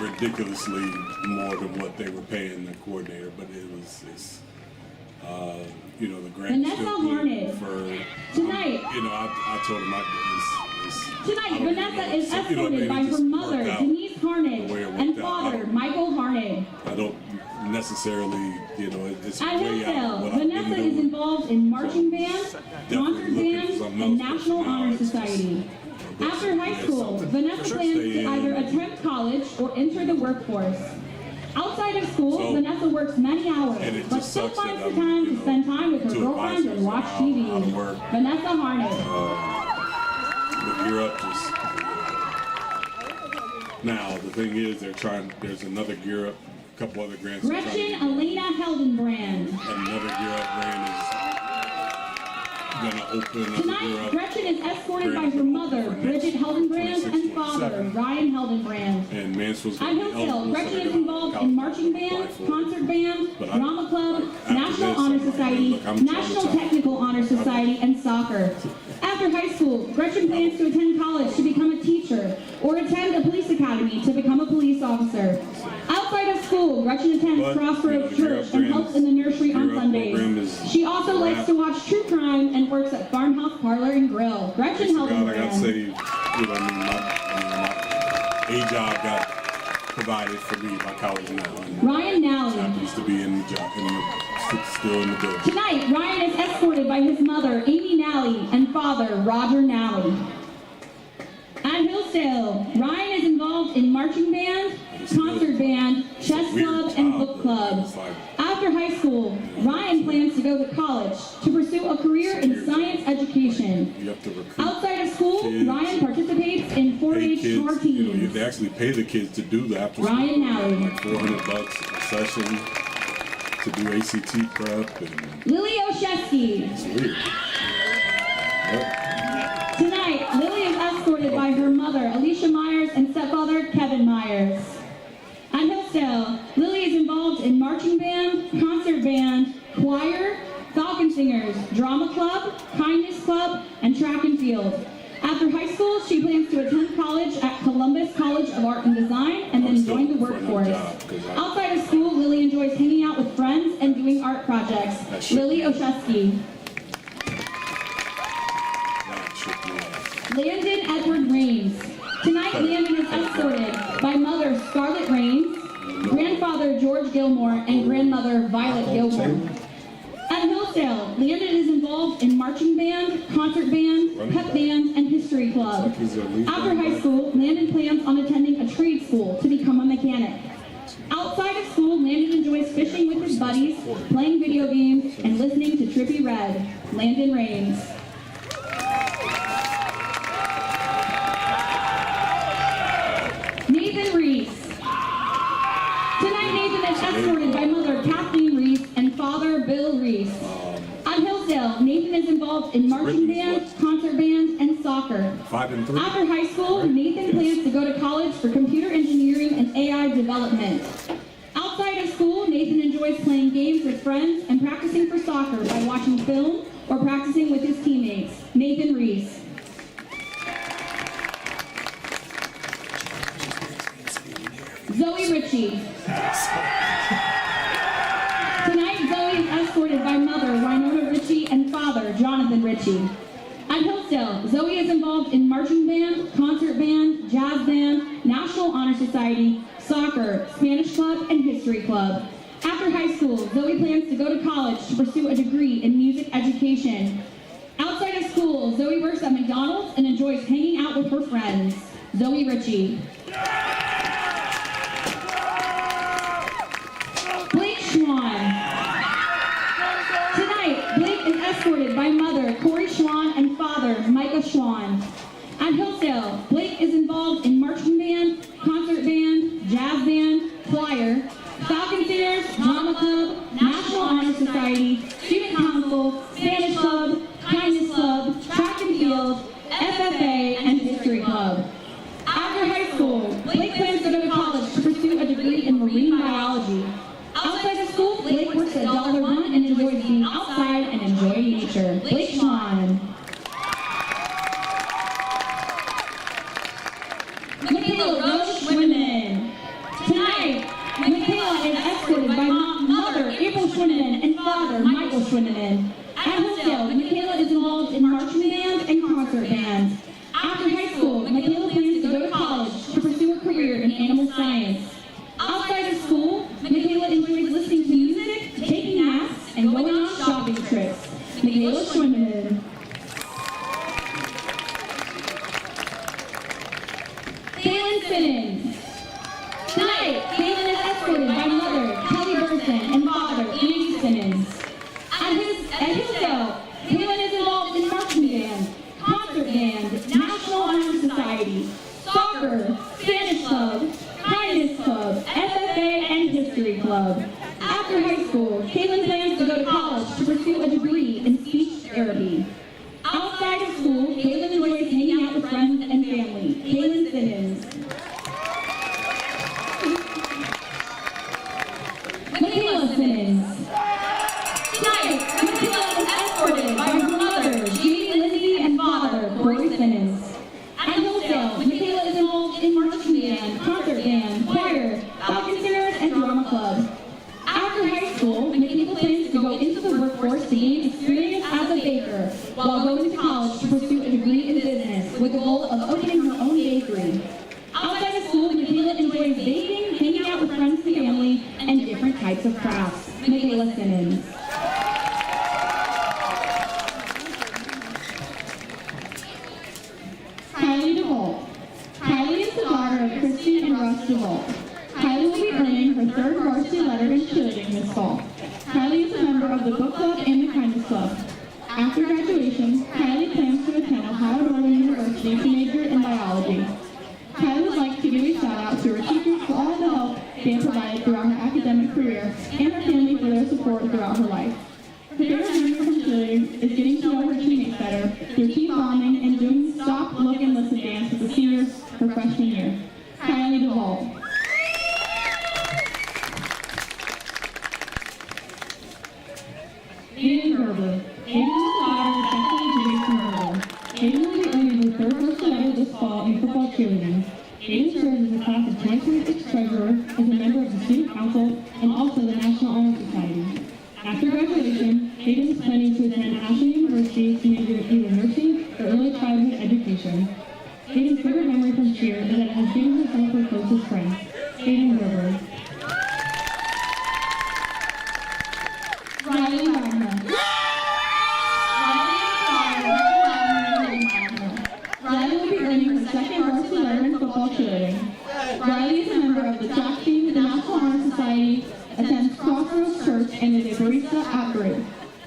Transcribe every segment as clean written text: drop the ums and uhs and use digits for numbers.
Ridiculously more than what they were paying the coordinator, but it's you know, the grant still good for tonight. You know, I told him Tonight, Vanessa is escorted by her mother, Denise Harned, and father, Michael Harned. I don't necessarily, you know, it's at way out. Hillsdale, Vanessa is involved in marching band, concert band, and National Honor Society. After high school, Vanessa plans to either attend college or enter the workforce. Outside of school, Vanessa works many hours, but still finds the time to spend time with her girlfriend and watch TV. Vanessa Harned. But you're up now, the thing is, there's another Gear Up, a couple other grants. Gretchen Elena Heldenbrand. Another Gear Up grant is gonna open. Tonight, Gretchen is escorted by her mother, Bridget Heldenbrand, and father, Ryan Heldenbrand. And Mansfield's at Hillsdale, Gretchen is involved in marching band, concert band, drama club, National Honor Society, National Technical Honor Society, and soccer. After high school, Gretchen plans to attend college to become a teacher or attend a police academy to become a police officer. Outside of school, Gretchen attends Crossroads Church and helps in the nursery on Sundays. She also likes to watch true crime and works at Farmhouse Parlor and Grill. Gretchen Heldenbrand. I gotta say, you know, my job got provided for me by college now. Ryan Nally happens to be in the job, still in the building. Tonight, Ryan is escorted by his mother, Amy Nally, and father, Roger Nally. At Hillsdale, Ryan is involved in marching band, concert band, chess club, and book club. After high school, Ryan plans to go to college to pursue a career in science education. Outside of school, Ryan participates in 4-H tour teams. You know, they actually pay the kids to do the after Ryan Nally. Like $400 a session to do ACT prep. And Lily Oshesky. It's weird. Yep. Tonight, Lily is escorted by her mother, Alicia Myers, and stepfather, Kevin Myers. At Hillsdale, Lily is involved in marching band, concert band, choir, Falcon Singers, drama club, kindness club, and track and field. After high school, she plans to attend college at Columbus College of Art and Design and then join the workforce. Outside of school, Lily enjoys hanging out with friends and doing art projects. Lily Oshesky. Landon Edward Raines. Tonight, Landon is escorted by mother Scarlett Raines, grandfather George Gilmore, and grandmother Violet Gilmore. At Hillsdale, Landon is involved in marching band, concert band, pep band, and history club. After high school, Landon plans on attending a trade school to become a mechanic. Outside of school, Landon enjoys fishing with his buddies, playing video games, and listening to Trippie Redd. Landon Raines. Nathan Reese. Tonight, Nathan is escorted by mother Kathleen Reese and father Bill Reese. At Hillsdale, Nathan is involved in marching band, concert band, and soccer. 5 and 3. After high school, Nathan plans to go to college for computer engineering and AI development. Outside of school, Nathan enjoys playing games with friends and practicing for soccer by watching film or practicing with his teammates. Nathan Reese. Zoe Ritchie. Tonight, Zoe is escorted by mother Winona Ritchie and father Jonathan Ritchie. At Hillsdale, Hillsdale, Zoe is involved in marching band, concert band, jazz band, National Honor Society, soccer, Spanish club, and history club. After high school, Zoe plans to go to college to pursue a degree in music education. Outside of school, Zoe works at McDonald's and enjoys hanging out with her friends. Zoe Ritchie. Blake Schwann. Tonight, Blake is escorted by mother Corey Schwann and father Micah Schwann. At Hillsdale, Blake is involved in marching band, concert band, jazz band, choir, Falcon Singers, drama club, National Honor Society, student council, Spanish club, kindness club, track and field, FFA, and history club. After high school, Blake plans to go to college to pursue a degree in marine biology. Outside of school, Blake works at Dollar One and enjoys being outside and enjoying nature. Blake Schwann. Michaela Roche Women. Tonight, Michaela is escorted by mother April Schwinneman and father Michael Schwinneman. At Hillsdale, Michaela is involved in marching band and concert band. After high school, Michaela plans to go to college to pursue a career in animal science. Outside of school, Michaela enjoys listening to music, taking naps, and going on shopping trips. Michaela Schwinneman. Kaylin Simmons. Tonight, Kaylin is escorted by mother Kelly Burson and father Andy Simmons. At Hillsdale, Kaylin is involved in marching band, concert band, National Honor Society, soccer, Spanish club, kindness club, FFA, and history club. After high school, Kaylin plans to go to college to pursue a degree in speech therapy. Outside of school, Kaylin enjoys hanging out with friends and family. Kaylin Simmons. Michaela Simmons. Tonight, Michaela is escorted by her mother, Jeannie Lindsay, and father, Corey Simmons. At Hillsdale, Michaela is involved in marching band, concert band, choir, Falcon Singers, and drama club. After high school, Michaela plans to go into the workforce to gain experience as a baker, while going to college to pursue a degree in business with the goal of opening her own bakery. Outside of school, Michaela enjoys baking, hanging out with friends and family, and different types of crafts. Michaela Simmons. Kylie DeVault. Kylie is the daughter of Christy and Russ DeVault. Kylie will be earning her third varsity letter in cheerleading this fall. Kylie is a member of the book club and the kindness club. After graduation, Kylie plans to attend Ohio University to major in biology. Kylie would like to give a shout out to her teachers for all the help they have provided throughout her academic career and her family for their support throughout her life. Her favorite memory from cheerleading is getting to know her teammates better through team bonding and doing stop, look, and listen dance with the seniors her freshman year. Kylie DeVault. Aiden Gerber. Aiden is the daughter of Becky and Jason Gerber. Aiden will be earning her third varsity letter this fall in football cheerleading. Aiden serves as a class of 2026 treasurer, is a member of the student council, and also the National Honor Society. After graduation, Aiden is planning to attend Ashland University to major in either nursing or early childhood education. Aiden's favorite memory from cheer is that it has given her some of her closest friends. Aiden Gerber. Riley Wagner. Riley will be earning her second varsity letter in football cheerleading. Riley is a member of the track team, the National Honor Society, attends Crossroads Church, and is a barista at Brew.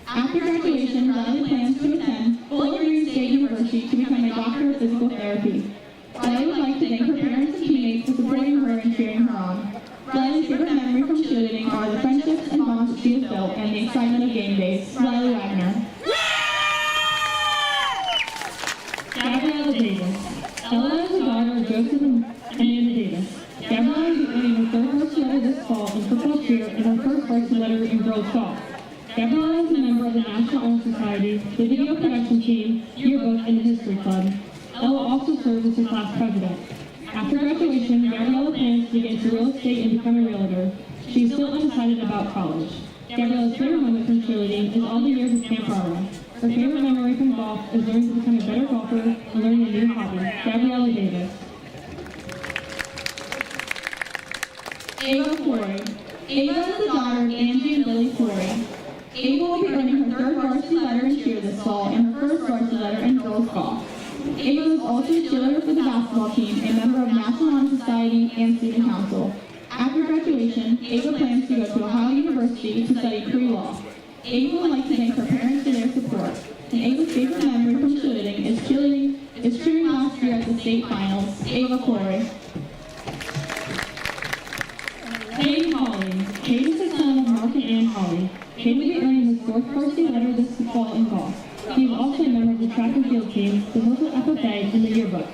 After graduation, Riley plans to attend Bowling Green State University to become a doctor of physical therapy. Riley would like to thank her parents and teammates for supporting her and cheering her on. Riley's favorite memory from cheerleading are the friendships and bonds that she has built and the excitement of game days. Riley Wagner. Gabriella Davis. Ella is the daughter of Joseph and Amanda Davis. Gabriella will be earning her third varsity letter this fall in football cheer and her first varsity letter in girls golf. Gabriella is a member of the National Honor Society, the video production team, yearbook, and the history club. Ella also serves as her class president. After graduation, Gabriella plans to get into real estate and become a realtor. She is still undecided about college. Gabriella's favorite moment from cheerleading is all the years at Camp Rara. Her favorite memory from golf is learning to become a better golfer Ava is the daughter of Angie and Billy Flory. Ava will be earning her third varsity letter in cheer this fall and her first varsity letter in girls golf. Ava is also a cheerleader for the basketball team, a member of National Honor Society and Student Council. After graduation, Ava plans to go to Ohio University to study pre-law. Ava would like to thank her parents for their support. And Ava's favorite memory from cheerleading is cheering last year at the state finals. Ava Flory. Cade Hawley. Cade is the son of Mark and Ann Hawley. Cade will be earning his fourth varsity letter this fall in golf. He is also a member of the track and field team, the Hillsdale FFA, and the yearbook.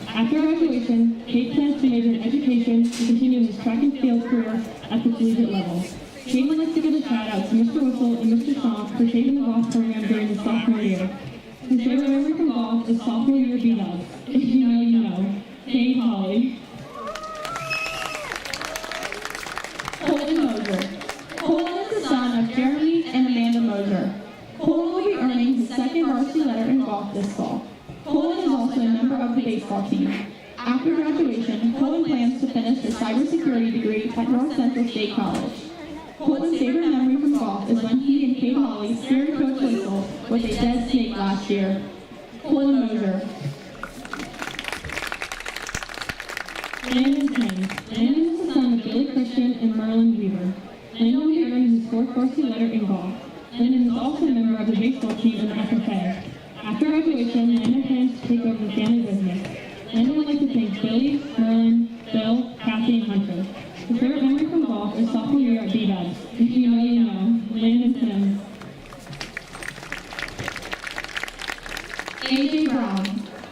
After graduation, Cade plans to major in education and continue his track and field career at the collegiate level. Cade would like to give a shout out to Mr. Whistle and Mr. Shaw for shaping the golf program during his sophomore year. His favorite memory from golf is sophomore year B-Dubs. If you know, you know. Cade Hawley. Colton Moser. Colton is the son of Jeremy and Amanda Moser. Colton will be earning his second varsity letter in golf this fall. Colton is also a member of the baseball team. After graduation, Colton plans to finish his cybersecurity degree at North Central State College. Colton's favorite memory from golf is when he and Cade Hawley speared Coach Whistle with a dead snake last year. Colton Moser. Landon King. Landon is the son of Billy Christian and Merlin Weaver. Landon will be earning his fourth varsity letter in golf. Landon is also a member of the baseball team in the FFA. After graduation, Landon plans to take over the family business. Landon would like to thank Billy, Merlin, Bill, Kathy, and Hunter. His favorite memory from golf is sophomore year at B-Dubs. If you know, you know. Landon Sims. AJ Brown.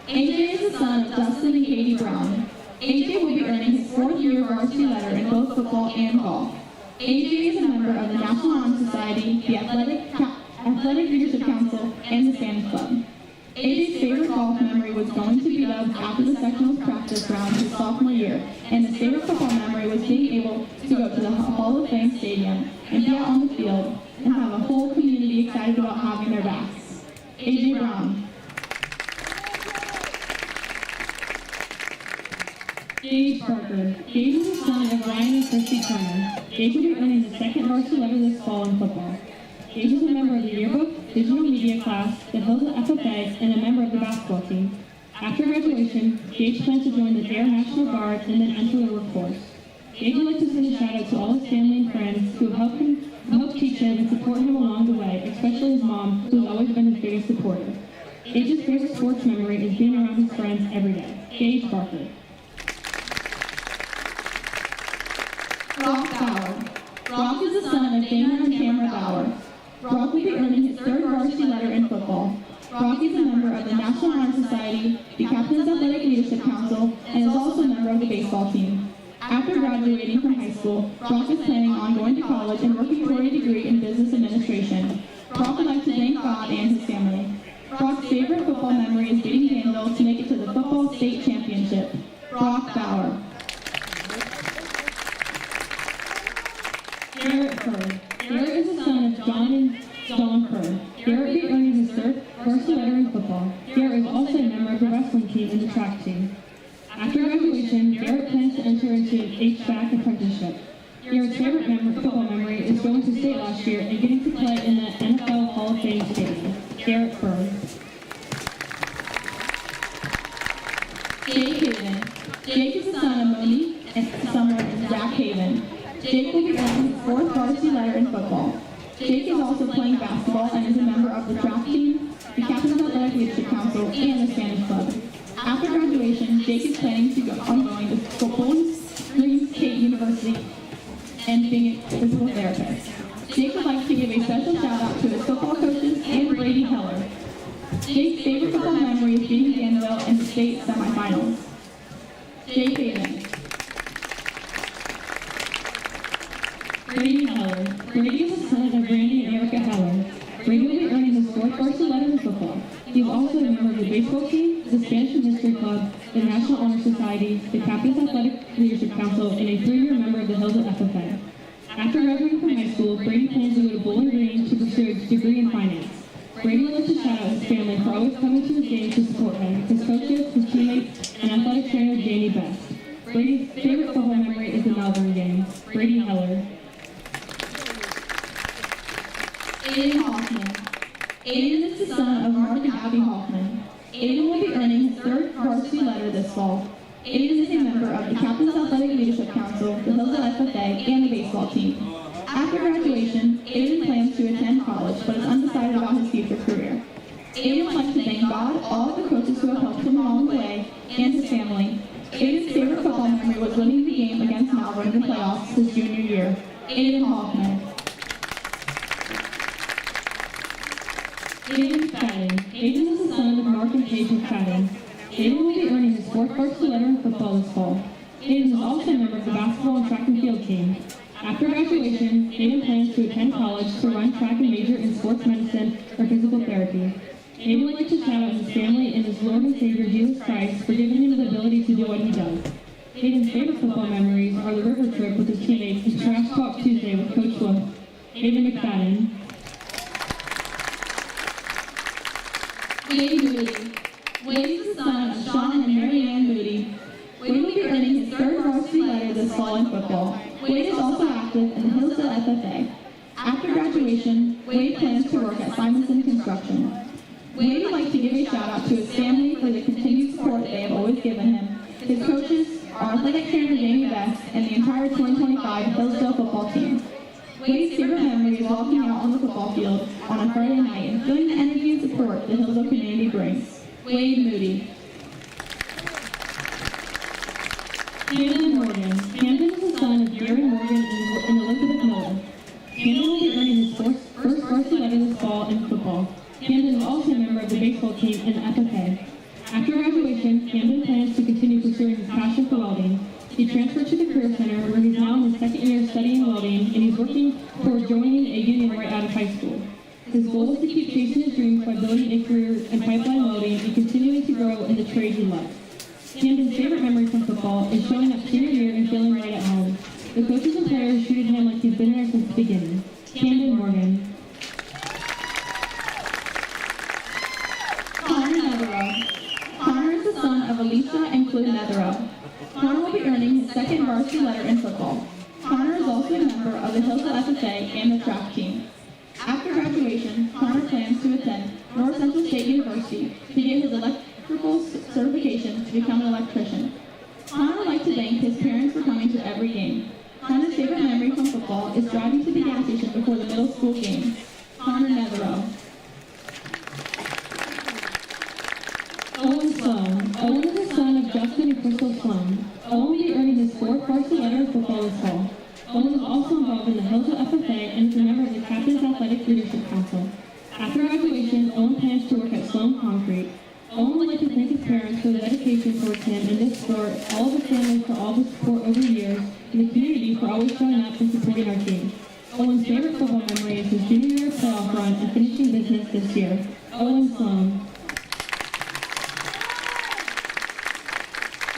AJ is the son of Dustin and Katie Brown. AJ will be earning his fourth year varsity letter in both football and golf. AJ is a member of the National Honor Society, the Athletic Leadership Council, and the Spanish Club. AJ's favorite golf memory was going to B-Dubs after the sectionals practice round his sophomore year, and his favorite football memory was being able to go to the Hall of Fame Stadium and be out on the field and have a whole community excited about having their backs. AJ Brown. Gage Parker. Gage is the son of Ryan and Christy Turner. Gage will be earning his second varsity letter this fall in football. Gage is a member of the yearbook, digital media class, the Hillsdale FFA, and a member of the basketball team. After graduation, Gage plans to join the Air National Guard and then enter the workforce. Gage would like to send a shout out to all his family and friends who have helped teach him and support him along the way, especially his mom, who has always been his biggest supporter. Gage's favorite sports memory is being around his friends every day. Gage Parker. Brock Bauer. Brock is the son of Dana and Tamara Bauer. Brock will be earning his third varsity letter in football. Brock is a member of the National Honor Society, the Captain's Athletic Leadership Council, and is also a member of the baseball team. After graduating from high school, Brock is planning on going to college and working toward a degree in business administration. Brock would like to thank God and his family. Brock's favorite football memory is beating Danville to make it to the football state championship. Brock Bauer. Garrett Kerr. Garrett is the son of John and Dawn Kerr. Garrett will be earning his third varsity letter in football. Garrett is also a member of the wrestling team and the track team. After graduation, Garrett plans to enter into an HVAC apprenticeship. Garrett's favorite football memory is going to state last year and getting to play in the NFL Hall of Fame Stadium. Garrett Kerr. Jake Haven. Jake is the son of Monique and Summer and Zach Haven. Jake will be earning his fourth varsity letter in football. Jake is also playing basketball and is a member of the track team, the Captain's Athletic Leadership Council, and the Spanish Club. After graduation, Jake is planning to go on going to Bowling Green State University and being a physical therapist. Jake would like to give a special shout out to his football coaches and Brady Heller. Jake's favorite football memory is beating Danville in the state semifinals. Jake Haven. Brady Heller. Brady is the son of Randy and Erica Heller. Brady will be earning his fourth varsity letter in football. He is also a member of the baseball team, the Spanish and History Club, the National Honor Society, the Captain's Athletic Leadership Council, and a 3-year member of the Hillsdale FFA. After graduating from high school, Brady plans to go to Bowling Green to pursue a degree in finance. Brady would like to shout out his family for always coming to his games to support him, his coaches, his teammates, and athletic trainer Jamie Best. Brady's favorite football memory is the Melbourne game. Brady Heller. be earning his third varsity letter this fall. Aiden is a member of the Captain's Athletic Leadership Council, the Hillsdale FFA, and the baseball team. After graduation, Aiden plans to attend college, but is undecided about his future career. Aiden would like to thank God, all of the coaches who have helped him along the way, and his family. Aiden's favorite football memory was winning the game against Malvern in the playoffs his junior year. Aiden Hoffman. Aiden McFadden. Aiden is the son of Mark and Paige McFadden. Aiden will be earning his fourth varsity letter in football this fall. Aiden is also a member of the basketball and track and field team. After graduation, Aiden plans to attend college to run track and major in sports medicine or physical therapy. Aiden would like to shout out his family and his Lord and Savior Jesus Christ for giving him the ability to do what he does. Aiden's favorite football memories are the river trip with his teammates and Trash Talk Tuesday with Coach Wolf. Aiden McFadden. Wade Moody. Wade is the son of Sean and Mary Ann Moody. Wade will be earning his third varsity letter this fall in football. Wade is also active in the Hillsdale FFA. After graduation, Wade plans to work at Simonson Construction. Wade would like to give a shout out to his family for the continued support they have always given him, his coaches, our athletic trainer AMVETS, and the entire 2025 Hillsdale football team. Wade's favorite memory is walking out on the football field on a Friday night and feeling the energy and support the Hillsdale community brings. Wade Moody. Camden Morgan. Camden is the son of Gary Morgan and Elizabeth Miller. Camden will be earning his first varsity letter this fall in football. Camden is also a member of the baseball team and FFA. After graduation, Camden plans to continue pursuing his passion for welding. He transferred to the Career Center, where he's now in his second year studying welding, and he's working towards joining a union right out of high school. His goal is to keep chasing his dreams by building a career in pipeline welding and continuing to grow in the trade he loves. Camden's favorite memory from football is showing up senior year and feeling right at home. The coaches and players treated him like he's been there since the beginning. Camden Morgan. Connor Netherow. Connor is the son of Alicia and Claude Netherow. Connor will be earning his second varsity letter in football. Connor is also a member of the Hillsdale FFA and the track team. After graduation, Connor plans to attend North Central State University to get his electrical certification to become an electrician. Connor would like to thank his parents for coming to every game. Connor's favorite memory from football is driving to the gas station before the middle school game. Connor Netherow. Owen Sloan. Owen is the son of Justin and Crystal Sloan. Owen will be earning his fourth varsity letter in football this fall. Owen is also involved in the Hillsdale FFA and is a member of the Captain's Athletic Leadership Council. After graduation, Owen plans to work at Sloan Concrete. Owen would like to thank his parents for the dedication towards him in this sport, all of his family for all the support over the years, and the community for always showing up and supporting our team. Owen's favorite football memory is his junior year playoff run and finishing business this year. Owen Sloan.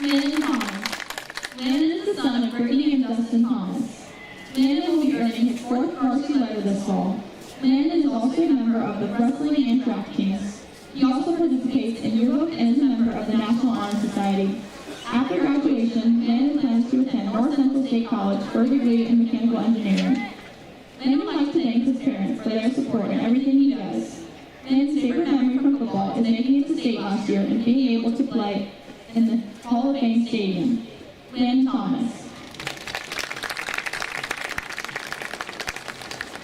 Landon Thomas. Landon is the son of Brittany and Dustin Thomas. Landon will be earning his fourth varsity letter this fall. Landon is also a member of the wrestling and track teams. He also participates in yearbook and is a member of the National Honor Society. After graduation, Landon plans to attend North Central State College for a degree in mechanical engineering. Landon would like to thank his parents for their support in everything he does. Landon's favorite memory from football is making it to state last year and being able to play in the Hall of Fame Stadium. Landon Thomas.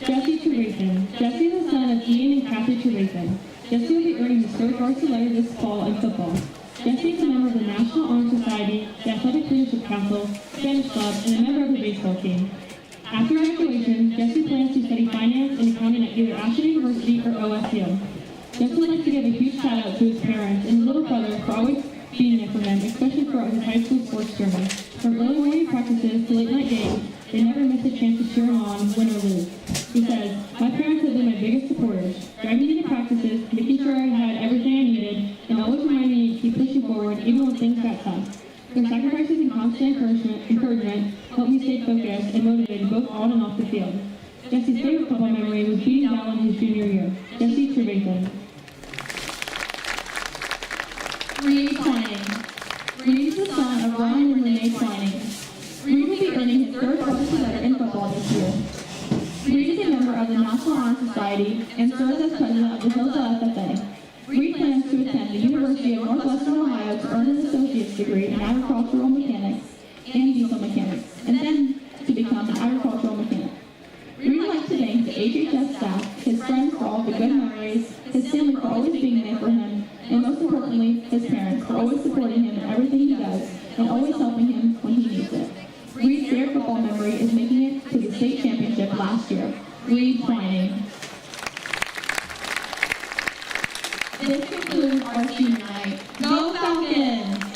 Jesse Trevathan. Jesse is the son of Ian and Kathy Trevathan. Jesse will be earning his third varsity letter this fall in football. Jesse is a member of the National Honor Society, the Athletic Leadership Council, Spanish Club, and a member of the baseball team. After graduation, Jesse plans to study finance and accounting at either Ashland University or OSU. Jesse would like to give a huge shout out to his parents and his little brother for always being there for him, especially throughout his high school sports journey. From early morning practices to late night games, they never missed a chance to cheer him on, win or lose. He says, "My parents have been my biggest supporters, driving me to practices, making sure I had everything I needed, and always reminding me to keep pushing forward even when things got tough. Their sacrifices and constant encouragement helped me stay focused and motivated both on and off the field." Jesse's favorite football memory was beating Dallin his junior year. Jesse Trevathan. Reed Twining. Reed is the son of Ryan and Renee Twining. Reed will be earning his third varsity letter in football this year. Reed is a member of the National Honor Society and serves as president of the Hillsdale FFA. Reed plans to attend the University of Northwestern degree in agricultural mechanics and diesel mechanics, and then to become an agricultural mechanic. We would like to thank the HHS staff, his friends for all the good memories, his family for always being there for him, and most importantly, his parents for always supporting him in everything he does and always helping him when he needs it. Reed's favorite football memory is making it to the state championship last year. Reed Twining. This concludes our senior night. Go Falcons!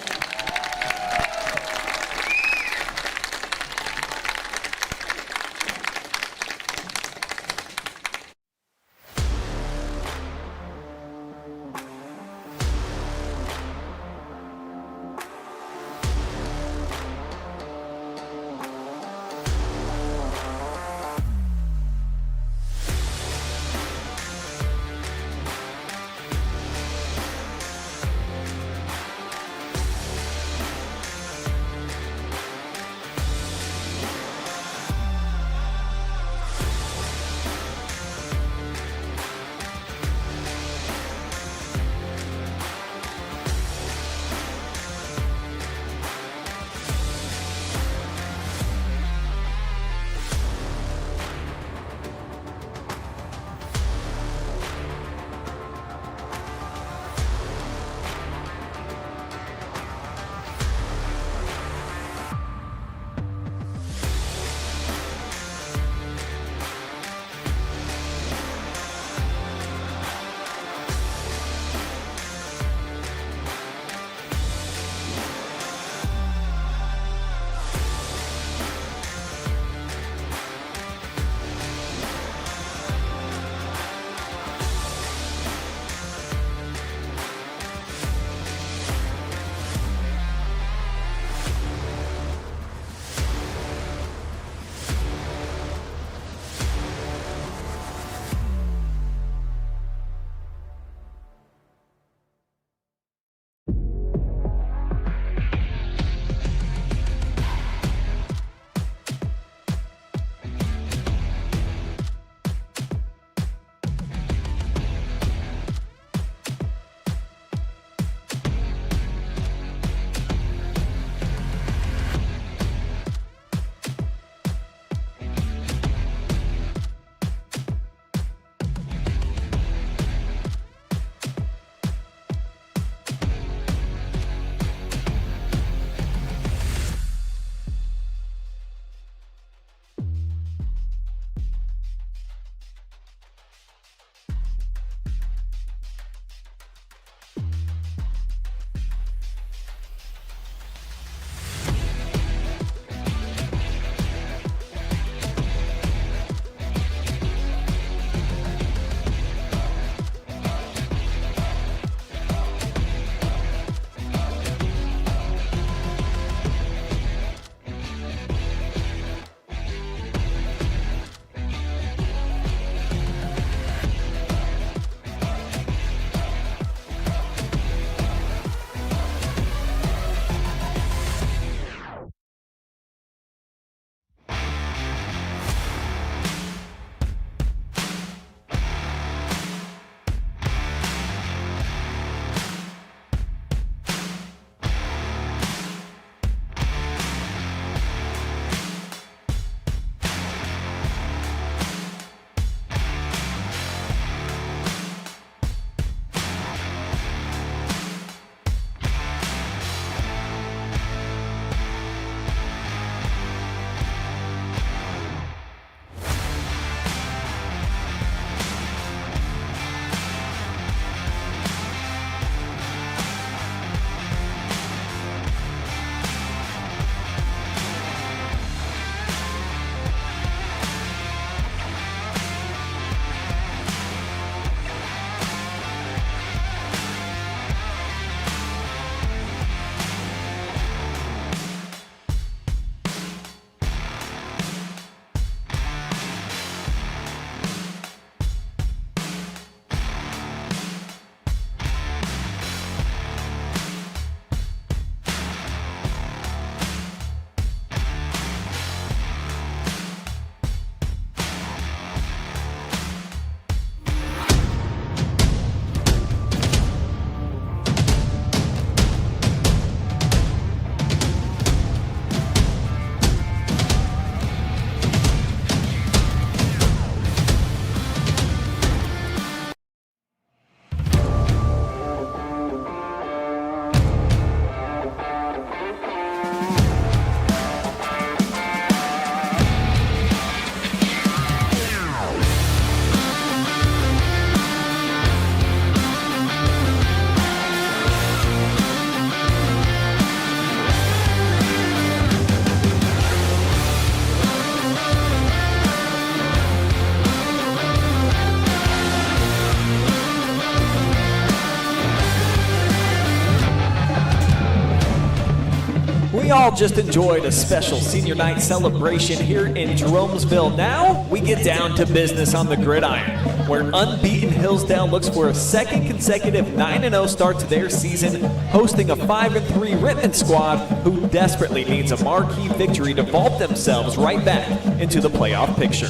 all just enjoyed a special senior night celebration here in Jeromesville. Now we get down to business on the gridiron, where unbeaten Hillsdale looks for a second consecutive 9-0 start to their season, hosting a 5-3 Rittman squad who desperately needs a marquee victory to vault themselves right back into the playoff picture.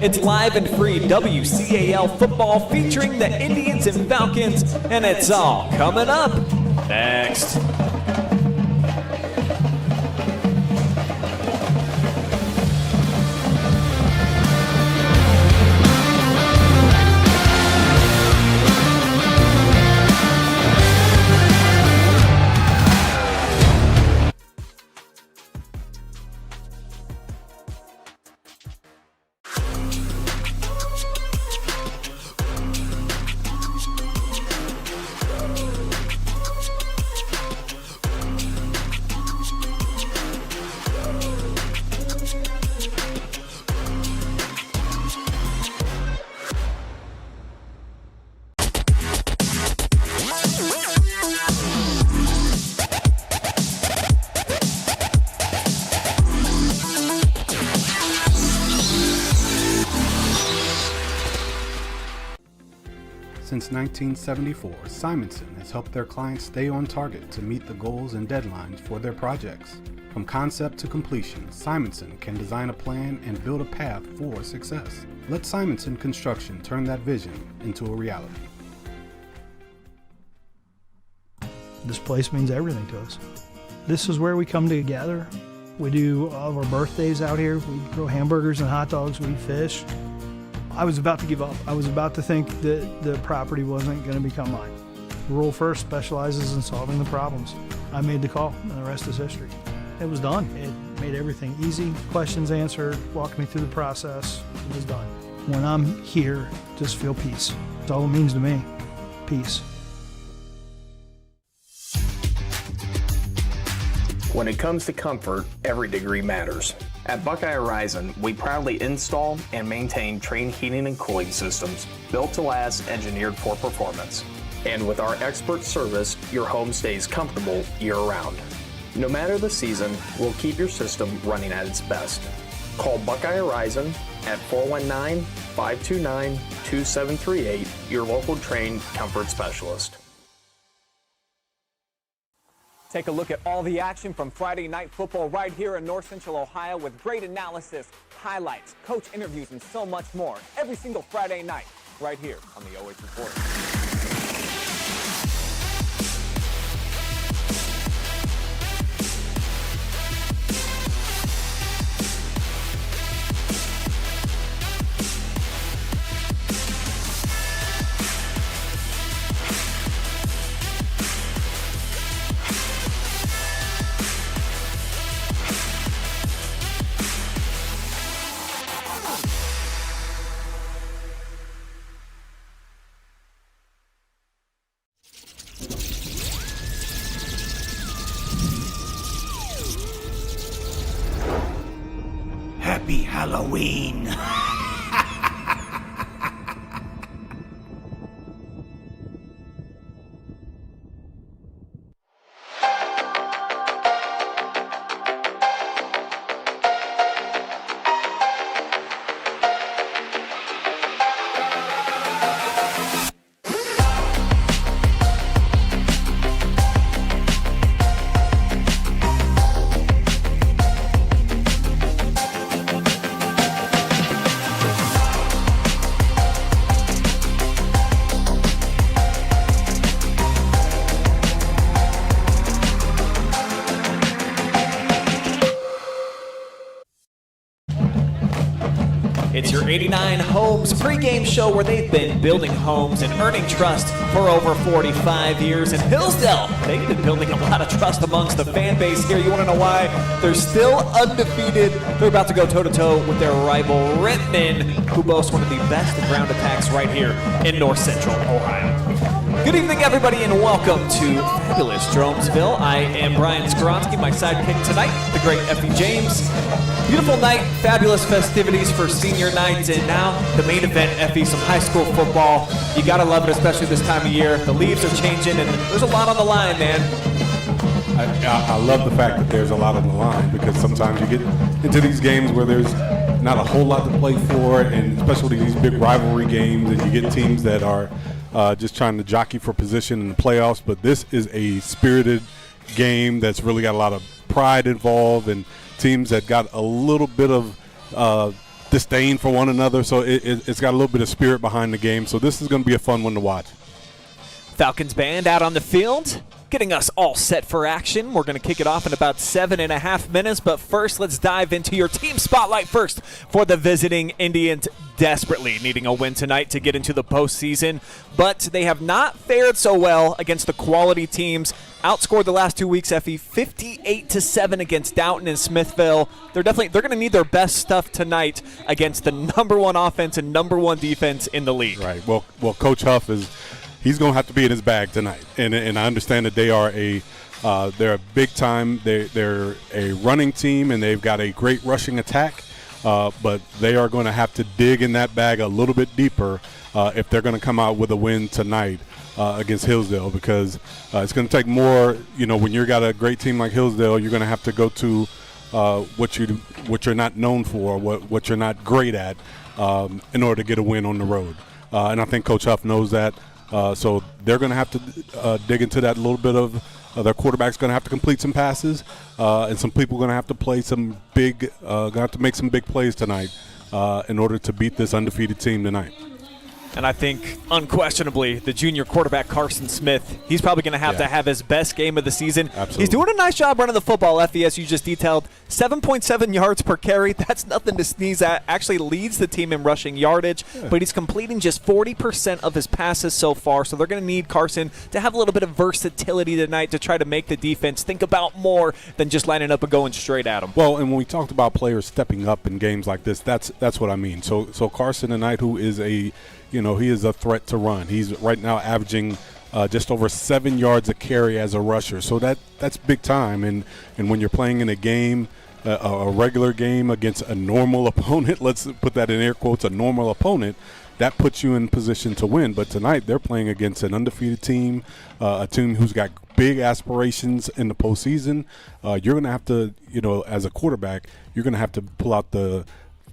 It's live and free WCAL football featuring the Indians and Falcons, and it's all coming up next. Since 1974, Simonson has helped their clients stay on target to meet the goals and deadlines for their projects. From concept to completion, Simonson can design a plan and build a path for success. Let Simonson Construction turn that vision into a reality. This place means everything to us. This is where we come together. We do all of our birthdays out here. We grill hamburgers and hot dogs. We fish. I was about to give up. I was about to think that the property wasn't going to become mine. Rural First specializes in solving the problems. I made the call, and the rest is history. It was done. It made everything easy. Questions answered, walked me through the process. It was done. When I'm here, just feel peace. That's all it means to me. Peace. When it comes to comfort, every degree matters. At Buckeye Horizon, we proudly install and maintain Trane heating and cooling systems built to last, engineered for performance. And with our expert service, your home stays comfortable year-round. No matter the season, we'll keep your system running at its best. Call Buckeye Horizon at 419-529-2738, your local Trane comfort specialist. Take a look at all the action from Friday Night Football right here in North Central Ohio with great analysis, highlights, coach interviews, and so much more every single Friday night right here on the OH Report. Happy Halloween! It's your 89 Homes pregame show where they've been building homes and earning trust for over 45 years. In Hillsdale, they've been building a lot of trust amongst the fan base here. You want to know why? They're still undefeated. They're about to go toe-to-toe with their rival Rittman, who boasts one of the best ground attacks right here in North Central Ohio. Good evening, everybody, and welcome to fabulous Jeromesville. I am Brian Skowronski, my sidekick tonight, the great Effie James. Beautiful night, fabulous festivities for senior night, and now the main event, Effie, some high school football. You gotta love it, especially this time of year. The leaves are changing, and there's a lot on the line, man. I love the fact that there's a lot on the line, because sometimes you get into these games where there's not a whole lot to play for, and especially these big rivalry games, and you get teams that are just trying to jockey for position in the playoffs. But this is a spirited game that's really got a lot of pride involved, and teams that got a little bit of disdain for one another. So it's got a little bit of spirit behind the game. So this is going to be a fun one to watch. Falcons band out on the field, getting us all set for action. We're going to kick it off in about 7.5 minutes, but first let's dive into your team spotlight first for the visiting Indians, desperately needing a win tonight to get into the postseason, but they have not fared so well against the quality teams. Outscored the last 2 weeks, Effie, 58-7 against Downton and Smithville. They're going to need their best stuff tonight against the number one offense and number one defense in the league. Right. Well, Coach Huff he's going to have to be in his bag tonight, and I understand that they are they're a big time. They're a running team, and they've got a great rushing attack, but they are going to have to dig in that bag a little bit deeper if they're going to come out with a win tonight against Hillsdale, because it's going to take more. When you've got a great team like Hillsdale, you're going to have to go to what you're not known for, what you're not great at, in order to get a win on the road. And I think Coach Huff knows that. So they're going to have to dig into that a little bit of their quarterback's going to have to complete some passes, and some people are going to have to play some going to have to make some big plays tonight in order to beat this undefeated team tonight. And I think, unquestionably, the junior quarterback, Carson Smith, he's probably going to have to have his best game of the season. Absolutely. He's doing a nice job running the football, Effie, as you just detailed. 7.7 yards per carry. That's nothing to sneeze at. Actually leads the team in rushing yardage, but he's completing just 40% of his passes so far, so they're going to need Carson to have a little bit of versatility tonight to try to make the defense think about more than just lining up and going straight at him. Well, and when we talked about players stepping up in games like this, that's what I mean. So Carson tonight, who is he is a threat to run. He's right now averaging just over 7 yards a carry as a rusher. So that's big time. And when you're playing in a game, a regular game against a normal opponent, let's put that in air quotes, a normal opponent, that puts you in position to win. But tonight they're playing against an undefeated team, a team who's got big aspirations in the postseason. You're going to have to, as a quarterback, you're going to have to pull out the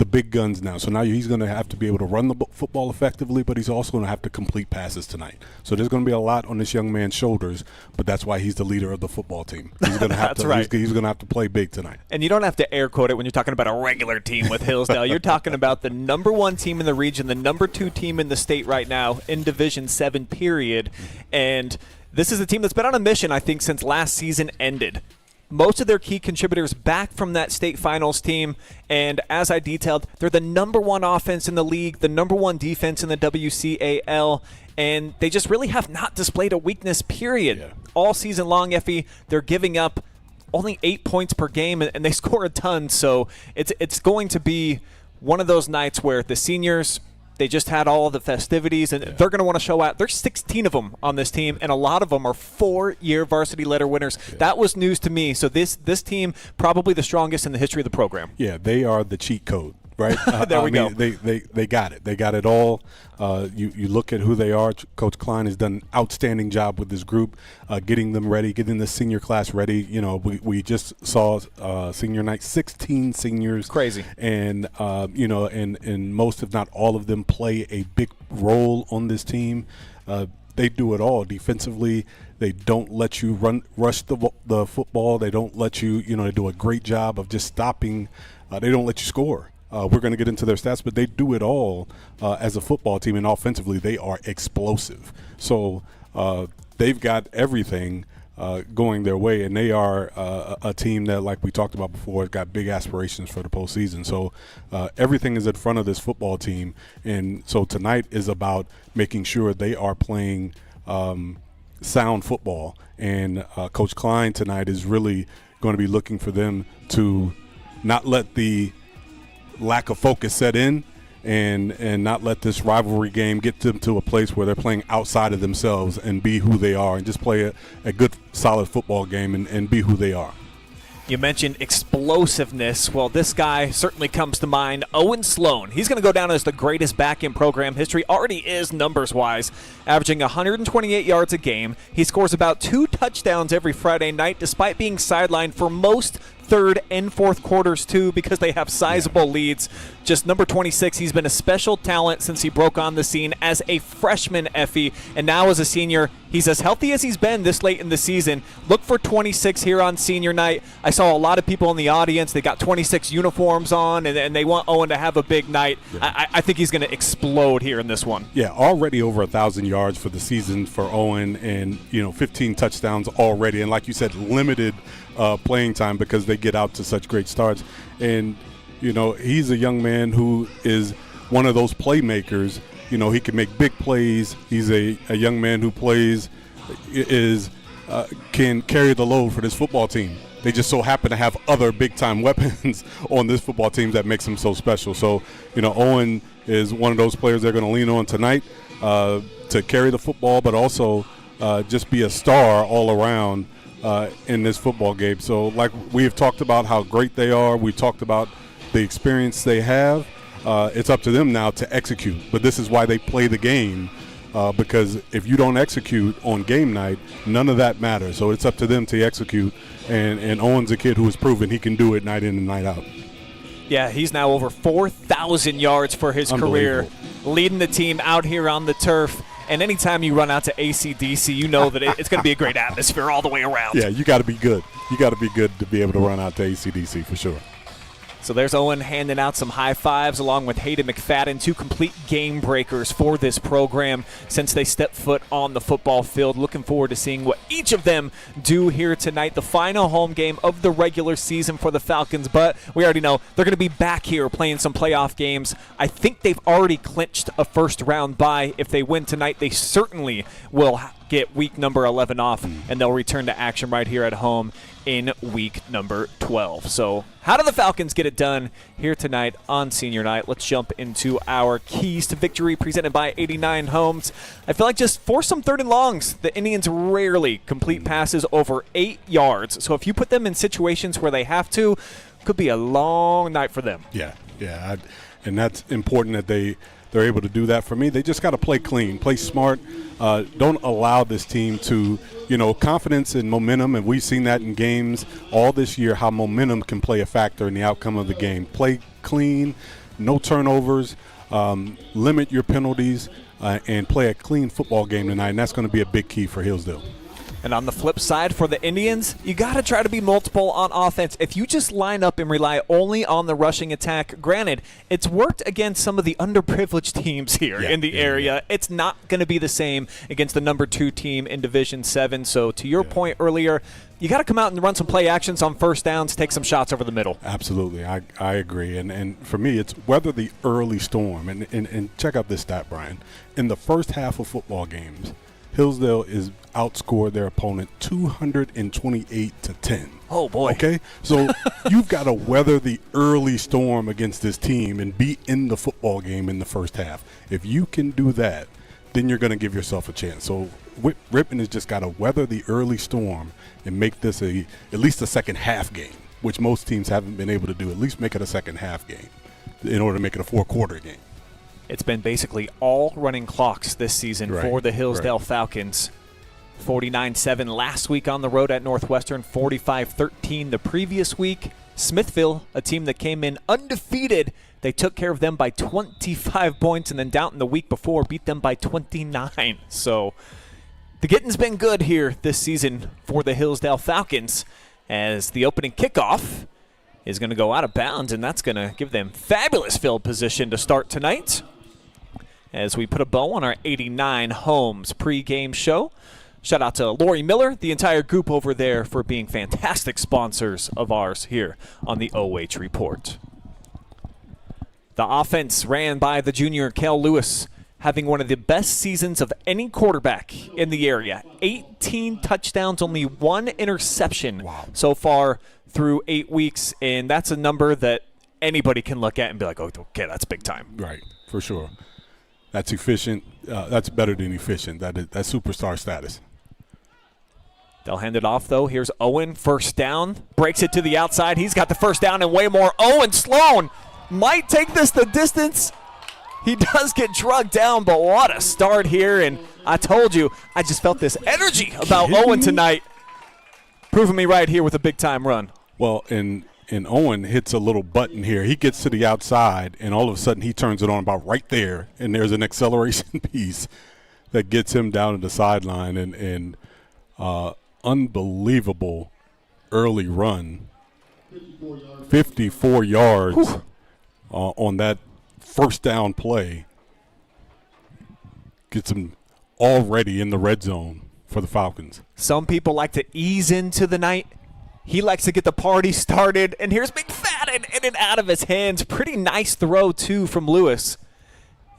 big guns now. So now he's going to have to be able to run the football effectively, but he's also going to have to complete passes tonight. So there's going to be a lot on this young man's shoulders, but that's why he's the leader of the football team. He's going to have to. Right. He's going to have to play big tonight. And you don't have to air quote it when you're talking about a regular team with Hillsdale. You're talking about the number one team in the region, the number 2 team in the state right now in Division 7, period. And this is a team that's been on a mission, I think, since last season ended. Most of their key contributors back from that state finals team, and as I detailed, they're the number 1 offense in the league, the number 1 defense in the WCAL, and they just really have not displayed a weakness, period. Yeah. All season long, Effie, they're giving up only 8 points per game, and they score a ton, so it's going to be one of those nights where the seniors, they just had all of the festivities, and they're going to want to show out. There's 16 of them on this team, and a lot of them are 4-year varsity letter winners. Yeah. That was news to me. So this team, probably the strongest in the history of the program. Yeah, they are the cheat code, right? There we go. They got it. They got it all. You look at who they are. Coach Klein has done an outstanding job with this group, getting them ready, getting the senior class ready. We just saw senior night, 16 seniors. Crazy. And, and most, if not all of them, play a big role on this team. They do it all defensively. They don't let you rush the football. They don't let you, they do a great job of just stopping. They don't let you score. We're going to get into their stats, but they do it all as a football team, and offensively they are explosive. So they've got everything going their way, and they are a team that, like we talked about before, has got big aspirations for the postseason. So everything is in front of this football team, and so tonight is about making sure they are playing sound football. And Coach Klein tonight is really going to be looking for them to not let the lack of focus set in, and not let this rivalry game get them to a place where they're playing outside of themselves and be who they are, and just play a good, solid football game and be who they are. You mentioned explosiveness. Well, this guy certainly comes to mind, Owen Sloan. He's going to go down as the greatest back in program history. Already is numbers-wise, averaging 128 yards a game. He scores about 2 touchdowns every Friday night, despite being sidelined for most third and fourth quarters, too, because they have sizable leads. Just number 26, he's been a special talent since he broke on the scene as a freshman, Effie, and now as a senior, he's as healthy as he's been this late in the season. Look for 26 here on senior night. I saw a lot of people in the audience. They got 26 uniforms on, and they want Owen to have a big night. Yeah. I think he's going to explode here in this one. Yeah, already over 1,000 yards for the season for Owen, and 15 touchdowns already. And like you said, limited playing time because they get out to such great starts. And he's a young man who is one of those playmakers. He can make big plays. He's a young man who can carry the load for this football team. They just so happen to have other big-time weapons on this football team that makes him so special. So, Owen is one of those players they're going to lean on tonight to carry the football, but also just be a star all around in this football game. So, like we've talked about how great they are, we talked about the experience they have. It's up to them now to execute. But this is why they play the game, because if you don't execute on game night, none of that matters. So it's up to them to execute. And Owen's a kid who has proven he can do it night in and night out. Yeah, he's now over 4,000 yards for his career, leading the team out here on the turf. And anytime you run out to AC/DC, you know that it's going to be a great atmosphere all the way around. Yeah, you got to be good. You got to be good to be able to run out to AC/DC for sure. So there's Owen handing out some high fives along with Hayden McFadden, 2 complete game breakers for this program since they stepped foot on the football field. Looking forward to seeing what each of them do here tonight. The final home game of the regular season for the Falcons, but we already know they're going to be back here playing some playoff games. I think they've already clinched a first-round bye. If they win tonight, they certainly will get week number 11 off, and they'll return to action right here at home in week number 12. So how do the Falcons get it done here tonight on senior night? Let's jump into our keys to victory presented by 89 Homes. I feel like just force some third and longs. The Indians rarely complete passes over 8 yards. So if you put them in situations where they have to, could be a long night for them. Yeah. And that's important that they're able to do that. For me, they just got to play clean, play smart. Don't allow this team to, confidence and momentum, and we've seen that in games all this year, how momentum can play a factor in the outcome of the game. Play clean, no turnovers, limit your penalties, and play a clean football game tonight, and that's going to be a big key for Hillsdale. And on the flip side for the Indians, you got to try to be multiple on offense. If you just line up and rely only on the rushing attack, granted, it's worked against some of the underprivileged teams here in the area. It's not going to be the same against the number 2 team in Division 7. So to your point earlier, you got to come out and run some play actions on first downs, take some shots over the middle. Absolutely. I agree. And for me, it's weather the early storm. And check out this stat, Brian. In the first half of football games, Hillsdale is outscored their opponent 228-10. Oh, boy. Okay? So you've got to weather the early storm against this team and be in the football game in the first half. If you can do that, then you're going to give yourself a chance. So Rittman has just got to weather the early storm and make this at least a second half game, which most teams haven't been able to do. At least make it a second half game in order to make it a 4-quarter game. It's been basically all running clocks this season for the Hillsdale Falcons. 49-7 last week on the road at Northwestern, 45-13 the previous week. Smithville, a team that came in undefeated, they took care of them by 25 points, and then Downton the week before beat them by 29. So the getting's been good here this season for the Hillsdale Falcons, as the opening kickoff is going to go out of bounds, and that's going to give them fabulous field position to start tonight. As we put a bow on our 89 Homes pregame show. Shout out to Lori Miller, the entire group over there, for being fantastic sponsors of ours here on the OH Report. The offense ran by the junior Cal Lewis, having one of the best seasons of any quarterback in the area. 18 touchdowns, only 1 interception so far through 8 weeks, and that's a number that anybody can look at and be like, oh, okay, that's big time. Right, for sure. That's efficient. That's better than efficient. That's superstar status. They'll hand it off, though. Here's Owen, first down. Breaks it to the outside. He's got the first down and way more. Owen Sloan might take this the distance. He does get drugged down, but what a start here. And I told you, I just felt this energy about Owen tonight. Proving me right here with a big-time run. Well, and Owen hits a little button here. He gets to the outside, and all of a sudden he turns it on about right there, and there's an acceleration piece that gets him down to the sideline. And unbelievable early run. 54 yards on that first down play. Gets him already in the red zone for the Falcons. Some people like to ease into the night. He likes to get the party started. And here's McFadden in and out of his hands. Pretty nice throw, too, from Lewis.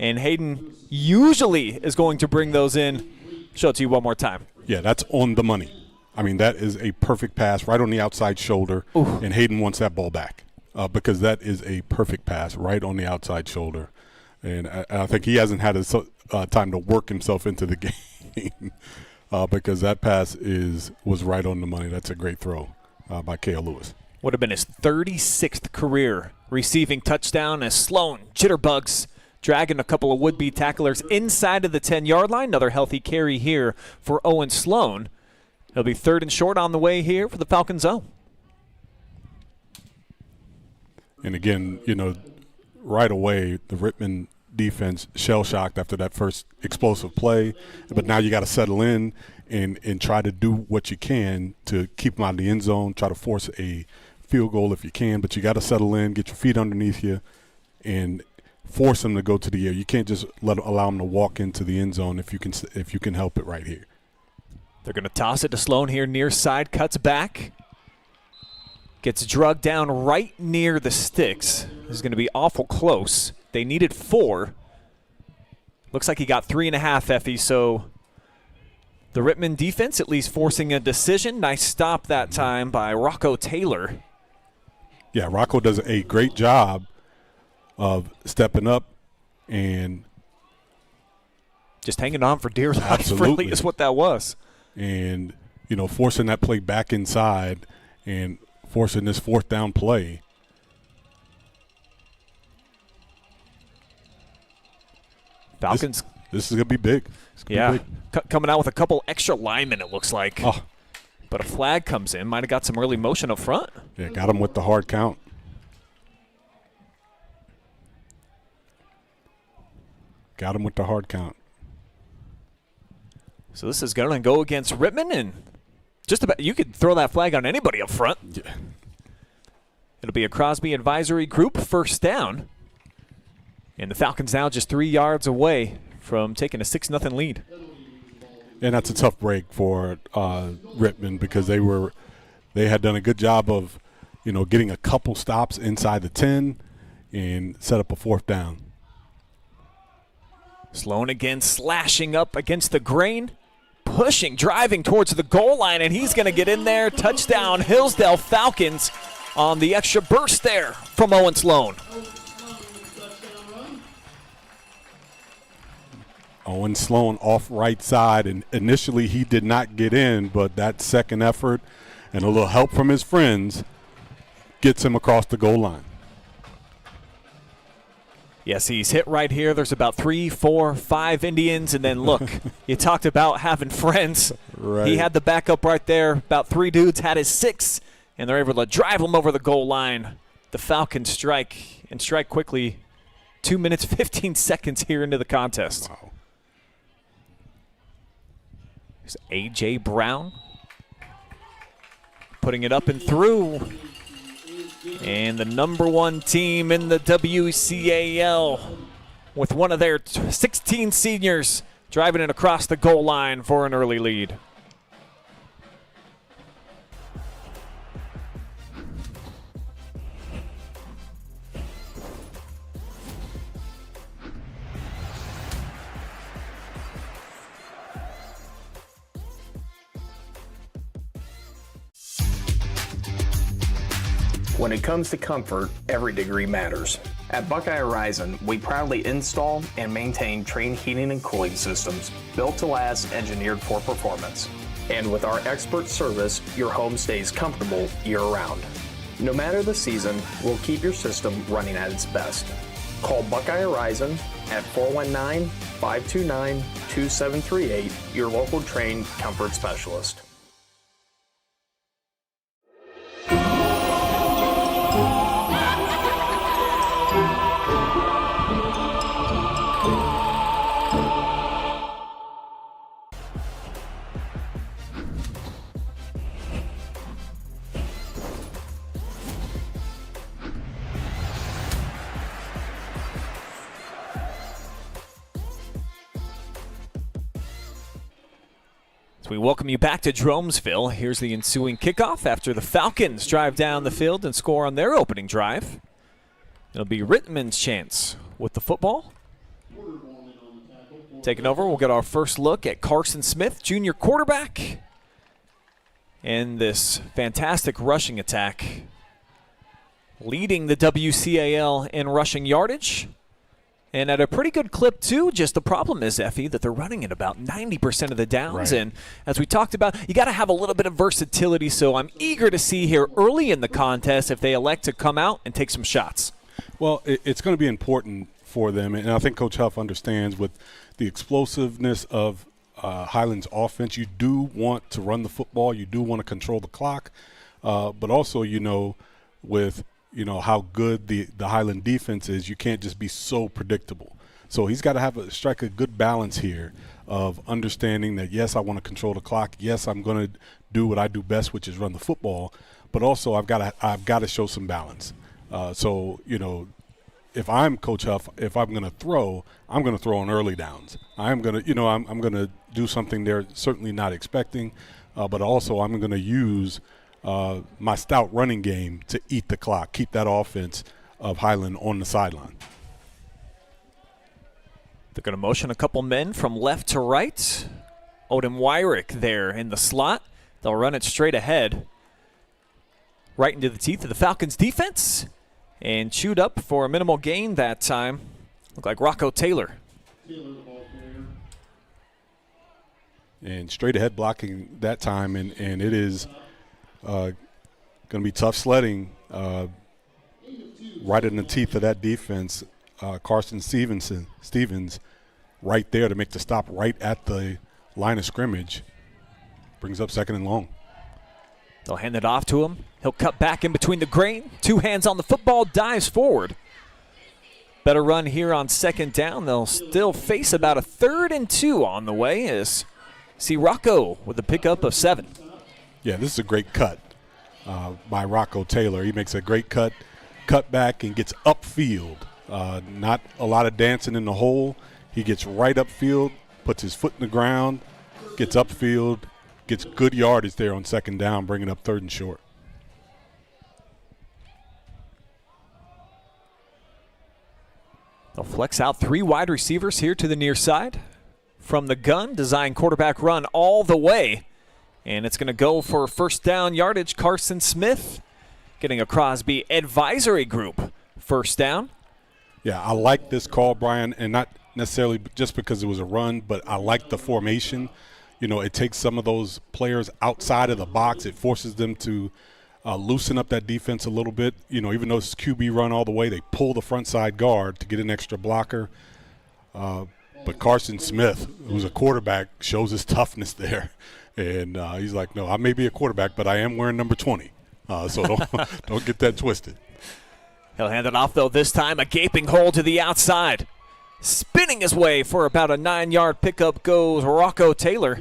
And Hayden usually is going to bring those in. Show it to you one more time. Yeah, that's on the money. I mean, that is a perfect pass right on the outside shoulder. Ooh. And Hayden wants that ball back because that is a perfect pass right on the outside shoulder. And I think he hasn't had time to work himself into the game because that pass was right on the money. That's a great throw by K.L. Lewis. Would have been his 36th career receiving touchdown as Sloan jitterbugs, dragging a couple of would-be tacklers inside of the 10-yard line. Another healthy carry here for Owen Sloan. He'll be 3rd and short on the way here for the Falcons' own. And again, right away, the Rittman defense shell-shocked after that first explosive play. But now you got to settle in and try to do what you can to keep them out of the end zone, try to force a field goal if you can. But you got to settle in, get your feet underneath you, and force them to go to the air. You can't just allow them to walk into the end zone if you can help it right here. They're going to toss it to Sloan here near side, cuts back. Gets drugged down right near the sticks. This is going to be awful close. They needed 4. Looks like he got 3.5, Effie, so the Rittman defense at least forcing a decision. Nice stop that time by Rocco Taylor. Yeah, Rocco does a great job of stepping up and just hanging on for dear life. Absolutely. Really is what that was. And, forcing that play back inside and forcing this 4th down play. Falcons. This is going to be big. Yeah, coming out with a couple extra linemen, it looks like. Oh. But a flag comes in. Might have got some early motion up front. Yeah, got him with the hard count. Got him with the hard count. So this is going to go against Rittman, and just about you could throw that flag on anybody up front. Yeah. It'll be a Crosby advisory group, first down. And the Falcons now just 3 yards away from taking a 6-0 lead. And that's a tough break for Rittman because they had done a good job of, getting a couple stops inside the 10 and set up a 4th down. Sloan again slashing up against the grain, pushing, driving towards the goal line, and he's going to get in there. Touchdown, Hillsdale Falcons on the extra burst there from Owen Sloan. Owen Sloan off right side, and initially he did not get in, but that second effort and a little help from his friends gets him across the goal line. Yes, he's hit right here. There's about 3, 4, 5 Indians, and then look, you talked about having friends. Right. He had the backup right there. About 3 dudes had his 6, and they're able to drive him over the goal line. The Falcons strike, and strike quickly. 2 minutes, 15 seconds here into the contest. Wow. There's A.J. Brown putting it up and through. And the number 1 team in the WCAL with one of their 16 seniors driving it across the goal line for an early lead. When it comes to comfort, every degree matters. At Buckeye Horizon, we proudly install and maintain train heating and cooling systems built to last, engineered for performance. And with our expert service, your home stays comfortable year-round. No matter the season, we'll keep your system running at its best. Call Buckeye Horizon at 419-529-2738, your local trained comfort specialist. We welcome you back to Jeromesville. Here's the ensuing kickoff after the Falcons drive down the field and score on their opening drive. It'll be Rittman's chance with the football. Taking over, we'll get our first look at Carson Smith, junior quarterback, and this fantastic rushing attack, leading the WCAL in rushing yardage. And at a pretty good clip, too. Just the problem is, Effie, that they're running at about 90% of the downs. Right. And as we talked about, you got to have a little bit of versatility. So I'm eager to see here early in the contest if they elect to come out and take some shots. Well, it's going to be important for them. And I think Coach Huff understands with the explosiveness of Highland's offense, you do want to run the football. You do want to control the clock. But also, with how good the Highland defense is, you can't just be so predictable. So he's got to strike a good balance here of understanding that, yes, I want to control the clock. Yes, I'm going to do what I do best, which is run the football. But also I've got to show some balance. If I'm Coach Huff, if I'm going to throw, I'm going to throw on early downs. I'm going to do something they're certainly not expecting, but also I'm going to use my stout running game to eat the clock, keep that offense of Highland on the sideline. They're going to motion a couple men from left to right. OH.REPORT there in the slot. They'll run it straight ahead, right into the teeth of the Falcons defense, and chewed up for a minimal gain that time. Looked like Rocco Taylor. And straight ahead blocking that time, and it is going to be tough sledding right in the teeth of that defense. Carson Stevens right there to make the stop right at the line of scrimmage. Brings up second and long. They'll hand it off to him. He'll cut back in between the grain. 2 hands on the football, dives forward. Better run here on second down. They'll still face about a 3rd and 2 on the way as see Rocco with a pickup of 7. Yeah, this is a great cut by Rocco Taylor. He makes a great cut back and gets upfield. Not a lot of dancing in the hole. He gets right upfield, puts his foot in the ground, gets upfield, gets good yardage there on second down, bringing up 3rd and short. They'll flex out 3 wide receivers here to the near side. From the gun, design quarterback run all the way. And it's going to go for first down yardage. Carson Smith getting a Crosby advisory group first down. Yeah, I like this call, Brian, and not necessarily just because it was a run, but I like the formation. It takes some of those players outside of the box. It forces them to loosen up that defense a little bit. Even though it's QB run all the way, they pull the front side guard to get an extra blocker. But Carson Smith, who's a quarterback, shows his toughness there. And he's like, no, I may be a quarterback, but I am wearing number 20. So don't get that twisted. He'll hand it off, though, this time. A gaping hole to the outside. Spinning his way for about a 9-yard pickup goes Rocco Taylor.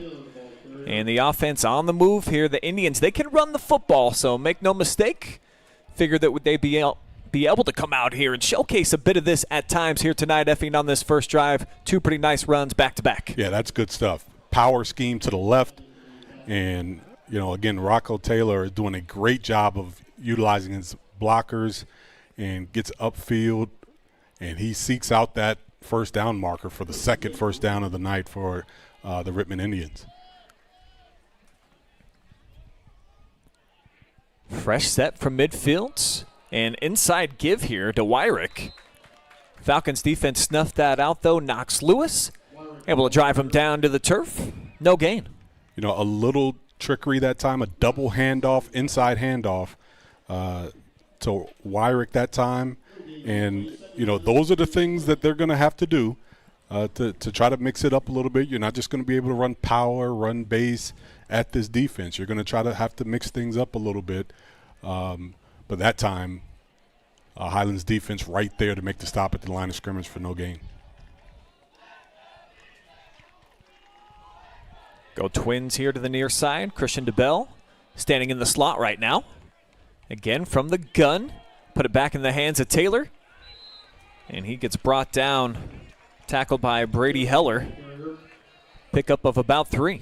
And the offense on the move here. The Indians, they can run the football, so make no mistake. Figure that they'd be able to come out here and showcase a bit of this at times here tonight, Effie, on this first drive. 2 pretty nice runs back-to-back. Yeah, that's good stuff. Power scheme to the left. And, again, Rocco Taylor is doing a great job of utilizing his blockers and gets upfield. And he seeks out that first down marker for the second first down of the night for the Rittman Indians. Fresh set from midfield. And inside give here to Wyrick. Falcons defense snuffed that out, though. Knox Lewis able to drive him down to the turf. No gain. a little trickery that time, a double handoff, inside handoff to Wyrick that time. And, those are the things that they're going to have to do to try to mix it up a little bit. You're not just going to be able to run power, run base at this defense. You're going to have to mix things up a little bit. But that time, Highlands defense right there to make the stop at the line of scrimmage for no gain. Go Twins here to the near side. Christian DeBell standing in the slot right now. Again from the gun. Put it back in the hands of Taylor. And he gets brought down, tackled by Brady Heller. Pickup of about 3.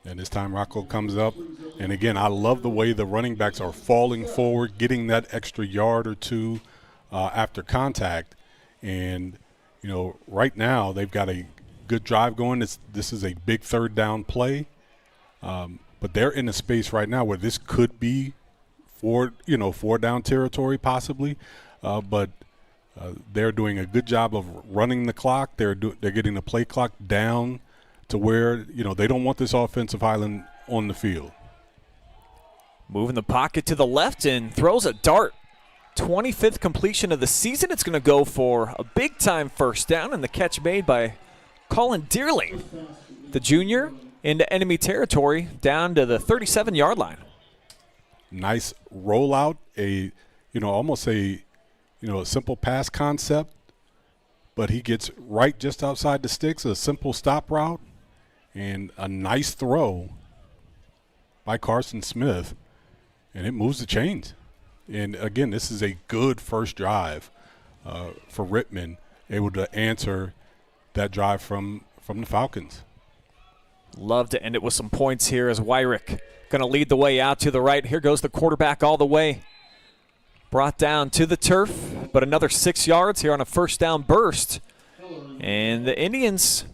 And this time Rocco comes up. And again, I love the way the running backs are falling forward, getting that extra yard or two after contact. And, right now they've got a good drive going. This is a big third down play. But they're in a space right now where this could be four down territory possibly. But they're doing a good job of running the clock. They're getting the play clock down to where, they don't want this offensive Highland on the field. Moving the pocket to the left and throws a dart. 25th completion of the season. It's going to go for a big-time first down, and the catch made by Colin Deerling, the junior, into enemy territory down to the 37-yard line. Nice rollout, almost a simple pass concept, but he gets right just outside the sticks, a simple stop route, and a nice throw by Carson Smith, and it moves the chains. And, again, this is a good first drive for Rittman, able to answer that drive from the Falcons. Love to end it with some points here as Wyrick going to lead the way out to the right. Here goes the quarterback all the way. Brought down to the turf, but another 6 yards here on a first down burst. And the Indians,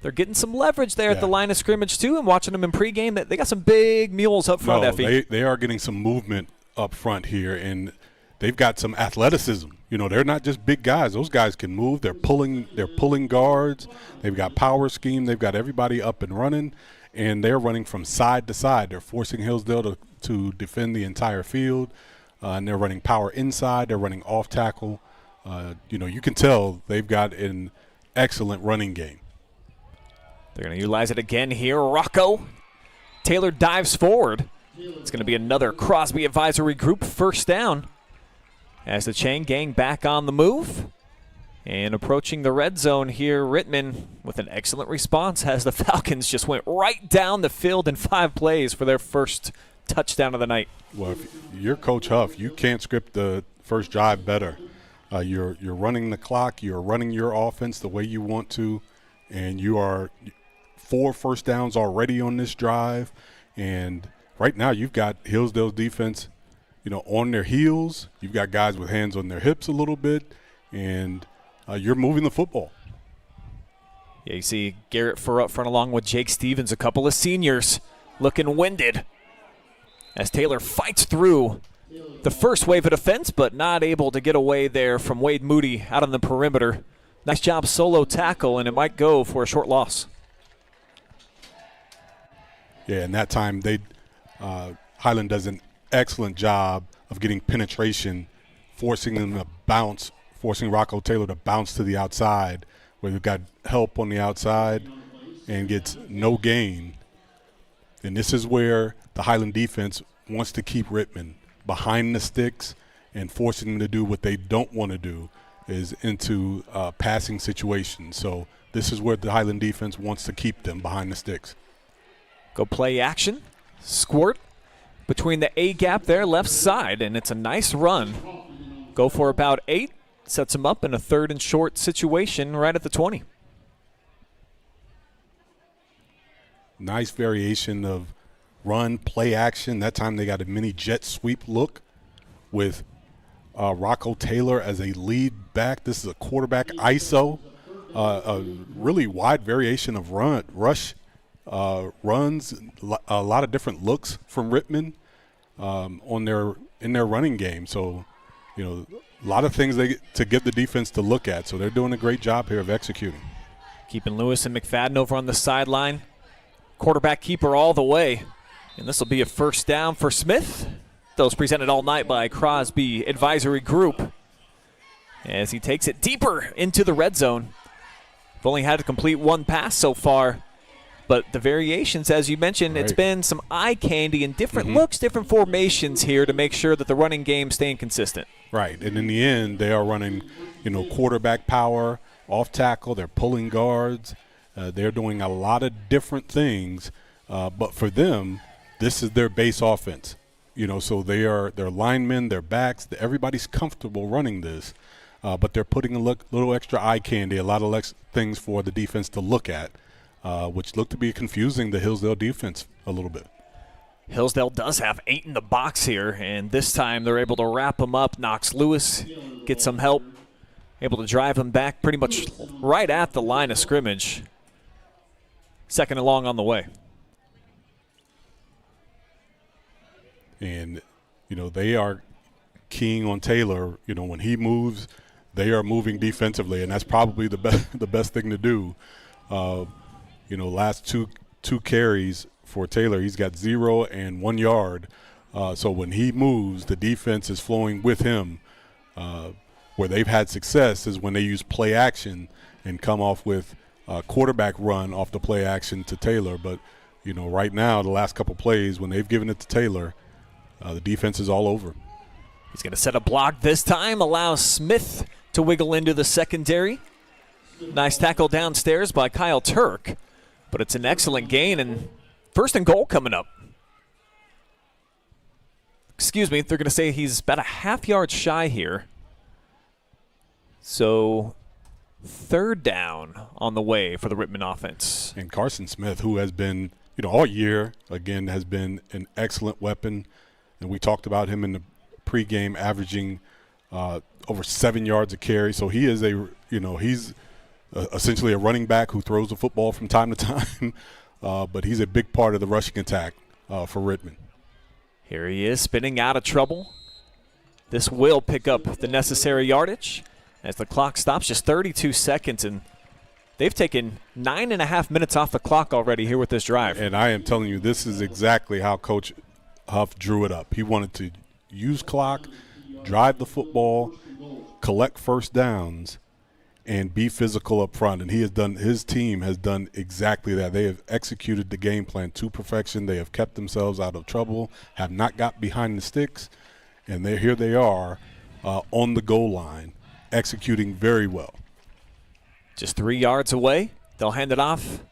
they're getting some leverage there at the line of scrimmage too, and watching them in pregame. They got some big mules up front, Effie. They are getting some movement up front here, and they've got some athleticism. They're not just big guys. Those guys can move. They're pulling guards. They've got power scheme. They've got everybody up and running, and they're running from side to side. They're forcing Hillsdale to defend the entire field, and they're running power inside. They're running off tackle. You can tell they've got an excellent running game. They're going to utilize it again here. Rocco Taylor dives forward. It's going to be another Crosby advisory group first down as the chain gang back on the move. And approaching the red zone here, Rittman with an excellent response as the Falcons just went right down the field in 5 plays for their first touchdown of the night. Well, if you're Coach Huff, you can't script the first drive better. You're running the clock. You're running your offense the way you want to, and you are 4 first downs already on this drive. And right now you've got Hillsdale's defense, on their heels. You've got guys with hands on their hips a little bit, and you're moving the football. Yeah, you see Garrett Furr up front along with Jake Stevens, a couple of seniors looking winded as Taylor fights through the first wave of defense, but not able to get away there from Wade Moody out on the perimeter. Nice job solo tackle, and it might go for a short loss. Yeah, and that time Highland does an excellent job of getting penetration, forcing them to bounce, forcing Rocco Taylor to bounce to the outside, where we've got help on the outside and gets no gain. And this is where the Highland defense wants to keep Rittman behind the sticks and forcing them to do what they don't want to do, is into passing situations. So this is where the Highland defense wants to keep them behind the sticks. Go play action. Squirt between the A gap there, left side, and it's a nice run. Go for about 8. Sets him up in a 3rd and short situation right at the 20. Nice variation of run, play action. That time they got a mini jet sweep look with Rocco Taylor as a lead back. This is a quarterback ISO. A really wide variation of rush runs, a lot of different looks from Rittman in their running game. So, a lot of things to get the defense to look at. So they're doing a great job here of executing. Keeping Lewis and McFadden over on the sideline. Quarterback keeper all the way. And this will be a first down for Smith. Those presented all night by Crosby Advisory Group. As he takes it deeper into the red zone. We've only had to complete one pass so far. But the variations, as you mentioned, It's been some eye candy and different looks, different formations here to make sure that the running game's staying consistent. Right, and in the end, they are running, quarterback power, off tackle. They're pulling guards. They're doing a lot of different things. But for them, this is their base offense. So their linemen, their backs, everybody's comfortable running this. But they're putting a little extra eye candy, a lot of things for the defense to look at. Which looked to be confusing the Hillsdale defense a little bit. Hillsdale does have 8 in the box here, and this time they're able to wrap him up. Knox Lewis gets some help, able to drive him back pretty much right at the line of scrimmage. Second and long on the way. And, they are keying on Taylor. When he moves, they are moving defensively, and that's probably the best thing to do. Last two carries for Taylor, he's got 0 and 1 yard. So when he moves, the defense is flowing with him. Where they've had success is when they use play action and come off with a quarterback run off the play action to Taylor. But, right now, the last couple plays, when they've given it to Taylor, the defense is all over. He's going to set a block this time, allow Smith to wiggle into the secondary. Nice tackle downstairs by Kyle Turk. But it's an excellent gain, and first and goal coming up. They're going to say he's about a half yard shy here. So third down on the way for the Rittman offense. And Carson Smith, who has been, all year, again, has been an excellent weapon. And we talked about him in the pregame averaging over 7 yards a carry. So he is he's essentially a running back who throws the football from time to time, but he's a big part of the rushing attack for Rittman. Here he is spinning out of trouble. This will pick up the necessary yardage as the clock stops, just 32 seconds, and they've taken 9.5 minutes off the clock already here with this drive. And I am telling you, this is exactly how Coach Huff drew it up. He wanted to use clock, drive the football, collect first downs, and be physical up front. And his team has done exactly that. They have executed the game plan to perfection. They have kept themselves out of trouble, have not got behind the sticks, and here they are on the goal line, executing very well. Just 3 yards away. They'll hand it off.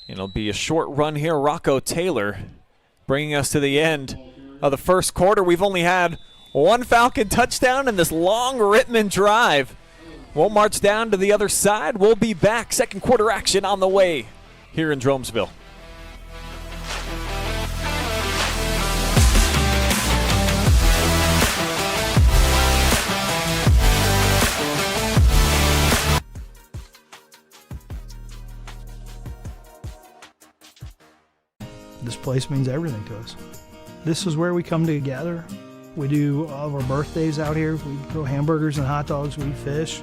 It'll be a short run here. Rocco Taylor bringing us to the end of the first quarter. We've only had one Falcon touchdown in this long Rittman drive. We'll march down to the other side. We'll be back. Second quarter action on the way here in Jeromesville. This place means everything to us. This is where we come together. We do all of our birthdays out here. We grill hamburgers and hot dogs. We fish.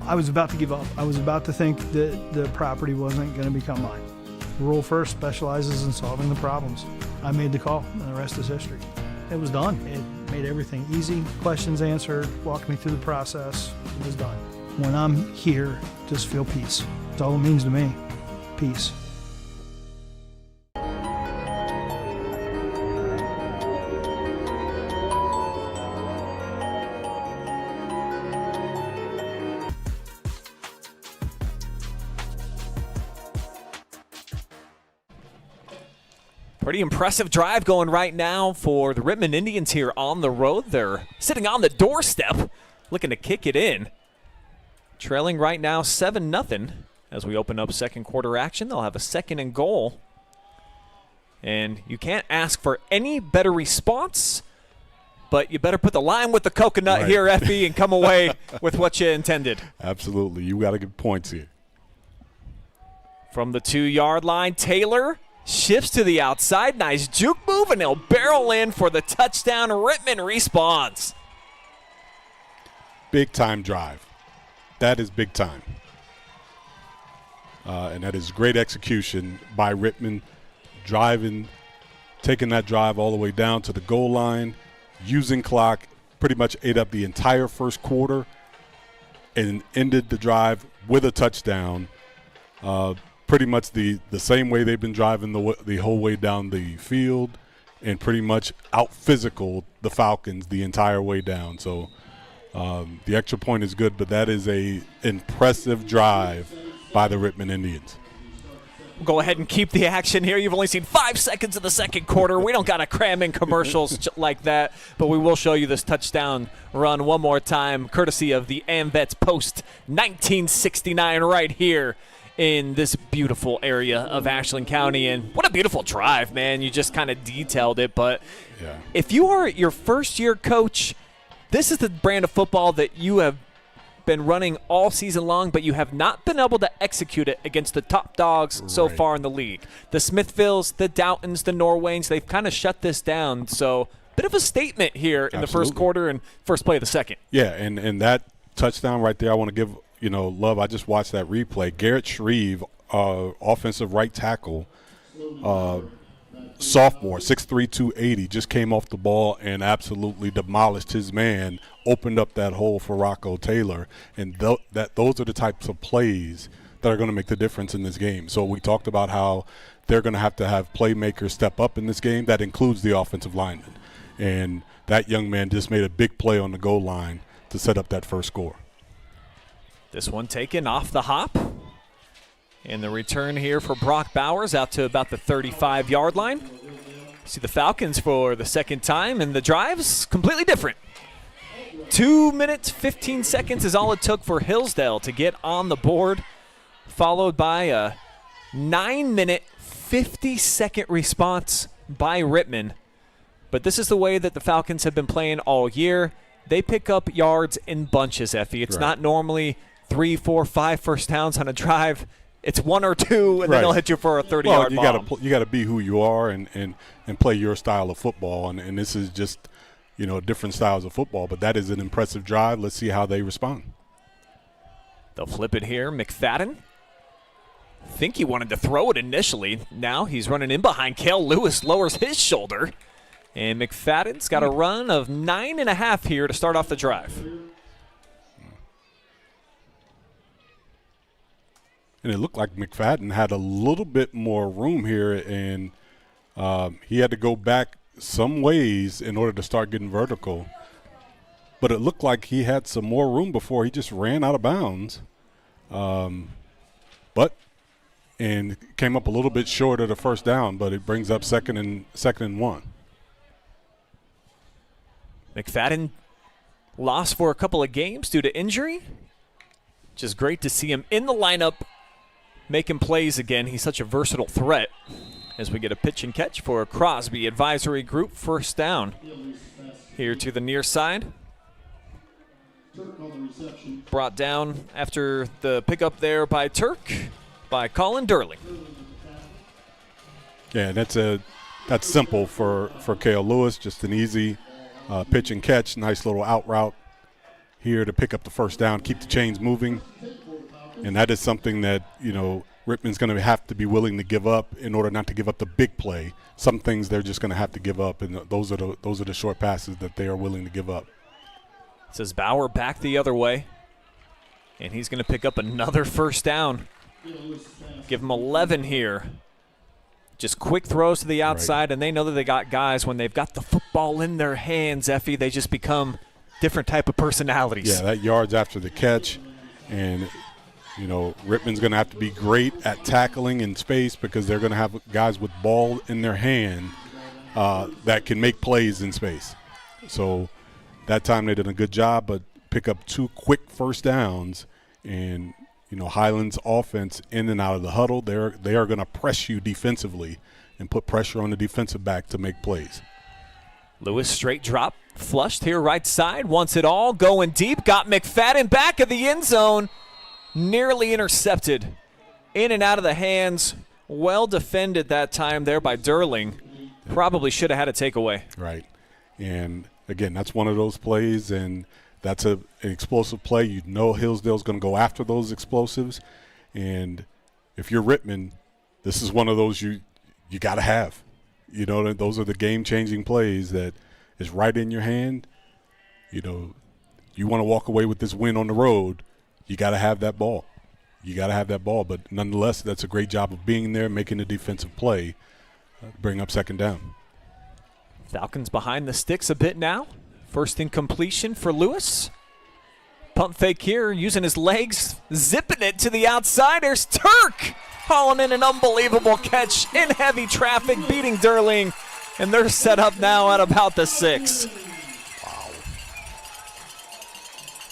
I was about to give up. I was about to think that the property wasn't going to become mine. Rural First specializes in solving the problems. I made the call, and the rest is history. It was done. It made everything easy. Questions answered, walked me through the process. It was done. When I'm here, just feel peace. That's all it means to me. Peace. Pretty impressive drive going right now for the Rittman Indians here on the road. They're sitting on the doorstep looking to kick it in. Trailing right now 7-0 as we open up second quarter action. They'll have a second and goal. And you can't ask for any better response, but you better put the lime with the coconut right here, Effie, and come away with what you intended. Absolutely. You got to get points here. From the 2-yard line, Taylor shifts to the outside. Nice juke move, and he'll barrel in for the touchdown. Rittman responds. big-time drive. That is big time. And that is great execution by Rittman, taking that drive all the way down to the goal line, using clock, pretty much ate up the entire first quarter, and ended the drive with a touchdown. Pretty much the same way they've been driving the whole way down the field, and pretty much out-physical the Falcons the entire way down. So the extra point is good, but that is a impressive drive by the Rittman Indians. We'll go ahead and keep the action here. You've only seen 5 seconds of the second quarter. We don't got to cram in commercials like that, but we will show you this touchdown run one more time, courtesy of the AMVETS Post 1969 right here in this beautiful area of Ashland County. And what a beautiful drive, man. You just kind of detailed it, but yeah. If you are your first-year coach, this is the brand of football that you have been running all season long, but you have not been able to execute it against the top dogs so far in the league. The Smithvilles, the Doughtons, the Norwaynes, they've kind of shut this down. So bit of a statement here in the first quarter and first play of the second. Yeah, and that touchdown right there, I want to give love. I just watched that replay. Garrett Shreve, offensive right tackle, sophomore, 6'3", 280, just came off the ball and absolutely demolished his man, opened up that hole for Rocco Taylor. And those are the types of plays that are going to make the difference in this game. So we talked about how they're going to have playmakers step up in this game. That includes the offensive lineman. And that young man just made a big play on the goal line to set up that first score. This one taken off the hop. And the return here for Brock Bowers out to about the 35-yard line. See the Falcons for the second time, and the drive's completely different. 2 minutes, 15 seconds is all it took for Hillsdale to get on the board, followed by a 9-minute, 50-second response by Rittman. But this is the way that the Falcons have been playing all year. They pick up yards in bunches, Effie. It's not normally 3, 4, 5 first downs on a drive. It's 1 or 2, and then they'll hit you for a 30-yard bomb. You got to be who you are and play your style of football. And this is just, different styles of football. But that is an impressive drive. Let's see how they respond. They'll flip it here. McFadden. I think he wanted to throw it initially. Now he's running in behind. Cale Lewis lowers his shoulder. And McFadden's got a run of 9.5 here to start off the drive. And it looked like McFadden had a little bit more room here, and he had to go back some ways in order to start getting vertical. But it looked like he had some more room before he just ran out of bounds. And came up a little bit short of the first down, but it brings up second and 1. McFadden lost for a couple of games due to injury. Just great to see him in the lineup, making plays again. He's such a versatile threat. As we get a pitch and catch for a Crosby advisory group, first down. Here to the near side. Brought down after the pickup there by Turk, by Colin Durling. Yeah, that's simple for Cale Lewis. Just an easy pitch and catch, nice little out route here to pick up the first down, keep the chains moving. And that is something that, Rittman's going to have to be willing to give up in order not to give up the big play. Some things they're just going to have to give up, and those are the short passes that they are willing to give up. It says Bauer back the other way, and he's going to pick up another first down. Give him 11 here. Just quick throws to the outside, and they know that they got guys. When they've got the football in their hands, Effie, they just become different type of personalities. Yeah, that yards after the catch, and Rittman's going to have to be great at tackling in space because they're going to have guys with ball in their hand that can make plays in space. So that time they did a good job, but pick up 2 quick first downs. And, Highlands offense in and out of the huddle, they are going to press you defensively and put pressure on the defensive back to make plays. Lewis straight drop, flushed here right side, wants it all, going deep, got McFadden back of the end zone. Nearly intercepted. In and out of the hands. Well defended that time there by Durling. Probably should have had a takeaway. Right. And, again, that's one of those plays, and that's an explosive play. You know Hillsdale's going to go after those explosives. And if you're Rittman, this is one of those you got to have. You know, those are the game-changing plays that is right in your hand. You know, you want to walk away with this win on the road, you got to have that ball. You got to have that ball. But nonetheless, that's a great job of being there, making a defensive play, bring up second down. Falcons behind the sticks a bit now. First incompletion for Lewis. Pump fake here, using his legs, zipping it to the outside. There's Turk hauling in an unbelievable catch in heavy traffic, beating Durling. And they're set up now at about the 6. Wow.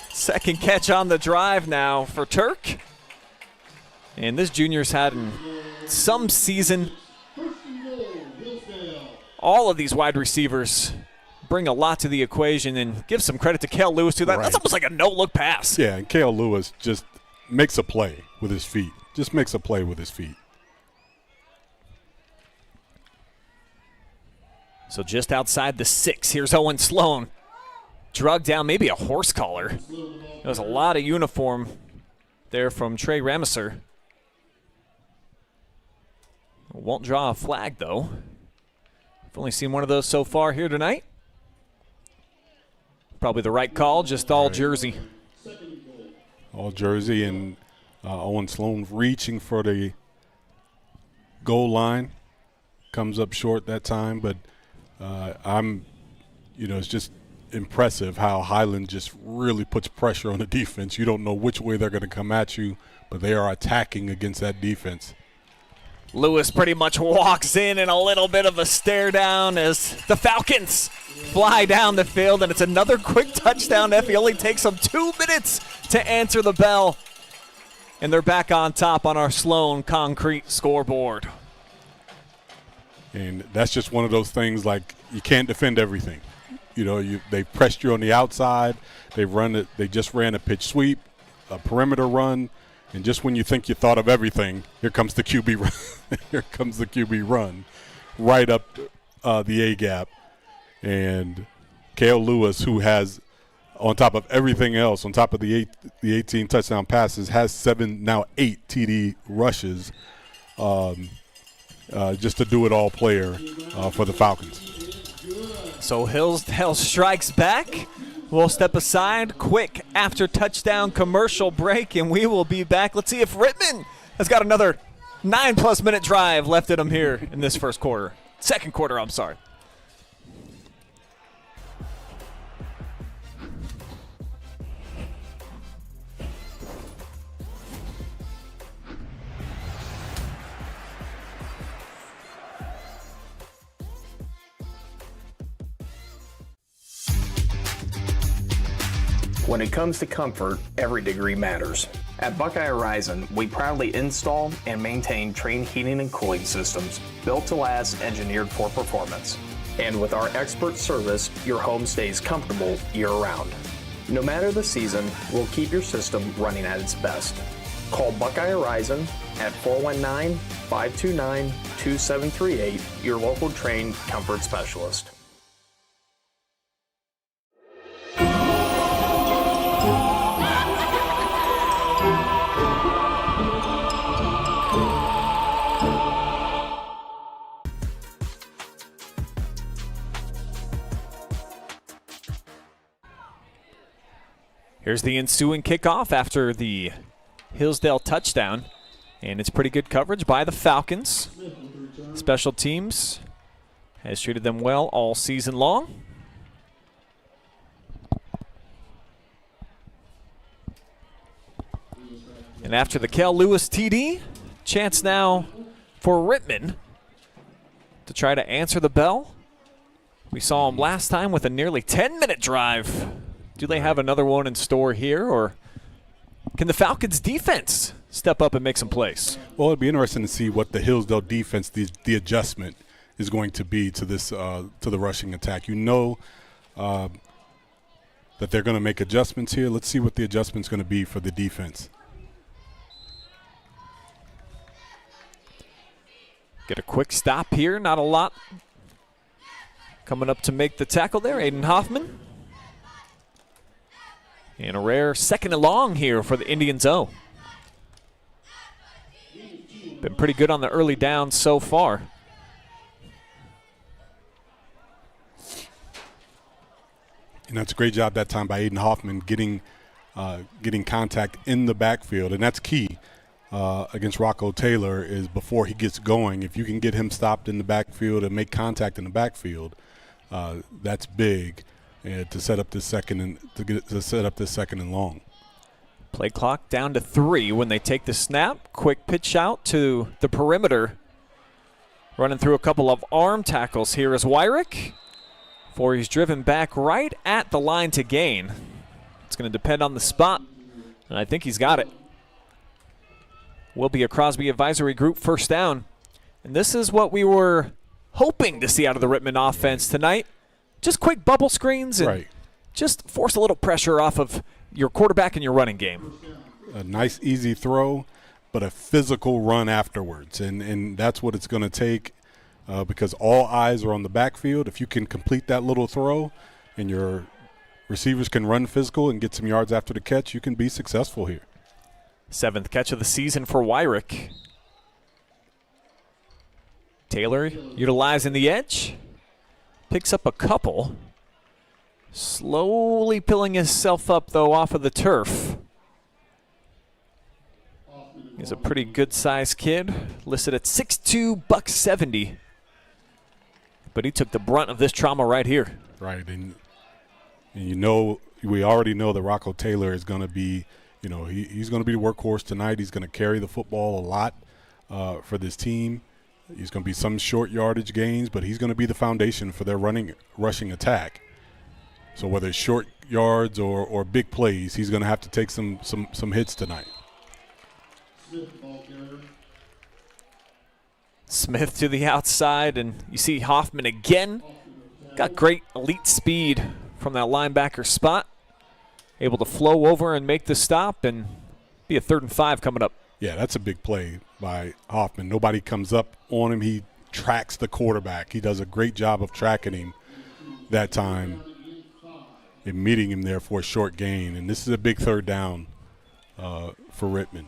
Second catch on the drive now for Turk. And this junior's had some season. All of these wide receivers bring a lot to the equation, and give some credit to Kale Lewis too. That's almost like a no-look pass. Yeah, and Kale Lewis just makes a play with his feet. Just makes a play with his feet. So just outside the 6, here's Owen Sloan. Drug down, maybe a horse collar. There was a lot of uniform there from Trey Rameser. Won't draw a flag, though. I've only seen one of those so far here tonight. Probably the right call, just all jersey. All jersey, and Owen Sloan reaching for the goal line. Comes up short that time, but it's just impressive how Highland just really puts pressure on the defense. You don't know which way they're going to come at you, but they are attacking against that defense. Lewis pretty much walks in a little bit of a stare down as the Falcons fly down the field, and it's another quick touchdown. Effie only takes them 2 minutes to answer the bell, and they're back on top on our Sloan Concrete scoreboard. And that's just one of those things, like, you can't defend everything. You know, they pressed you on the outside. They just ran a pitch sweep, a perimeter run. And just when you think you thought of everything, here comes the QB run. Here comes the QB run right up the A-gap. And Kale Lewis, who has, on top of everything else, on top of the 18 touchdown passes, has 8 TD rushes, just a do-it-all player for the Falcons. So Hillsdale strikes back. We'll step aside quick after touchdown commercial break, and we will be back. Let's see if Rittman has got another 9+ minute drive left in him here in this second quarter, I'm sorry. When it comes to comfort, every degree matters. At Buckeye Horizon, we proudly install and maintain Trane heating and cooling systems built to last, engineered for performance. And with our expert service, your home stays comfortable year-round. No matter the season, we'll keep your system running at its best. Call Buckeye Horizon at 419-529-2738, your local Trane comfort specialist. Here's the ensuing kickoff after the Hillsdale touchdown, and it's pretty good coverage by the Falcons. Special teams has treated them well all season long. And after the Kale Lewis TD, chance now for Rittman to try to answer the bell. We saw him last time with a nearly 10-minute drive. Do they have another one in store here, or can the Falcons' defense step up and make some plays? Well, it'd be interesting to see what the Hillsdale defense, the adjustment is going to be to this to the rushing attack. You know that they're going to make adjustments here. Let's see what the adjustment's going to be for the defense. Get a quick stop here, not a lot. Coming up to make the tackle there, Aiden Hoffman. And a rare second and long here for the Indians O. Been pretty good on the early downs so far. And that's a great job that time by Aiden Hoffman getting contact in the backfield, and that's key against Rocco Taylor. Is before he gets going, if you can get him stopped in the backfield and make contact in the backfield, that's big to set up this second and long. Play clock down to 3 when they take the snap. Quick pitch out to the perimeter. Running through a couple of arm tackles here is Wyrick. For he's driven back right at the line to gain. It's going to depend on the spot, and I think he's got it. Will be a Crosby Advisory Group first down. And this is what we were hoping to see out of the Rittman offense tonight. Just quick bubble screens and just force a little pressure off of your quarterback in your running game. A nice, easy throw, but a physical run afterwards. And that's what it's going to take. Because all eyes are on the backfield. If you can complete that little throw and your receivers can run physical and get some yards after the catch, you can be successful here. 7th catch of the season for Wyrick. Taylor utilizing the edge. Picks up a couple. Slowly pulling himself up, though, off of the turf. He's a pretty good-sized kid. Listed at 6'2", $170. But he took the brunt of this trauma right here. Right, and you know, we already know that Rocco Taylor is going to be, he's going to be the workhorse tonight. He's going to carry the football a lot for this team. He's going to be some short yardage gains, but he's going to be the foundation for their rushing attack. So whether it's short yards or big plays, he's going to have to take some hits tonight. Smith to the outside, and you see Hoffman again. Got great elite speed from that linebacker spot. Able to flow over and make the stop and be a 3rd and 5 coming up. Yeah, that's a big play by Hoffman. Nobody comes up on him. He tracks the quarterback. He does a great job of tracking him that time and meeting him there for a short gain. And this is a big 3rd down for Rittman.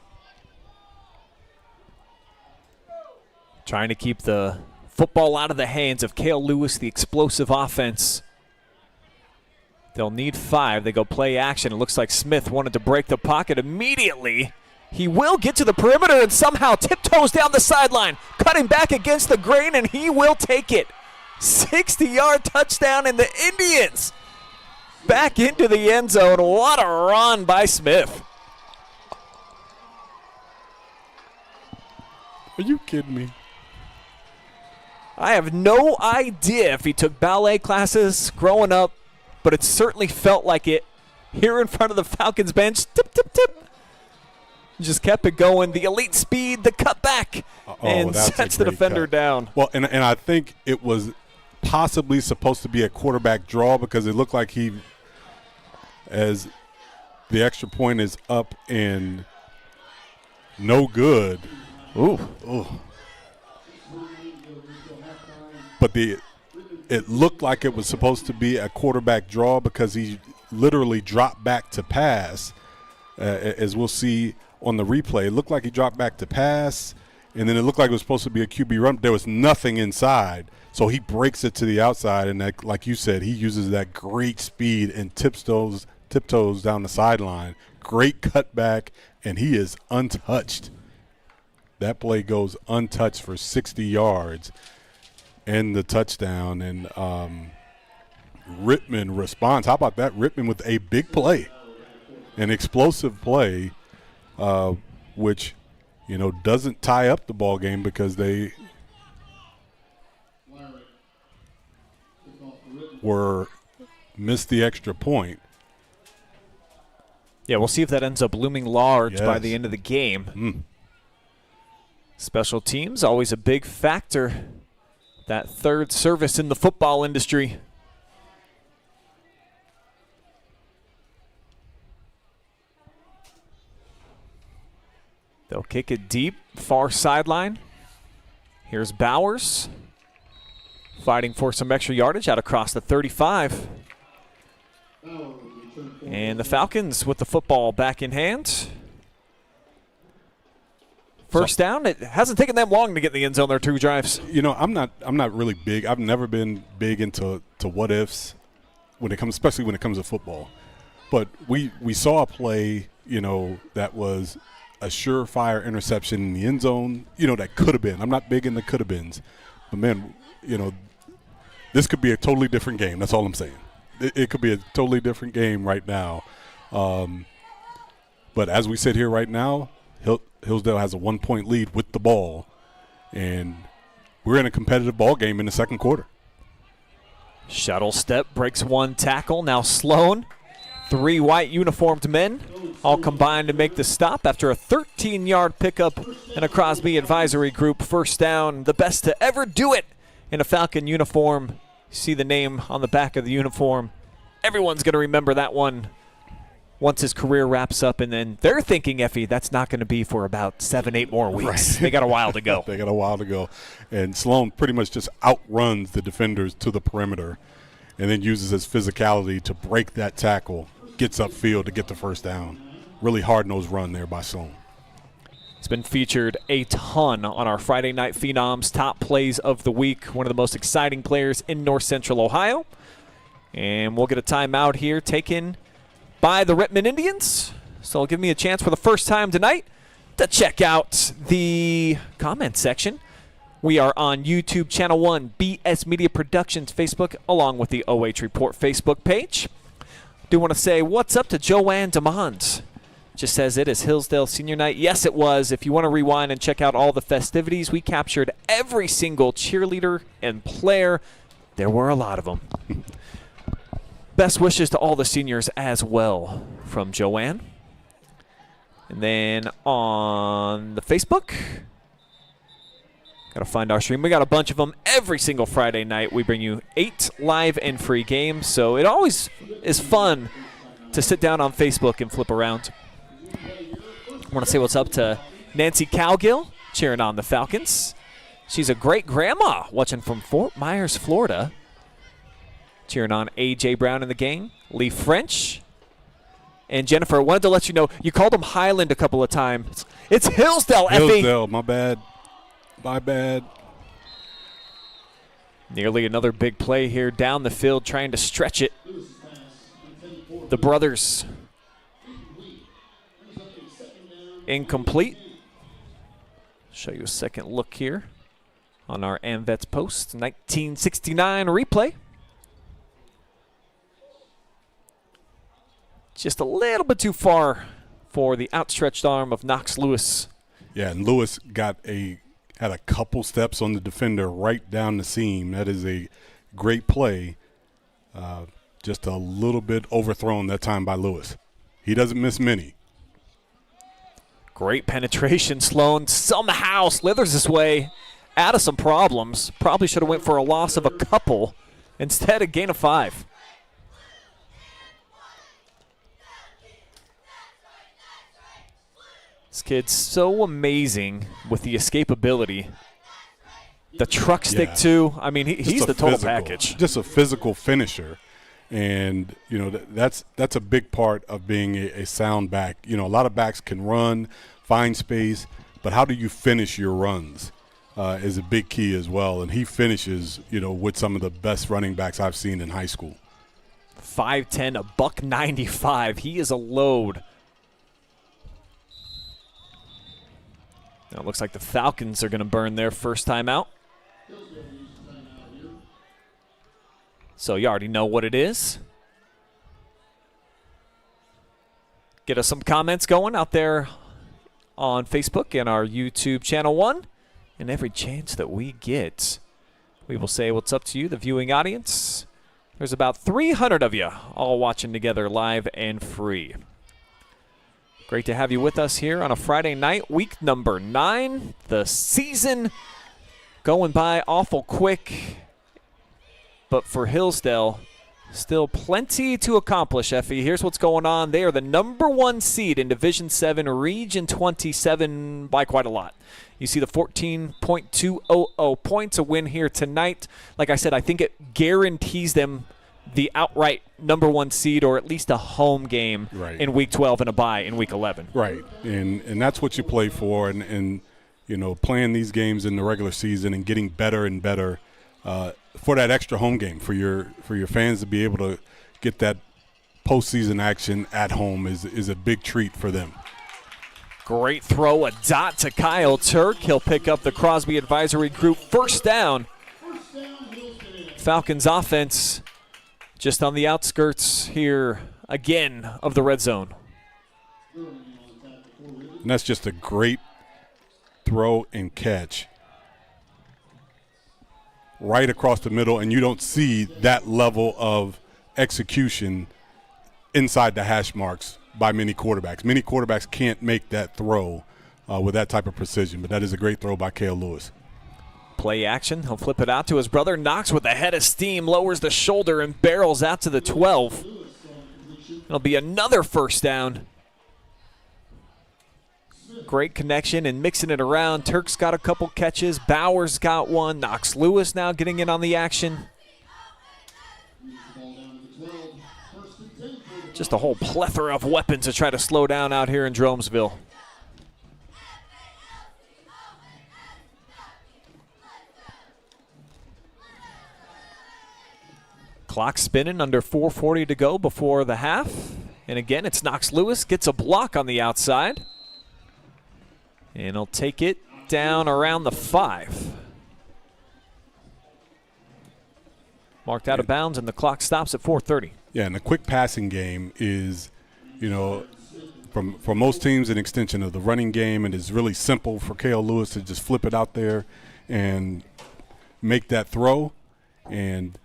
Trying to keep the football out of the hands of Cale Lewis, the explosive offense. They'll need 5. They go play action. It looks like Smith wanted to break the pocket immediately. He will get to the perimeter and somehow tiptoes down the sideline, cutting back against the grain, and he will take it. 60-yard touchdown, and the Indians back into the end zone. What a run by Smith. Are you kidding me? I have no idea if he took ballet classes growing up, but it certainly felt like it here in front of the Falcons bench. Tip, tip, tip. Just kept it going. The elite speed, the cutback, and sets the defender down. Well, and I think it was possibly supposed to be a quarterback draw because it looked like he, as the extra point is up and no good. Ooh. But it looked like it was supposed to be a quarterback draw because he literally dropped back to pass, as we'll see on the replay. It looked like he dropped back to pass, and then it looked like it was supposed to be a QB run. There was nothing inside, so he breaks it to the outside, and that, like you said, he uses that great speed and tiptoes down the sideline. Great cutback, and he is untouched. That play goes untouched for 60 yards. And the touchdown, and Rittman responds. How about that? Rittman with a big play, an explosive play, which, doesn't tie up the ball game because they missed the extra point. Yeah, we'll see if that ends up looming large by the end of the game. Special teams, always a big factor. That third service in the football industry. They'll kick it deep, far sideline. Here's Bowers fighting for some extra yardage out across the 35. And the Falcons with the football back in hand. First down. It hasn't taken them long to get in the end zone. Their 2 drives. You know, I'm not really big. I've never been big into what ifs especially when it comes to football. But we saw a play, you know, that was a surefire interception in the end zone. You know, that could have been. I'm not big in the could have beens, but man, you know, this could be a totally different game. That's all I'm saying. It could be a totally different game right now. But as we sit here right now, Hillsdale has a 1-point lead with the ball, and we're in a competitive ball game in the second quarter. Shuttle step breaks 1 tackle. Now Sloan, 3 white uniformed men, all combined to make the stop after a 13-yard pickup and a Crosby advisory group first down. The best to ever do it in a Falcon uniform. You see the name on the back of the uniform. Everyone's going to remember that one once his career wraps up, and then they're thinking, Effie, that's not going to be for about 7-8 more weeks. Right. They got a while to go. They got a while to go. And Sloan pretty much just outruns the defenders to the perimeter and then uses his physicality to break that tackle, gets upfield to get the first down. Really hard-nosed run there by Sloan. It's been featured a ton on our Friday Night Phenoms Top Plays of the Week. One of the most exciting players in North Central Ohio. And we'll get a timeout here taken by the Rittman Indians. So it'll give me a chance for the first time tonight to check out the comment section. We are on YouTube, Channel 1, BS Media Productions Facebook, along with the OH Report Facebook page. Do want to say what's up to Joanne DeMond. Just says it is Hillsdale Senior Night. Yes, it was. If you want to rewind and check out all the festivities, we captured every single cheerleader and player. There were a lot of them. Best wishes to all the seniors as well from Joanne. And then on the Facebook, got to find our stream. We got a bunch of them every single Friday night. We bring you 8 live and free games. So it always is fun to sit down on Facebook and flip around. I want to say what's up to Nancy Cowgill cheering on the Falcons. She's a great grandma watching from Fort Myers, Florida. Cheering on A.J. Brown in the game, Lee French, and Jennifer. Wanted to let you know, you called them Highland a couple of times. It's Hillsdale, Effie. Hillsdale, my bad. My bad. Nearly another big play here down the field, trying to stretch it. The brothers. Incomplete. Show you a second look here on our AMVETS post. 1969 replay. Just a little bit too far for the outstretched arm of Knox Lewis. Yeah, and Lewis had a couple steps on the defender right down the seam. That is a great play. Just a little bit overthrown that time by Lewis. He doesn't miss many. Great penetration. Sloan somehow slithers his way out of some problems. Probably should have went for a loss of a couple. Instead, a gain of 5. This kid's so amazing with the escapability. The truck stick, too. I mean, he's the total package. Just a physical finisher. And, you know, that's a big part of being a sound back. You know, a lot of backs can run, find space, but how do you finish your runs is a big key as well. And he finishes, you know, with some of the best running backs I've seen in high school. 5'10", $195. He is a load. Now it looks like the Falcons are going to burn their first time out. So you already know what it is. Get us some comments going out there on Facebook and our YouTube Channel 1. And every chance that we get, we will say what's up to you, the viewing audience. There's about 300 of you all watching together live and free. Great to have you with us here on a Friday night, week number 9. The season going by awful quick. But for Hillsdale, still plenty to accomplish, Effie. Here's what's going on. They are the number 1 seed in Division 7, Region 27 by quite a lot. You see the 14.200 points, a win here tonight. Like I said, I think it guarantees them the outright number 1 seed or at least a home game in Week 12 and a bye in Week 11. Right, and that's what you play for, and you know, playing these games in the regular season and getting better and better for that extra home game, for your fans to be able to get that postseason action at home is a big treat for them. Great throw, a dot to Kyle Turk. He'll pick up the Crosby Advisory Group first down. Falcons offense just on the outskirts here again of the red zone. And that's just a great throw and catch right across the middle, and you don't see that level of execution inside the hash marks by many quarterbacks. Many quarterbacks can't make that throw with that type of precision, but that is a great throw by Cale Lewis. Play action. He'll flip it out to his brother. Knox with a head of steam, lowers the shoulder and barrels out to the 12. It'll be another first down. Great connection and mixing it around. Turk's got a couple catches. Bowers got one. Knox Lewis now getting in on the action. Just a whole plethora of weapons to try to slow down out here in Jeromesville. Clock spinning, under 4:40 to go before the half. And again, it's Knox Lewis, gets a block on the outside. And he'll take it down around the 5. Marked out of bounds, and the clock stops at 4:30. Yeah, and the quick passing game is, you know, for most teams an extension of the running game, and it's really simple for Cale Lewis to just flip it out there and make that throw and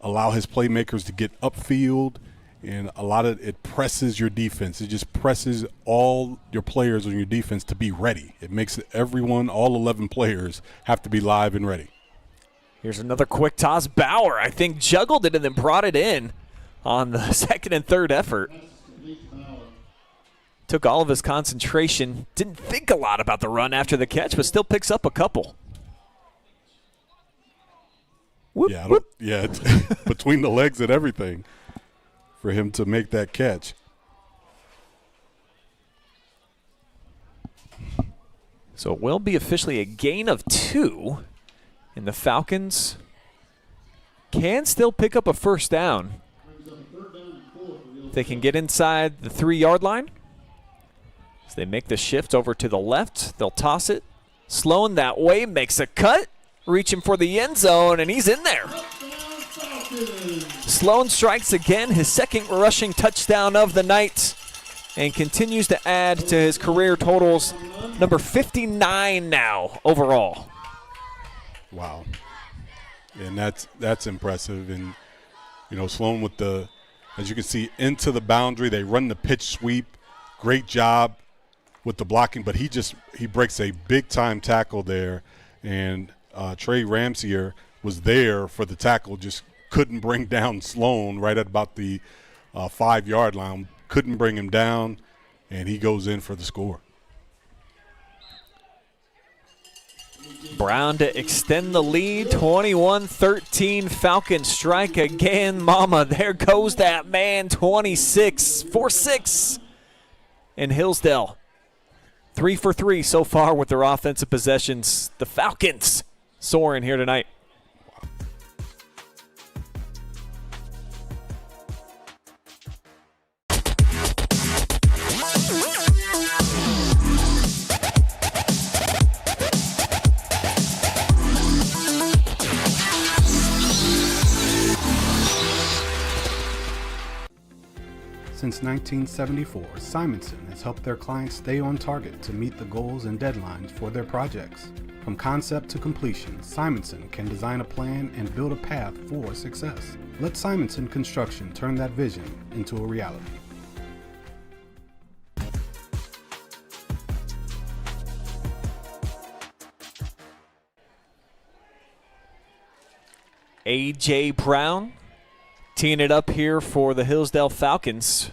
allow his playmakers to get upfield, and a lot of it presses your defense. It just presses all your players on your defense to be ready. It makes everyone, all 11 players, have to be live and ready. Here's another quick toss. Bauer, I think, juggled it and then brought it in on the second and third effort. Took all of his concentration. Didn't think a lot about the run after the catch, but still picks up a couple. Whoop, Yeah, whoop. it's between the legs and everything for him to make that catch. So it will be officially a gain of 2, and the Falcons can still pick up a first down. If they can get inside the 3-yard line, as they make the shift over to the left, they'll toss it. Sloan that way, makes a cut, reaching for the end zone, and he's in there. Sloan strikes again, his second rushing touchdown of the night, and continues to add to his career totals. Number 59 now overall. Wow. And that's impressive. And, you know, Sloan with the, as you can see, into the boundary. They run the pitch sweep. Great job with the blocking, but he breaks a big-time tackle there. And Trey Ramsier was there for the tackle, just couldn't bring down Sloan right at about the 5-yard line. Couldn't bring him down, and he goes in for the score. Brown to extend the lead, 21-13. Falcons strike again. Mama, there goes that man, 26, 4-6. And Hillsdale, 3 for 3 so far with their offensive possessions. The Falcons soaring here tonight. Since 1974, Simonson has helped their clients stay on target to meet the goals and deadlines for their projects. From concept to completion, Simonson can design a plan and build a path for success. Let Simonson Construction turn that vision into a reality. A.J. Brown teeing it up here for the Hillsdale Falcons.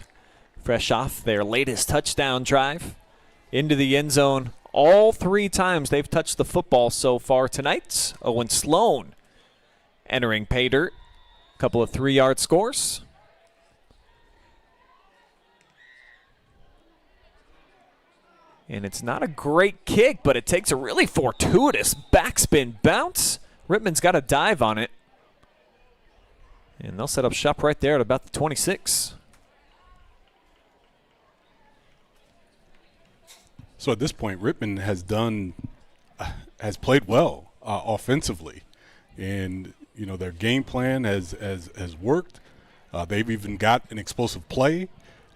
Fresh off their latest touchdown drive into the end zone. All 3 times they've touched the football so far tonight. Owen Sloan entering pay dirt. Couple of 3-yard scores. And it's not a great kick, but it takes a really fortuitous backspin bounce. Rittman's got a dive on it. And they'll set up shop right there at about the 26. So at this point, Rittman has played well offensively. And, you know, their game plan has worked. They've even got an explosive play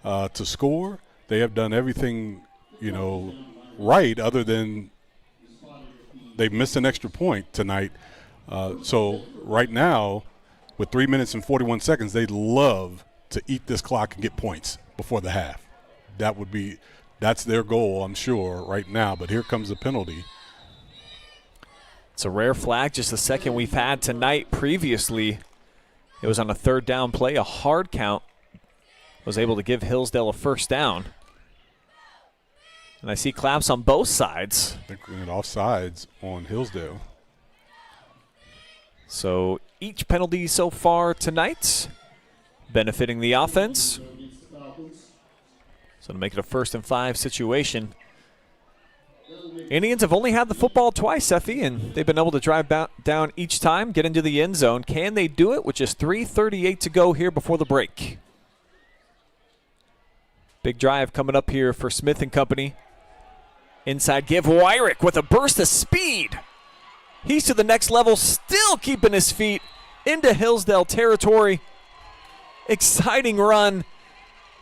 to score. They have done everything, you know, right, other than they missed an extra point tonight. So right now, with 3 minutes and 41 seconds, they'd love to eat this clock and get points before the half. That's their goal, I'm sure, right now. But here comes the penalty. It's a rare flag, just the second we've had tonight. Previously, it was on a 3rd down play. A hard count was able to give Hillsdale a 1st down. And I see claps on both sides. I think we're going offsides on Hillsdale. So each penalty so far tonight benefiting the offense. So to make it a 1st and 5 situation. Indians have only had the football twice, Effie, and they've been able to drive down each time, get into the end zone. Can they do it with just 3:38 to go here before the break? Big drive coming up here for Smith and company. Inside give, Wyrick with a burst of speed. He's to the next level, still keeping his feet into Hillsdale territory. Exciting run.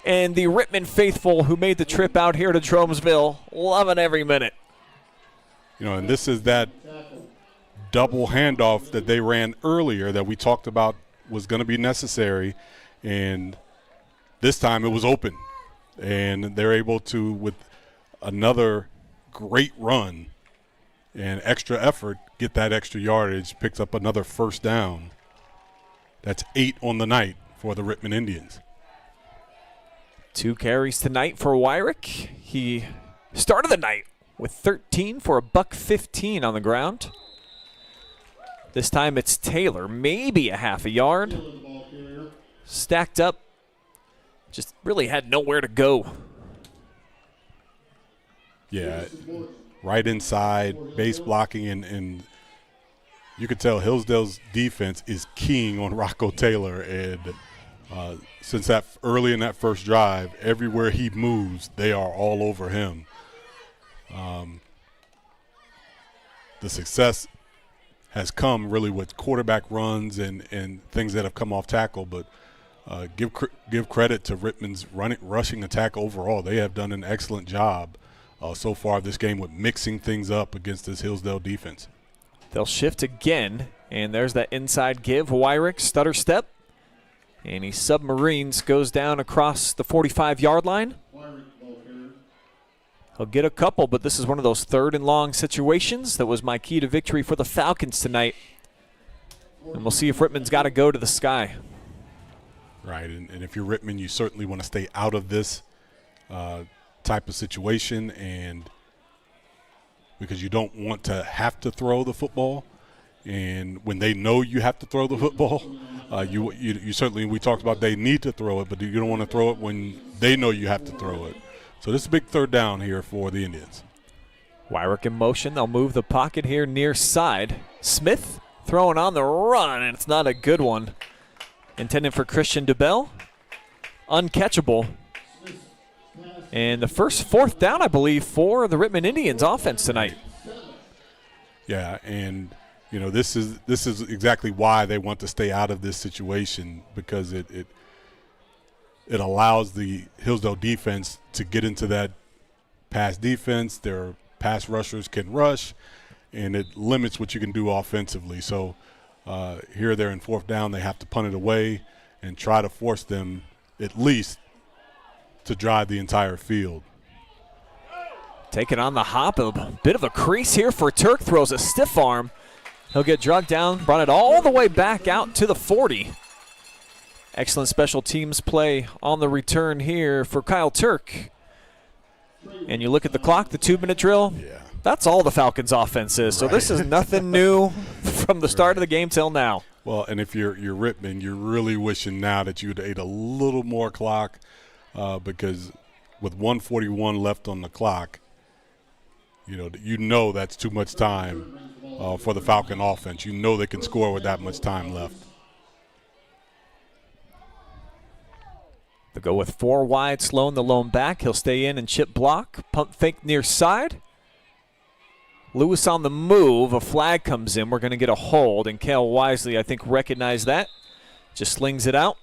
And the Rittman faithful who made the trip out here to Jeromesville, loving every minute. You know, and this is that double handoff that they ran earlier that we talked about was going to be necessary. And this time it was open. And they're able to, with another great run and extra effort, get that extra yardage, picks up another 1st down. That's 8 on the night for the Rittman Indians. 2 carries tonight for Wyrick. He started the night with 13 for a $115 on the ground. This time it's Taylor, maybe a half a yard. Stacked up, just really had nowhere to go. Yeah, right inside, base blocking, and you could tell Hillsdale's defense is keying on Rocco Taylor. And since that early in that first drive, everywhere he moves, they are all over him. The success has come really with quarterback runs and things that have come off tackle, but give credit to Rittman's rushing attack overall. They have done an excellent job so far this game with mixing things up against this Hillsdale defense. They'll shift again, and there's that inside give. Wyrick, stutter step, and he submarines, goes down across the 45-yard line. He'll get a couple, but this is one of those 3rd and long situations that was my key to victory for the Falcons tonight. And we'll see if Rittman's got to go to the sky. Right, and if you're Rittman, you certainly want to stay out of this type of situation, and because you don't want to have to throw the football. And when they know you have to throw the football, you certainly, we talked about they need to throw it, but you don't want to throw it when they know you have to throw it. So this is a big 3rd down here for the Indians. Wyrick in motion. They'll move the pocket here near side. Smith throwing on the run, and it's not a good one. Intended for Christian DeBell. Uncatchable. And the first 4th down, I believe, for the Rittman Indians offense tonight. Yeah, and you know, this is exactly why they want to stay out of this situation, because it allows the Hillsdale defense to get into that pass defense. Their pass rushers can rush, and it limits what you can do offensively. So here they're in 4th down. They have to punt it away and try to force them at least to drive the entire field. Taking on the hop, a bit of a crease here for Turk. Throws a stiff arm. He'll get drugged down, brought it all the way back out to the 40. Excellent special teams play on the return here for Kyle Turk. And you look at the clock, the 2-minute drill. Yeah. That's all the Falcons offense is. So this is nothing new from the start of the game till now. Well, and if you're Rittman, you're really wishing now that you'd ate a little more clock because with 1:41 left on the clock, you know that's too much time for the Falcon offense. You know they can score with that much time left. They'll go with 4 wide. Sloan, the lone back. He'll stay in and chip block. Pump fake near side. Lewis on the move. A flag comes in. We're going to get a hold, and Kale wisely, I think, recognized that. Just slings it out.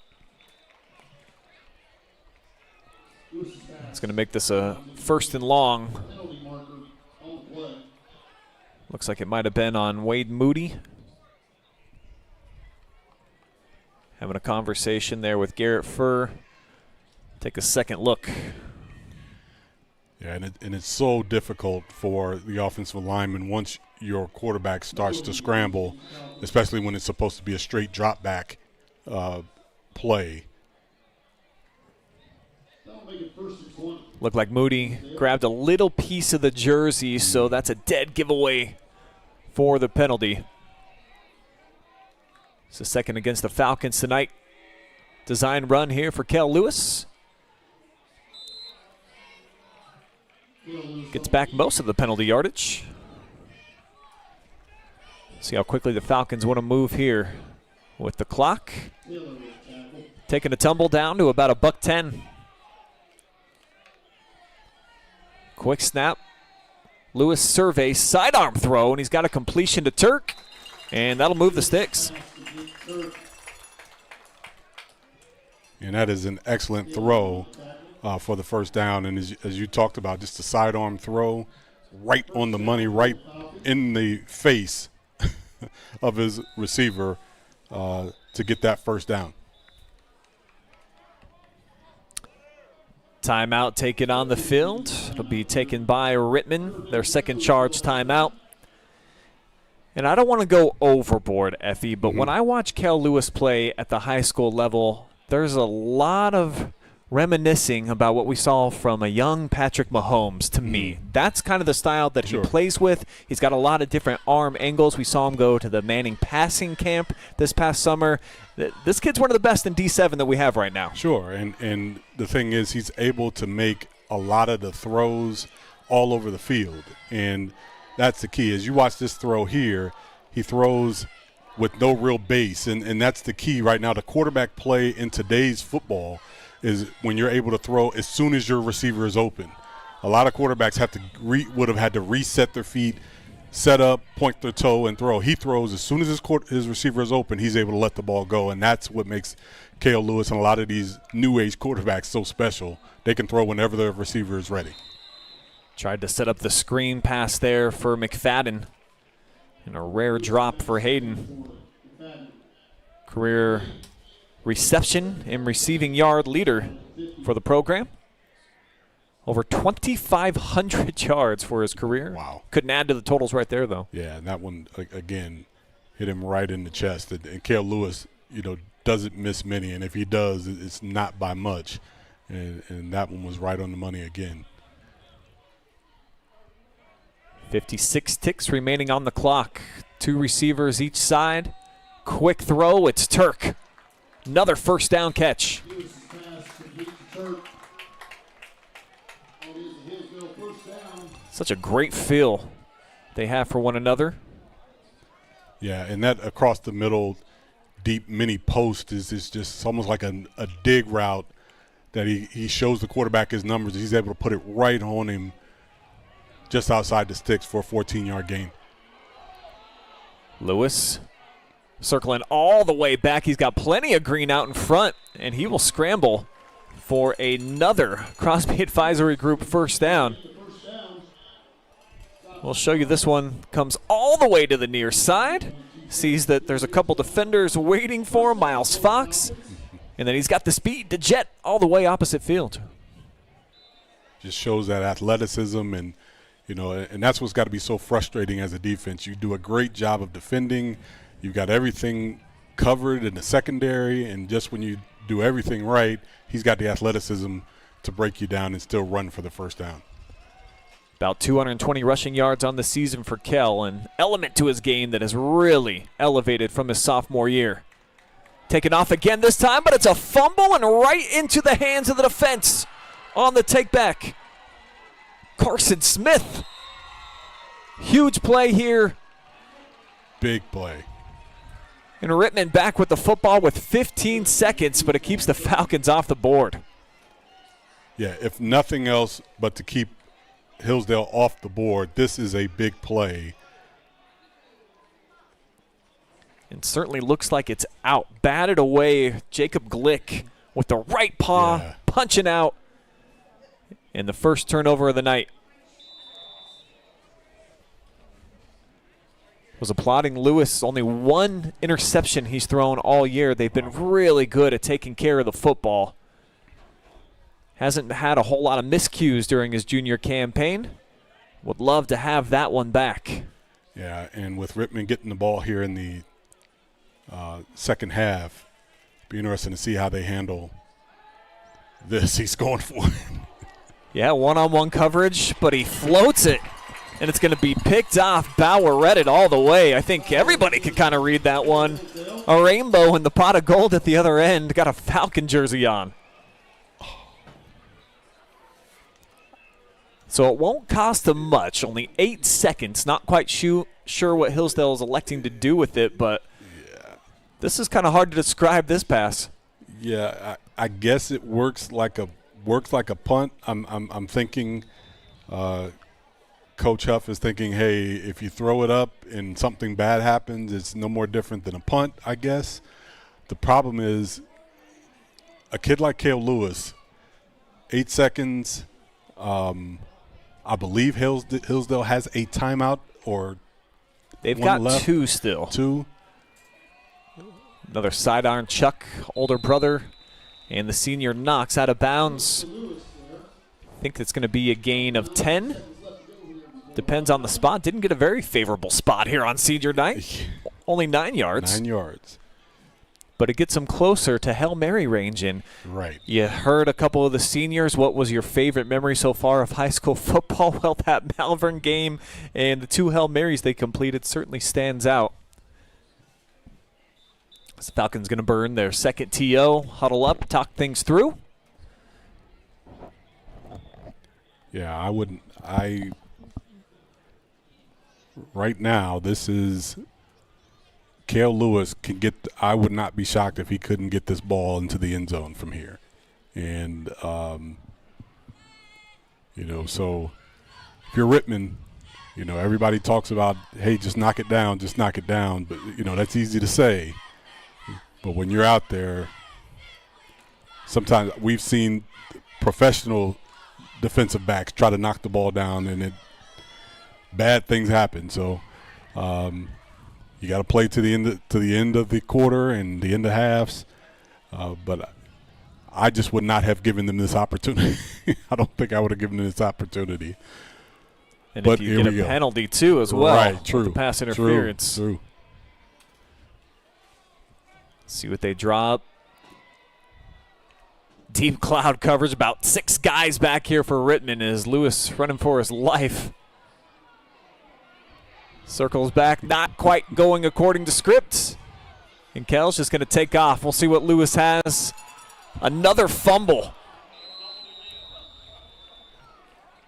It's going to make this a 1st and long. Looks like it might have been on Wade Moody. Having a conversation there with Garrett Furr. Take a second look. Yeah, and it's so difficult for the offensive lineman once your quarterback starts to scramble, especially when it's supposed to be a straight drop back play. Looked like Moody grabbed a little piece of the jersey, so that's a dead giveaway for the penalty. It's the second against the Falcons tonight. Design run here for Kel Lewis. Gets back most of the penalty yardage. See how quickly the Falcons want to move here with the clock. Taking a tumble down to about $110. Quick snap. Lewis surveys, sidearm throw, and he's got a completion to Turk, and that'll move the sticks. And that is an excellent throw for the first down. And as you talked about, just a sidearm throw right on the money, right in the face of his receiver to get that first down. Timeout taken on the field. It'll be taken by Rittman, their second charge timeout. And I don't want to go overboard, Effie, but when I watch Kel Lewis play at the high school level, there's a lot of reminiscing about what we saw from a young Patrick Mahomes to me. That's kind of the style that he plays with. He's got a lot of different arm angles. We saw him go to the Manning passing camp this past summer. This kid's one of the best in D7 that we have right now. Sure, and the thing is he's able to make a lot of the throws all over the field, and that's the key. As you watch this throw here, he throws with no real base, and that's the key right now. The quarterback play in today's football is when you're able to throw as soon as your receiver is open. A lot of quarterbacks would have had to reset their feet, set up, point their toe, and throw. He throws as soon as his receiver is open, he's able to let the ball go, and that's what makes Kel Lewis and a lot of these new age quarterbacks so special. They can throw whenever their receiver is ready. Tried to set up the screen pass there for McFadden, and a rare drop for Hayden. Career reception and receiving yard leader for the program. Over 2,500 yards for his career. Wow. Couldn't add to the totals right there, though. Yeah, and that one, again, hit him right in the chest. And Kel Lewis, doesn't miss many, and if he does, it's not by much. And that one was right on the money again. 56 ticks remaining on the clock. 2 receivers each side. Quick throw, it's Turk. Another first down catch. Such a great feel they have for one another. Yeah, and that across the middle deep mini post is just almost like a dig route that he shows the quarterback his numbers. He's able to put it right on him just outside the sticks for a 14-yard gain. Lewis circling all the way back. He's got plenty of green out in front, and he will scramble for another Crosby Advisory Group first down. We'll show you this one. Comes all the way to the near side. Sees that there's a couple defenders waiting for him, Miles Fox. And then he's got the speed to jet all the way opposite field. Just shows that athleticism, and and that's what's got to be so frustrating as a defense. You do a great job of defending. You've got everything covered in the secondary, and just when you do everything right, he's got the athleticism to break you down and still run for the first down. About 220 rushing yards on the season for Kell, an element to his game that has really elevated from his sophomore year. Taken off again this time, but it's a fumble and right into the hands of the defense on the takeback. Carson Smith. Huge play here. Big play. And Rittman back with the football with 15 seconds, but it keeps the Falcons off the board. Yeah, if nothing else but to keep Hillsdale off the board, this is a big play. And certainly looks like it's out. Batted away, Jacob Glick with the right paw, punching out. And the first turnover of the night. Was applauding Lewis. Only one interception he's thrown all year. They've been really good at taking care of the football. Hasn't had a whole lot of miscues during his junior campaign. Would love to have that one back. Yeah, and with Rittman getting the ball here in the second half, be interesting to see how they handle this. He's going for it. Yeah, one-on-one coverage, but he floats it, and it's going to be picked off. Bauer read it all the way. I think everybody could kind of read that one. A rainbow and the pot of gold at the other end. Got a Falcon jersey on. So it won't cost them much. Only 8 seconds. Not quite sure what Hillsdale is electing to do with it, but this is kind of hard to describe, this pass. Yeah, I guess it works like a punt. I'm thinking Coach Huff is thinking, hey, if you throw it up and something bad happens, it's no more different than a punt, I guess. The problem is a kid like Cale Lewis, 8 seconds. I believe Hillsdale has a timeout, or they've got left. 2 still. 2. Another sidearm Chuck, older brother, and the senior knocks out of bounds. I think it's going to be a gain of 10. Depends on the spot. Didn't get a very favorable spot here on senior night. Only 9 yards. 9 yards. But it gets them closer to Hail Mary range. And right. You heard a couple of the seniors. What was your favorite memory so far of high school football? Well, that Malvern game and the 2 Hail Marys they completed certainly stands out. The Falcons going to burn their second TO, huddle up, talk things through. Yeah, right now, this is Cale Lewis can get. I would not be shocked if he couldn't get this ball into the end zone from here, and so if you're Rittman, everybody talks about, hey, just knock it down, but that's easy to say. But when you're out there, sometimes we've seen professional defensive backs try to knock the ball down, and bad things happen. So you got to play to the end of the quarter and the end of halves. But I just would not have given them this opportunity. I don't think I would have given them this opportunity. And but if you get a penalty too as well, right? True. With the pass interference. True. See what they draw up. Deep cloud coverage, about 6 guys back here for Rittman as Lewis running for his life. Circles back, not quite going according to script. And Kel's just going to take off. We'll see what Lewis has. Another fumble.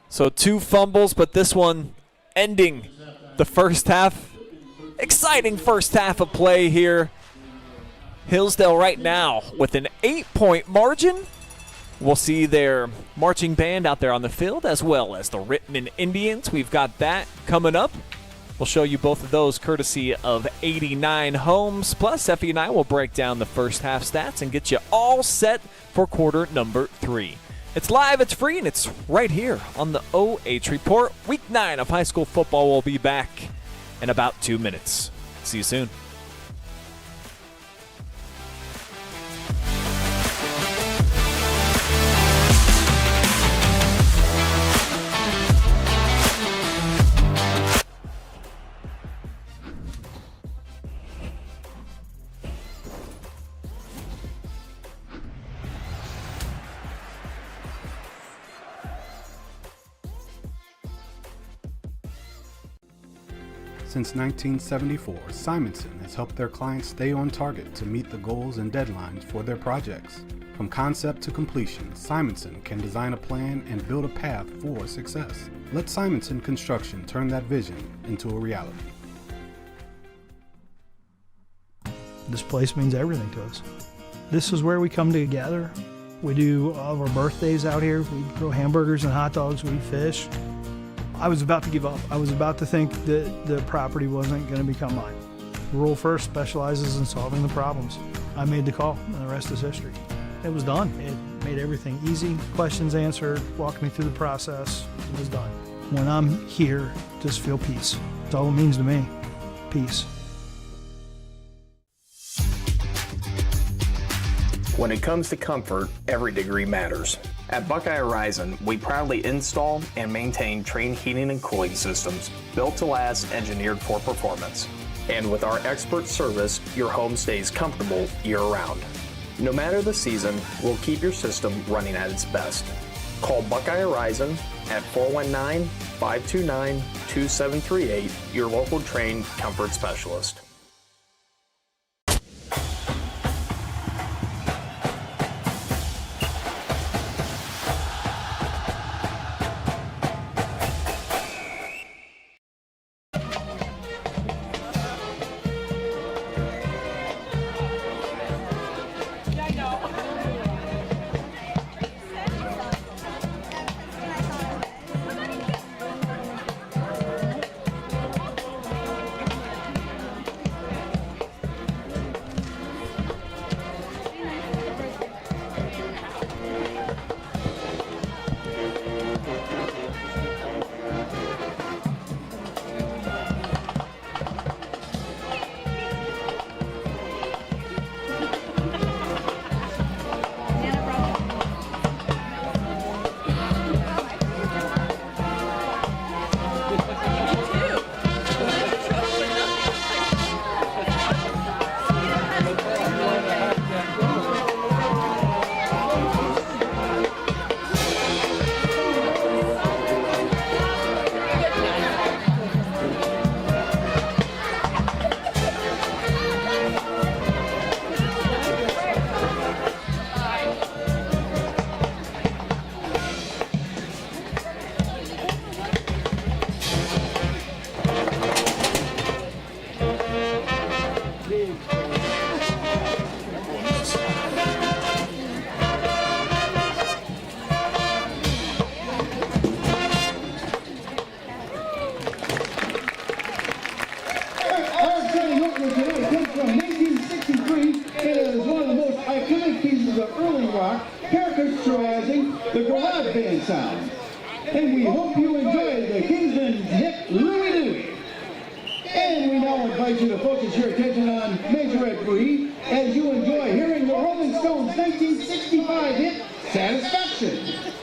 So 2 fumbles, but this one ending the first half. Exciting first half of play here. Hillsdale right now with an 8-point margin. We'll see their marching band out there on the field as well as the Rittman Indians. We've got that coming up. We'll show you both of those courtesy of 89 Homes. Plus, Effie and I will break down the first half stats and get you all set for quarter number 3. It's live, it's free, and it's right here on the OH Report. Week 9 of high school football will be back in about 2 minutes. See you soon. Since 1974, Simonson has helped their clients stay on target to meet the goals and deadlines for their projects. From concept to completion, Simonson can design a plan and build a path for success. Let Simonson Construction turn that vision into a reality. This place means everything to us. This is where we come together. We do all of our birthdays out here. We grill hamburgers and hot dogs. We fish. I was about to give up. I was about to think that the property wasn't going to become mine. Rural First specializes in solving the problems. I made the call, and the rest is history. It was done. It made everything easy. Questions answered, walked me through the process. It was done. When I'm here, just feel peace. That's all it means to me. Peace. When it comes to comfort, every degree matters. At Buckeye Horizon, we proudly install and maintain Trane heating and cooling systems built to last, engineered for performance. And with our expert service, your home stays comfortable year-round. No matter the season, we'll keep your system running at its best. Call Buckeye Horizon at 419-529-2738, your local Trane comfort specialist. The garage band sound. And we hope you enjoy the Kingsman's hit Louie Louie. And we now invite you to focus your attention on Majorette Bree as you enjoy hearing the Rolling Stones' 1965 hit Satisfaction.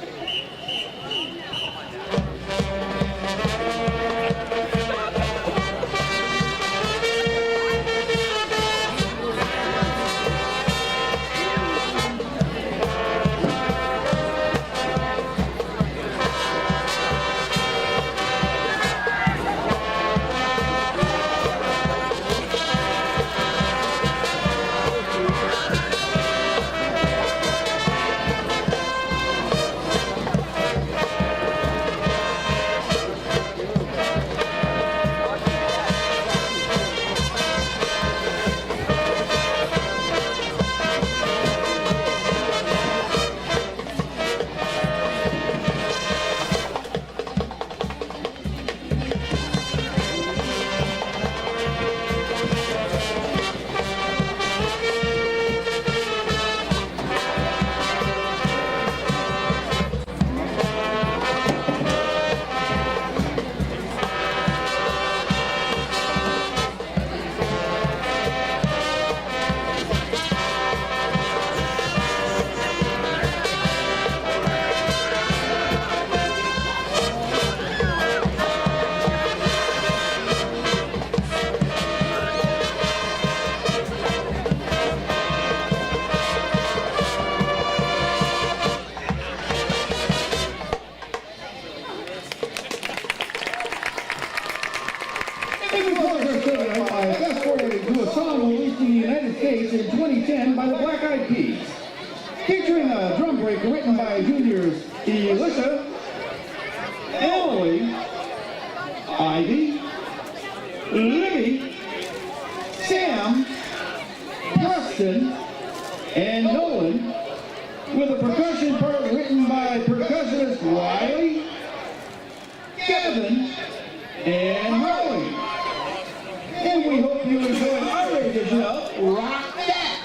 introduced in the United States in 2010 by the Black Eyed Peas. Featuring a drum break written by juniors Elisha, Emily, Ivy, Libby, Sam, Preston, and Nolan, with a percussion part written by percussionist Riley, Kevin, and Rolly. And we hope you enjoy our edition of Rock That!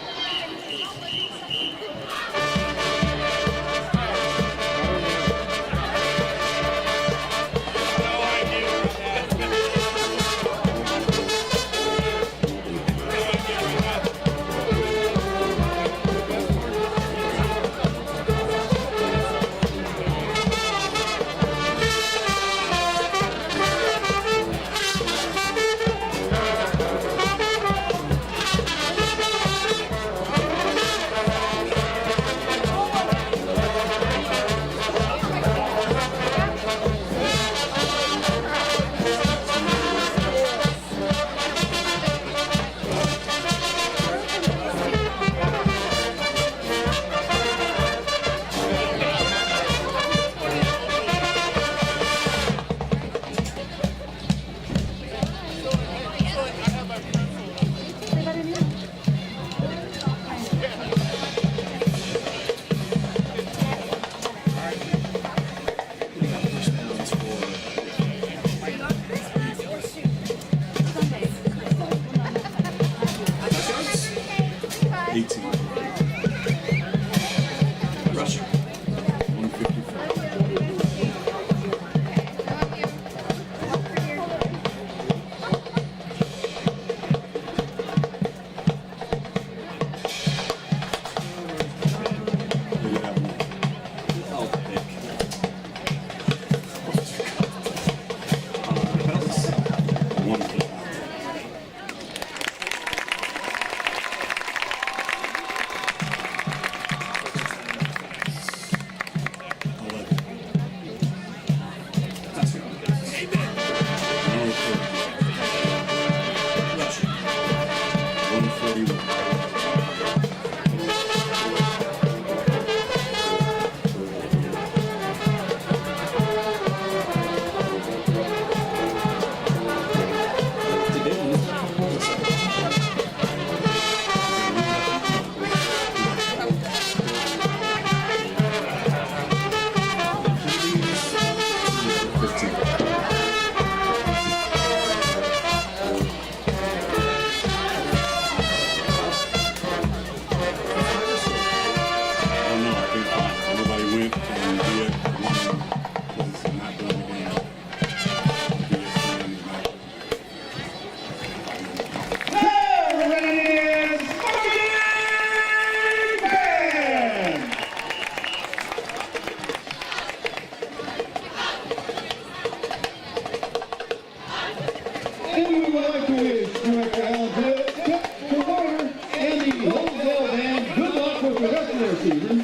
Season,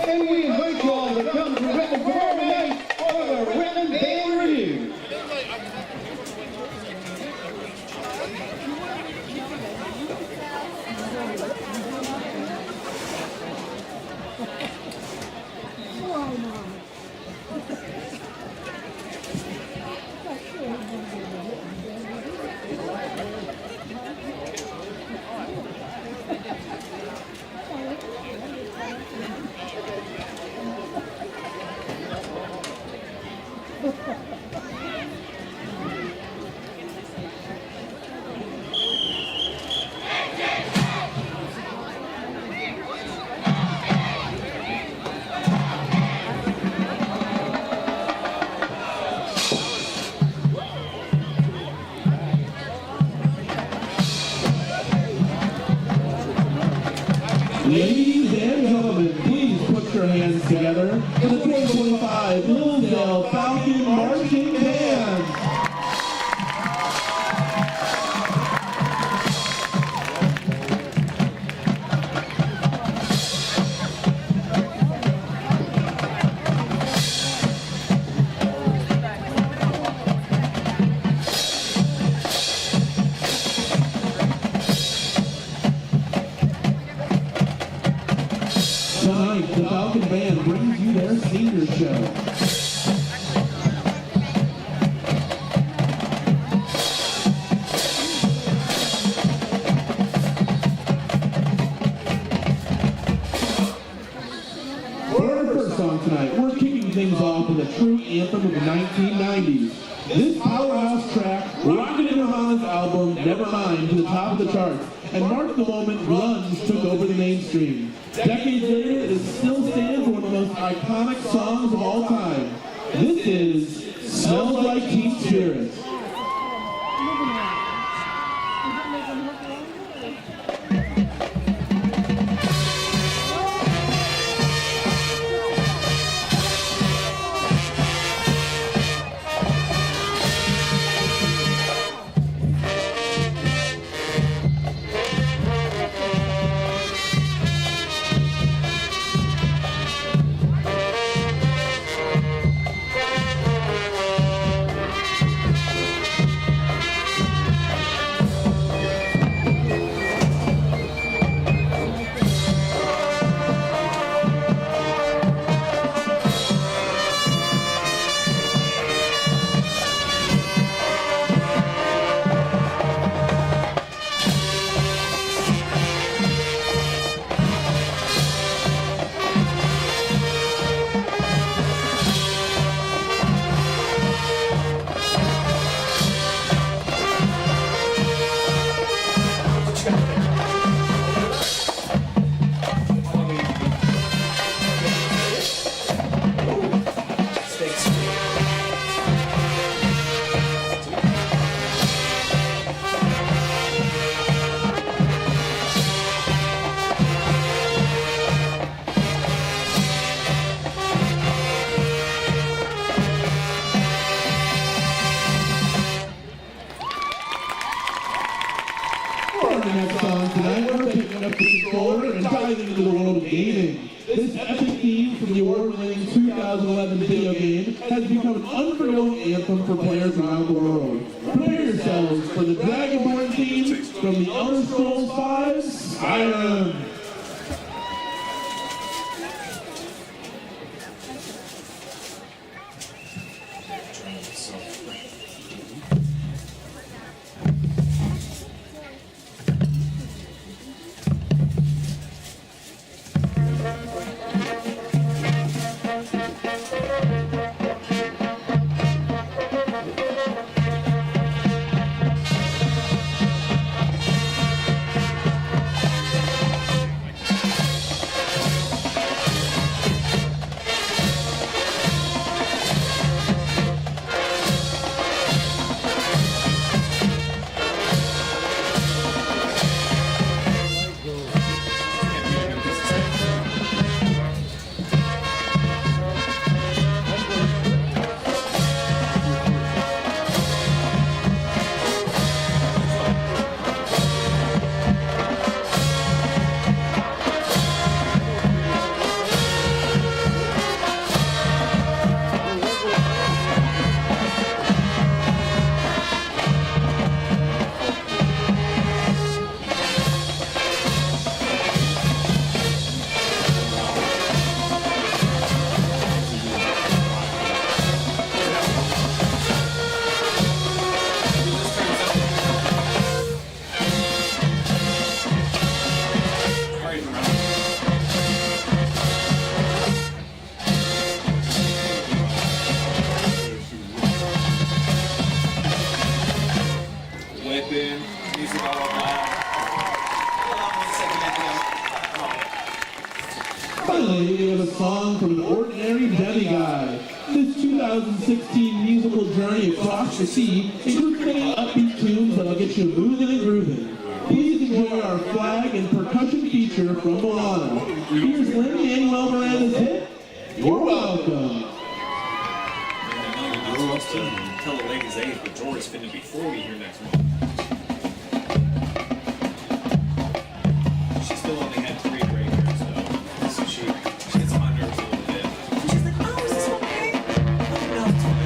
and we invite you all to come to Rittman tomorrow night for the Rittman Band Review. Ladies and gentlemen, please put your hands together for the 2025 Hillsdale Falcon Marching Band. Tonight, the Falcon Band brings you their senior show. Tonight, we're kicking things off with a true anthem of the 1990s. This powerhouse track rocketed Nirvana's album Nevermind to the top of the charts and marked the moment grunge took over the mainstream. Decades later, it still stands for one of the most iconic songs of all time. This is Smells Like Teen Spirit. Into the world of gaming. This epic theme from the award-winning 2011 video game has become an unforgettable anthem for players around the world. Prepare yourselves for the Dragonborn theme from the Elder Scrolls V Skyrim. Finally, we have a song from an ordinary demiguy. This 2016 musical journey across the sea includes many upbeat tunes that'll get you moving and grooving. Please enjoy our flag and percussion feature from Moana. Here's Lin-Manuel Miranda's hit, You're Welcome. I'm not supposed to tell the ladies' age, but George's finna be 40 here next month. She still only had 3 gray hairs, so she gets on my nerves a little bit. She's like, oh, is this okay? No, it's fine.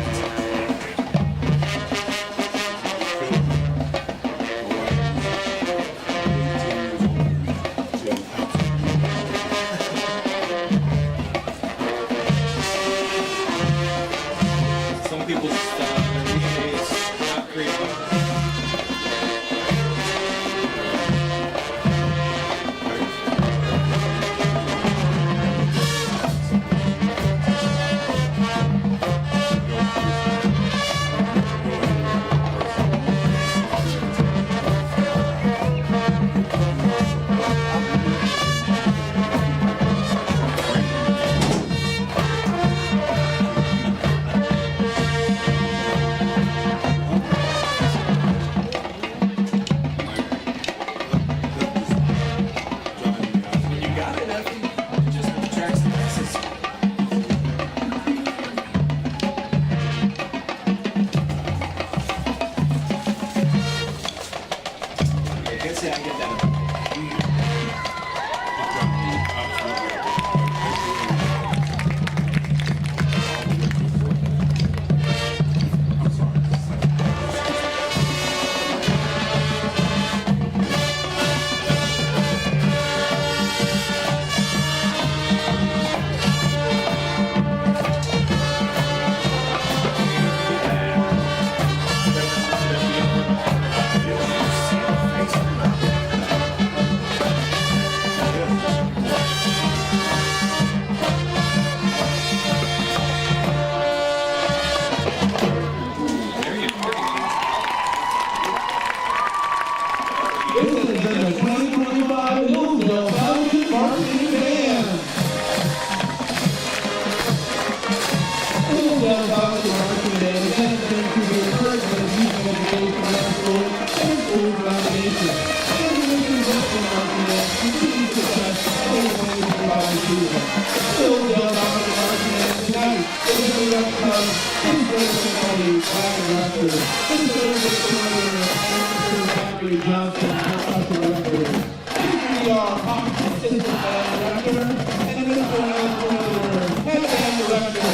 be our assistant band director and the minister and head band director.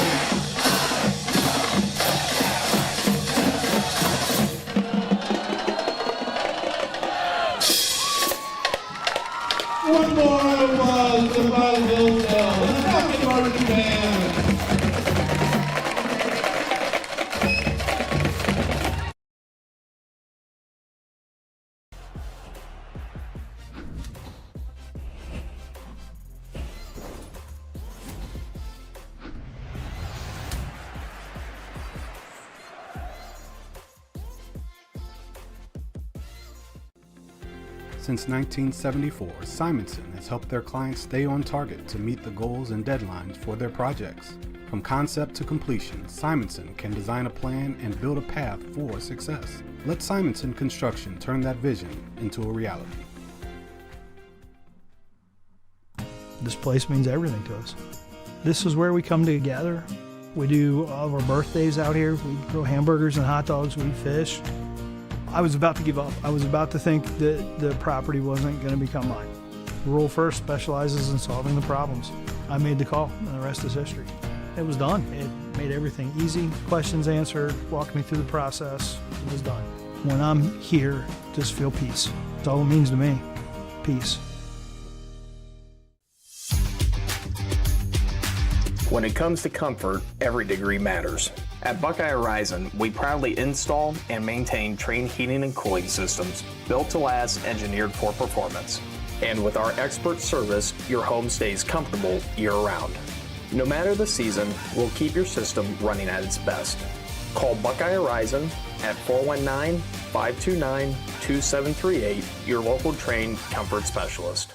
One more applause to Buckeye Hillsdale and the second marching band. Since 1974, Simonson has helped their clients stay on target to meet the goals and deadlines for their projects. From concept to completion, Simonson can design a plan and build a path for success. Let Simonson Construction turn that vision into a reality. This place means everything to us. This is where we come together. We do all of our birthdays out here. We grill hamburgers and hot dogs. We fish. I was about to give up. I was about to think that the property wasn't going to become mine. Rural First specializes in solving the problems. I made the call, and the rest is history. It was done. It made everything easy, questions answered, walked me through the process. It was done. When I'm here, just feel peace. That's all it means to me. Peace. When it comes to comfort, every degree matters. At Buckeye Horizon, we proudly install and maintain Trane heating and cooling systems built to last, engineered for performance. And with our expert service, your home stays comfortable year-round. No matter the season, we'll keep your system running at its best. Call Buckeye Horizon at 419-529-2738, your local Trane comfort specialist.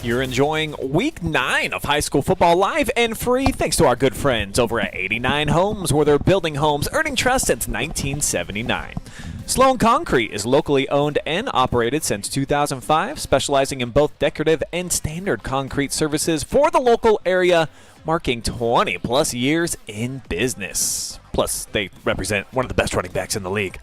You're enjoying Week 9 of high school football live and free thanks to our good friends over at 89 Homes, where they're building homes, earning trust since 1979. Sloan Concrete is locally owned and operated since 2005, specializing in both decorative and standard concrete services for the local area, marking 20-plus years in business. Plus, they represent one of the best running backs in the league.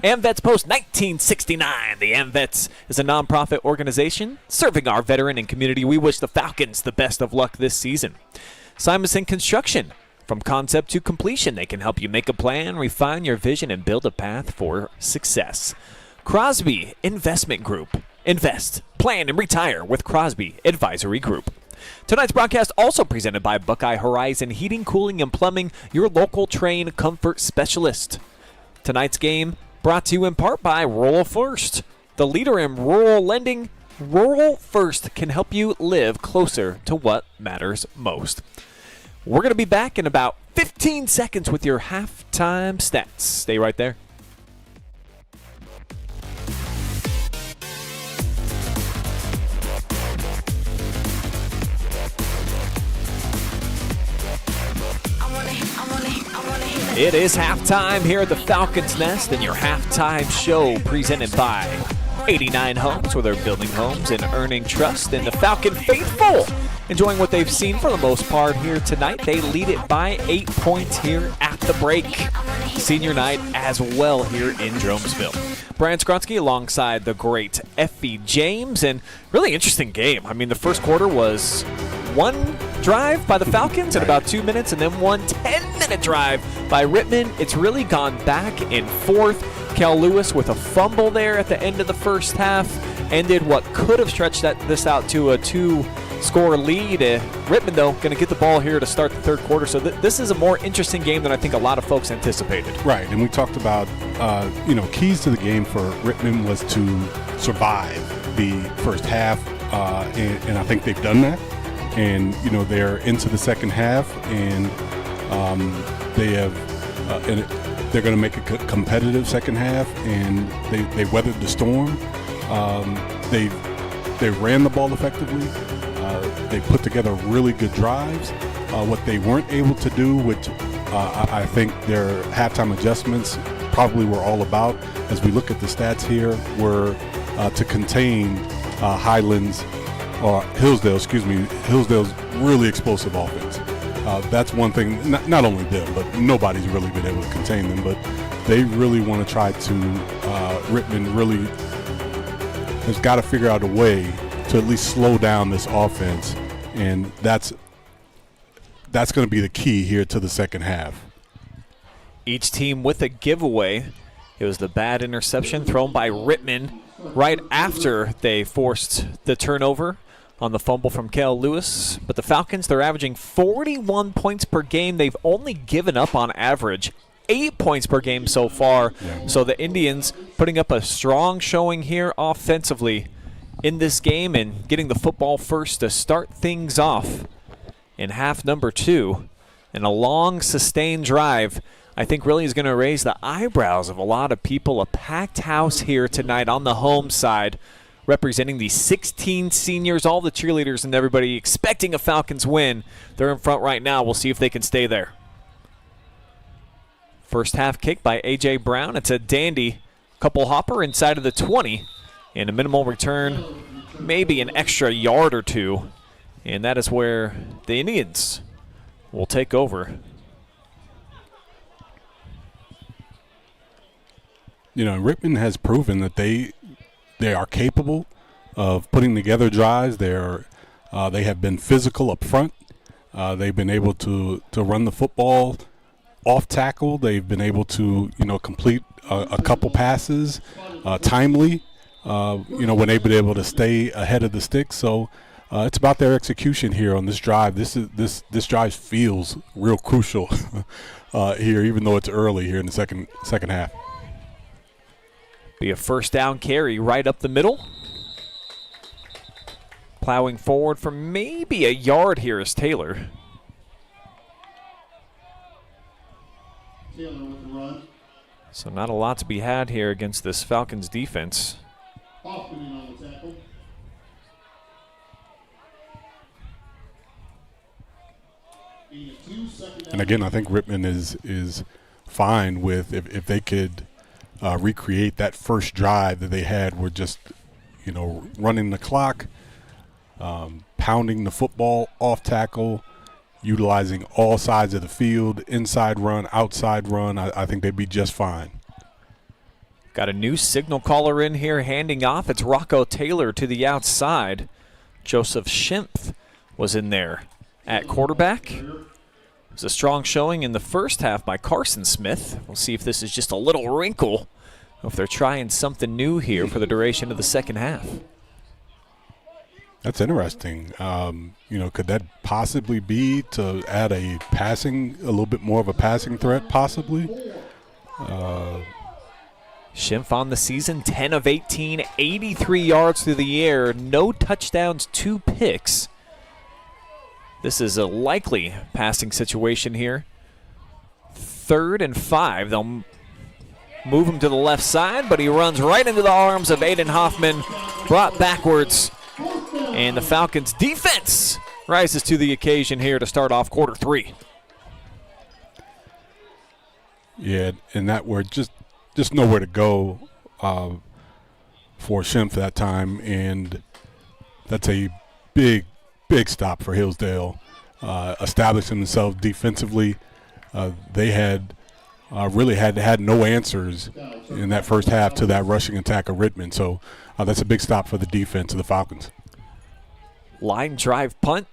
AMVETS post 1969. The AMVETS is a nonprofit organization serving our veteran and community. We wish the Falcons the best of luck this season. Simonson Construction. From concept to completion, they can help you make a plan, refine your vision, and build a path for success. Crosby Investment Group. Invest, plan, and retire with Crosby Advisory Group. Tonight's broadcast also presented by Buckeye Horizon Heating, Cooling, and Plumbing, your local Trane comfort specialist. Tonight's game brought to you in part by Rural First, the leader in rural lending. Rural First can help you live closer to what matters most. We're going to be back in about 15 seconds with your halftime stats. Stay right there. It is halftime here at the Falcons Nest, and your halftime show presented by 89 Homes, where they're building homes and earning trust. And the Falcon faithful enjoying what they've seen for the most part here tonight. They lead it by 8 points here at the break. Senior night as well here in Jeromesville. Brian Skowronski alongside the great Effie James, and really interesting game. I mean, the first quarter was one drive by the Falcons in about 2 minutes, and then one 10-minute drive by Rittman. It's really gone back and forth. Cal Lewis with a fumble there at the end of the first half ended what could have stretched this out to a 2-score lead. Rittman, though, going to get the ball here to start the third quarter. So this is a more interesting game than I think a lot of folks anticipated. Right, and we talked about, keys to the game for Rittman was to survive the first half, and I think they've done that. And, they're into the second half, and they're going to make a competitive second half, and they weathered the storm. they ran the ball effectively. They put together really good drives. What they weren't able to do, which I think their halftime adjustments probably were all about, as we look at the stats here, were to contain Hillsdale's really explosive offense. That's one thing, not only them, but nobody's really been able to contain them, but they really want to try to, Rittman really has got to figure out a way to at least slow down this offense, and that's going to be the key here to the second half. Each team with a giveaway. It was the bad interception thrown by Rittman right after they forced the turnover on the fumble from Kale Lewis. But the Falcons, they're averaging 41 points per game. They've only given up on average 8 points per game so far. Yeah. So the Indians putting up a strong showing here offensively in this game and getting the football first to start things off in half number 2. And a long, sustained drive, I think, really is going to raise the eyebrows of a lot of people. A packed house here tonight on the home side, representing the 16 seniors, all the cheerleaders and everybody expecting a Falcons win. They're in front right now. We'll see if they can stay there. First half kick by A.J. Brown. It's a dandy couple hopper inside of the 20. And a minimal return, maybe an extra yard or two. And that is where the Indians will take over. You know, Rittman has proven that they are capable of putting together drives. They have been physical up front. They've been able to run the football off tackle. They've been able to, complete a couple passes timely, when they've been able to stay ahead of the sticks. So it's about their execution here on this drive. This drive feels real crucial here, even though it's early here in the second half. Be a first down carry right up the middle. Plowing forward for maybe a yard here is Taylor. Taylor with the run. So not a lot to be had here against this Falcons defense. Hoffman in on the tackle. And again, I think Rittman is fine with if they could recreate that first drive that they had, were just running the clock, pounding the football off tackle, utilizing all sides of the field, inside run, outside run. I think they'd be just fine. Got a new signal caller in here handing off. It's Rocco Taylor to the outside. Joseph Schimpf was in there at quarterback. It was a strong showing in the first half by Carson Smith. We'll see if this is just a little wrinkle, or if they're trying something new here for the duration of the second half. That's interesting. Could that possibly be to add a little bit more of a passing threat, possibly? Schimpf on the season, 10 of 18, 83 yards through the air, no touchdowns, 2 picks. This is a likely passing situation here. 3rd and 5. They'll move him to the left side, but he runs right into the arms of Aiden Hoffman, brought backwards. And the Falcons defense rises to the occasion here to start off quarter 3. Yeah, and that were just nowhere to go for Schimpf that time, and that's a big stop for Hillsdale, establishing themselves defensively. They had really had no answers in that first half to that rushing attack of Rittman, so that's a big stop for the defense of the Falcons. Line drive punt.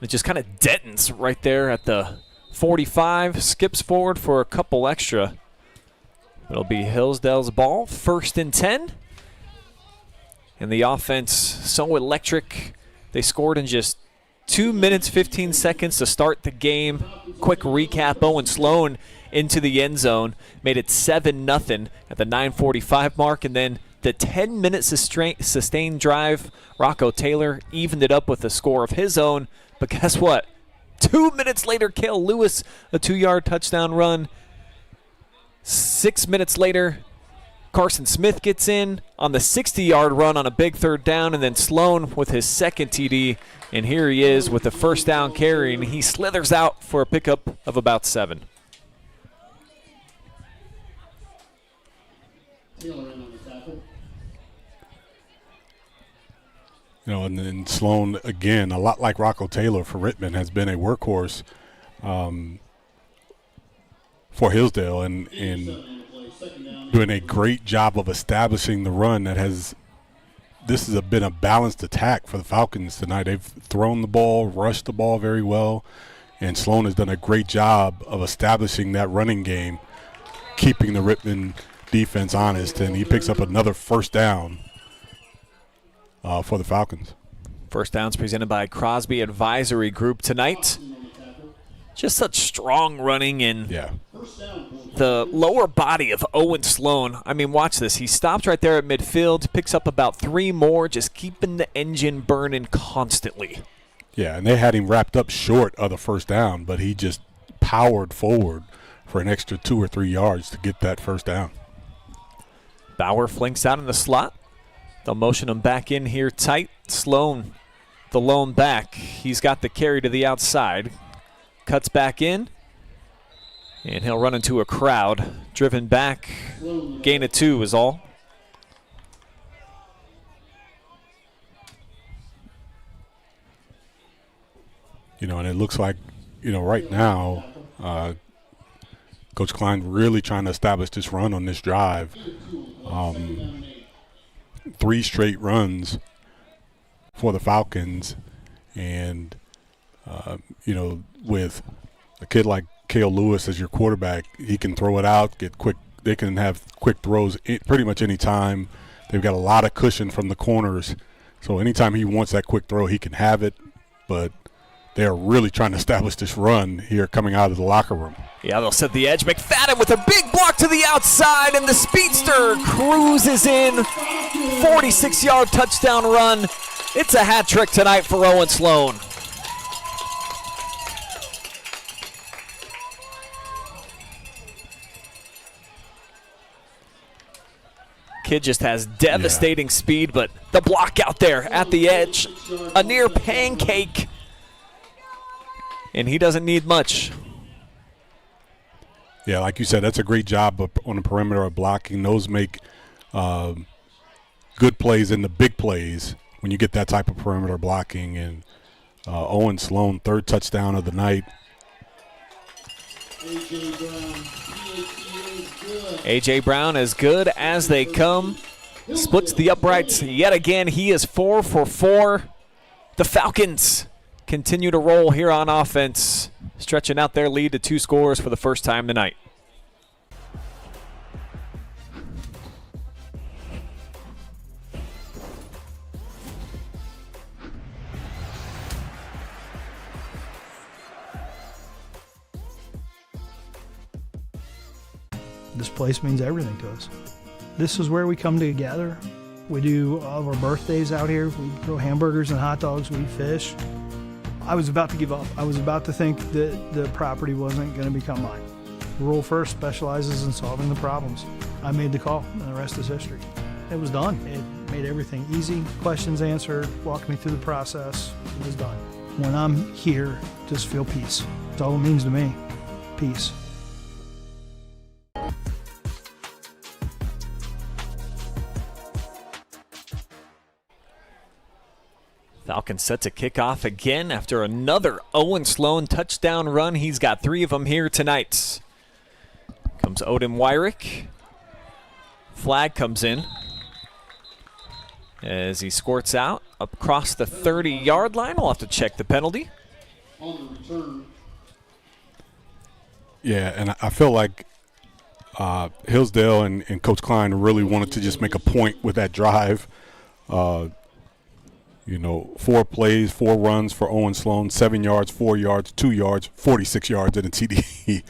It just kind of detonates right there at the 45, skips forward for a couple extra. It'll be Hillsdale's ball, 1st and 10. And the offense so electric. They scored in just 2 minutes, 15 seconds to start the game. Quick recap, Owen Sloan into the end zone, made it 7-0 at the 9:45 mark, and then the 10-minute sustained drive, Rocco Taylor evened it up with a score of his own. But guess what? 2 minutes later, Kale Lewis, a 2-yard touchdown run. 6 minutes later, Carson Smith gets in on the 60-yard run on a big third down, and then Sloan with his second TD. And here he is with the first down carry, and he slithers out for a pickup of about 7. And then Sloan, again, a lot like Rocco Taylor for Rittman, has been a workhorse for Hillsdale and doing a great job of establishing the run that has – this has been a balanced attack for the Falcons tonight. They've thrown the ball, rushed the ball very well, and Sloan has done a great job of establishing that running game, keeping the Rittman defense honest, and he picks up another first down for the Falcons. First downs presented by Crosby Advisory Group tonight. Just such strong running and the lower body of Owen Sloan. I mean, watch this. He stops right there at midfield, picks up about 3 more, just keeping the engine burning constantly. Yeah, and they had him wrapped up short of the first down, but he just powered forward for an extra 2 or 3 yards to get that first down. Bauer flanks out in the slot. They'll motion him back in here tight. Sloan, the lone back. He's got the carry to the outside. Cuts back in. And he'll run into a crowd. Driven back. Gain of 2 is all. And it looks like, right now, Coach Klein really trying to establish this run on this drive. 3 straight runs for the Falcons, and with a kid like Cale Lewis as your quarterback, he can throw it out, get quick. They can have quick throws pretty much any time. They've got a lot of cushion from the corners, so anytime he wants that quick throw, he can have it. But they're really trying to establish this run here coming out of the locker room. Yeah, they'll set the edge. McFadden with a big block to the outside, and the speedster cruises in. 46-yard touchdown run. It's a hat trick tonight for Owen Sloan. Kid just has devastating speed, but the block out there at the edge, a near pancake. And he doesn't need much. Yeah, like you said, that's a great job on the perimeter of blocking. Those make good plays in the big plays when you get that type of perimeter blocking. And Owen Sloan, 3rd touchdown of the night. A.J. Brown as good as they come. Splits the uprights yet again. He is 4 for 4. The Falcons continue to roll here on offense, stretching out their lead to 2 scores for the first time tonight. This place means everything to us. This is where we come together. We do all of our birthdays out here. We throw hamburgers and hot dogs. We fish. I was about to give up. I was about to think that the property wasn't going to become mine. Rural First specializes in solving the problems. I made the call, and the rest is history. It was done. It made everything easy. Questions answered, walked me through the process. It was done. When I'm here, just feel peace. That's all it means to me. Peace. Falcons set to kick off again after another Owen Sloan touchdown run. He's got 3 of them here tonight. Comes Odin Wyrick. Flag comes in as he squirts out across the 30-yard line. We'll have to check the penalty. Yeah, and I feel like Hillsdale and Coach Klein really wanted to just make a point with that drive. 4 plays, 4 runs for Owen Sloan, 7 yards, 4 yards, 2 yards, 46 yards in a TD.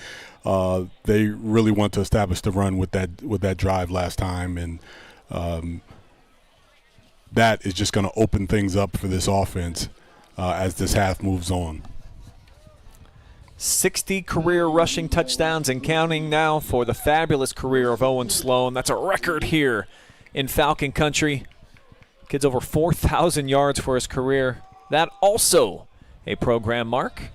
They really want to establish the run with that drive last time, and that is just going to open things up for this offense as this half moves on. 60 career rushing touchdowns and counting now for the fabulous career of Owen Sloan. That's a record here in Falcon Country. Kid's over 4,000 yards for his career. That also a program mark.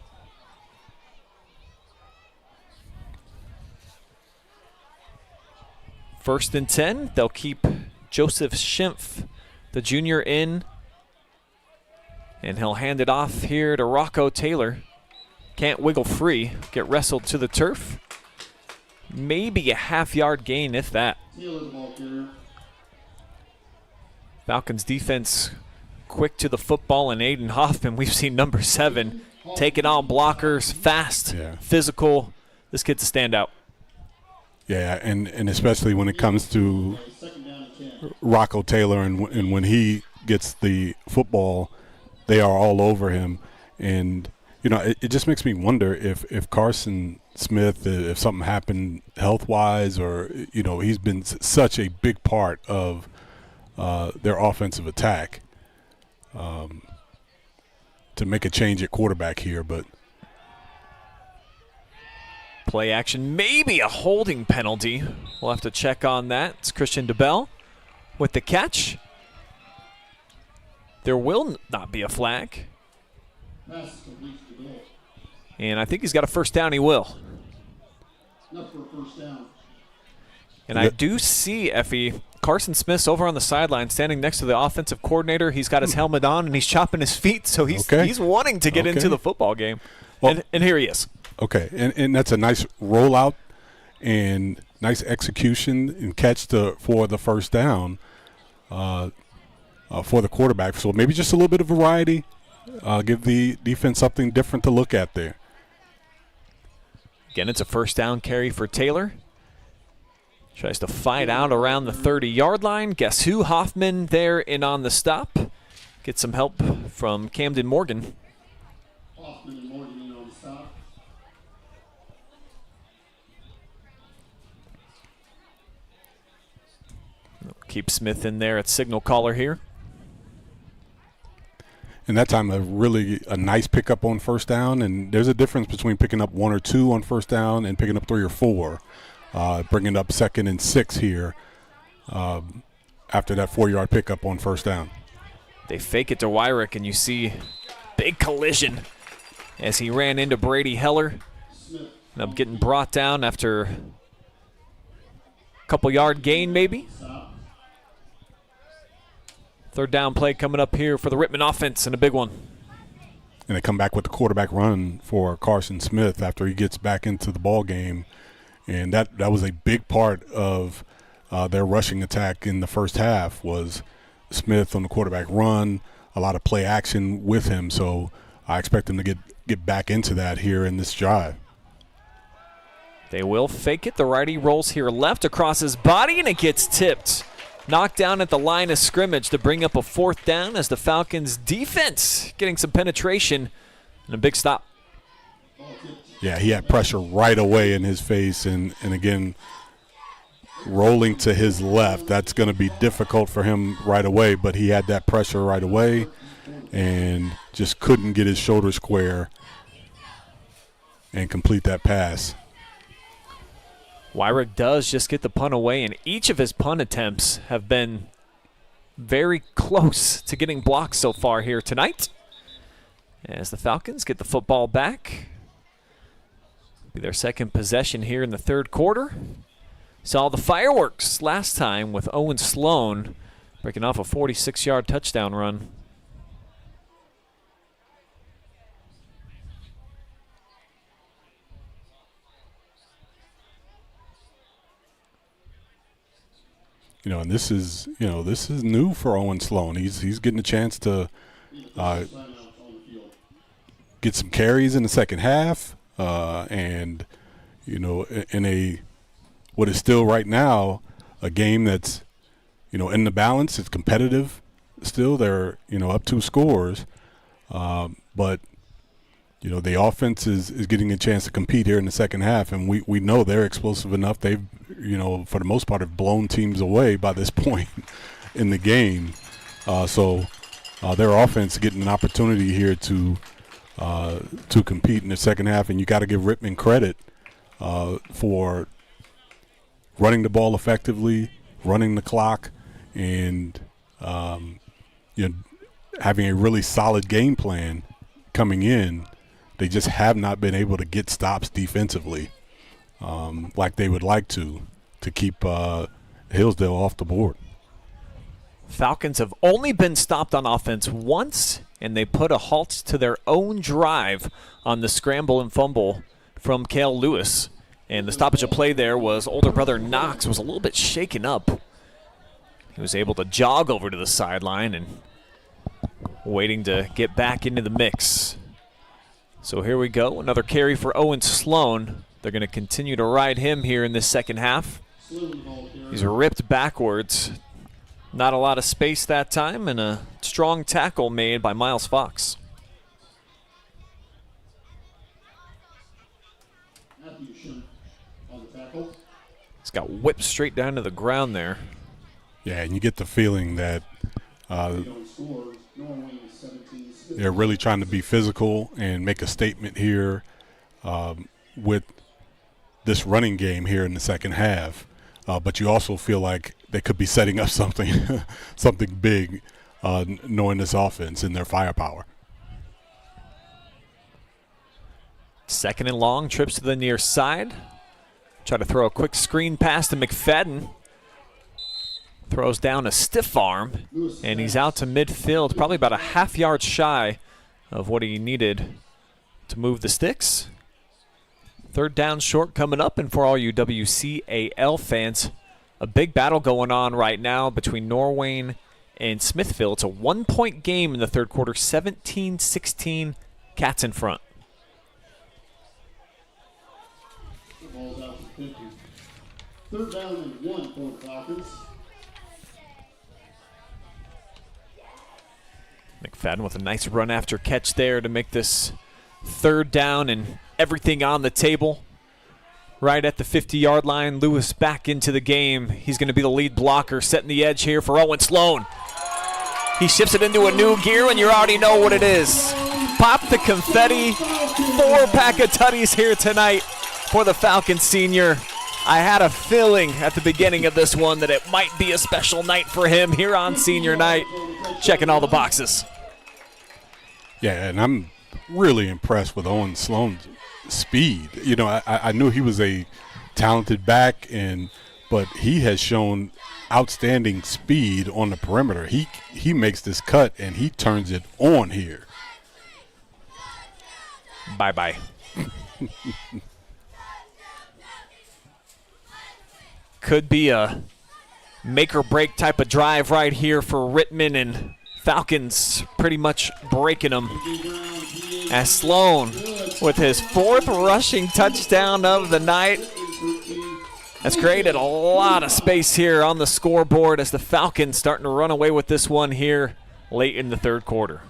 First and 10, they'll keep Joseph Schimpf, the junior, in. And he'll hand it off here to Rocco Taylor. Can't wiggle free, get wrestled to the turf. Maybe a half-yard gain, if that. Falcons defense quick to the football, and Aiden Hoffman, we've seen number 7, taking on blockers, fast, physical. This kid's a standout. Yeah, and especially when it comes to Rocco Taylor, and when he gets the football, they are all over him. And, you know, it just makes me wonder if Carson Smith, if something happened health-wise, or, you know, he's been such a big part of their offensive attack, to make a change at quarterback here. But play action, maybe a holding penalty. We'll have to check on that. It's Christian DeBell with the catch. There will not be a flag. And I think he's got a first down. He will. And I do see, Effie, Carson Smith's over on the sideline standing next to the offensive coordinator. He's got his helmet on, and he's chopping his feet, so he's wanting to get into the football game. Well, and here he is. Okay, and that's a nice rollout and nice execution and catch for the first down for the quarterback. So maybe just a little bit of variety. Give the defense something different to look at there. Again, it's a first down carry for Taylor. Tries to fight out around the 30-yard line. Guess who? Hoffman there in on the stop. Get some help from Camden Morgan. Hoffman and Morgan in on the stop. Keep Smith in there at signal caller here. And that time a nice pickup on first down. And there's a difference between picking up 1 or 2 on first down and picking up 3 or 4. Bringing up 2nd and 6 here after that 4-yard pickup on first down. They fake it to Wyrick, and you see big collision as he ran into Brady Heller. End up getting brought down after a couple-yard gain maybe. Third down play coming up here for the Rittman offense, and a big one. And they come back with the quarterback run for Carson Smith after he gets back into the ball game. And that was a big part of their rushing attack in the first half, was Smith on the quarterback run, a lot of play action with him. So I expect him to get back into that here in this drive. They will fake it. The righty rolls here left across his body, and it gets tipped. Knocked down at the line of scrimmage to bring up a 4th down as the Falcons defense getting some penetration and a big stop. Yeah, he had pressure right away in his face, and again, rolling to his left. That's going to be difficult for him right away, but he had that pressure right away and just couldn't get his shoulder square and complete that pass. Wyrick does just get the punt away, and each of his punt attempts have been very close to getting blocked so far here tonight. As the Falcons get the football back. Be their second possession here in the third quarter. Saw the fireworks last time with Owen Sloan breaking off a 46-yard touchdown run. You know, and this is new for Owen Sloan. He's getting a chance to get some carries in the second half. And, you know, in what is still right now a game that's, you know, in the balance, it's competitive still. They're, you know, up 2 scores. But, you know, the offense is getting a chance to compete here in the second half. And we know they're explosive enough. They've, you know, for the most part have blown teams away by this point in the game. So their offense getting an opportunity here to to compete in the second half, and you got to give Rittman credit for running the ball effectively, running the clock, and having a really solid game plan coming in. They just have not been able to get stops defensively like they would like to keep Hillsdale off the board. Falcons have only been stopped on offense once, and they put a halt to their own drive on the scramble and fumble from Cale Lewis. And the stoppage of play there was older brother Knox was a little bit shaken up. He was able to jog over to the sideline and waiting to get back into the mix. So here we go, another carry for Owen Sloan. They're going to continue to ride him here in this second half. He's ripped backwards. Not a lot of space that time, and a strong tackle made by Miles Fox. He's got whipped straight down to the ground there. Yeah, and you get the feeling that they're really trying to be physical and make a statement here with this running game here in the second half. But you also feel like they could be setting up something something big, knowing this offense and their firepower. Second and long, trips to the near side. Try to throw a quick screen pass to McFadden. Throws down a stiff arm, and he's out to midfield, probably about a half yard shy of what he needed to move the sticks. Third down short coming up, and for all you WCAL fans, a big battle going on right now between Norwayne and Smithville. It's a 1-point game in the third quarter, 17-16, Cats in front. Ball's out to 50. Third down and 1 for the Falcons. McFadden with a nice run after catch there to make this third down and everything on the table. Right at the 50-yard line, Lewis back into the game. He's going to be the lead blocker, setting the edge here for Owen Sloan. He shifts it into a new gear, and you already know what it is. Pop the confetti. 4-pack of tutties here tonight for the Falcons senior. I had a feeling at the beginning of this one that it might be a special night for him here on senior night. Checking all the boxes. Yeah, and I'm really impressed with Owen Sloan's speed. You know, I knew he was a talented back, but he has shown outstanding speed on the perimeter. He makes this cut, and he turns it on here. Bye-bye. Could be a make-or-break type of drive right here for Rittman, and Falcons pretty much breaking them. As Sloan with his 4th rushing touchdown of the night. That's created a lot of space here on the scoreboard as the Falcons starting to run away with this one here late in the third quarter.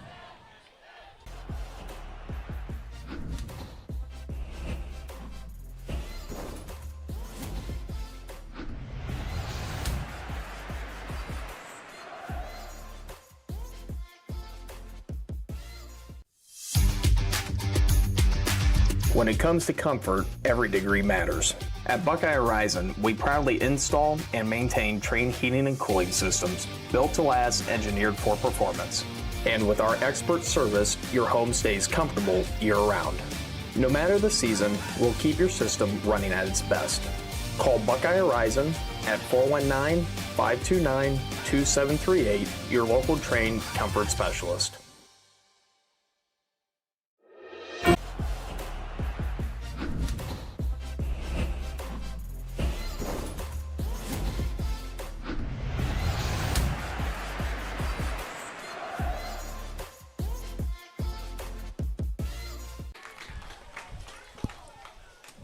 When it comes to comfort, every degree matters. At Buckeye Horizon, we proudly install and maintain Trane heating and cooling systems built to last, engineered for performance. And with our expert service, your home stays comfortable year-round. No matter the season, we'll keep your system running at its best. Call Buckeye Horizon at 419-529-2738, your local Trane comfort specialist.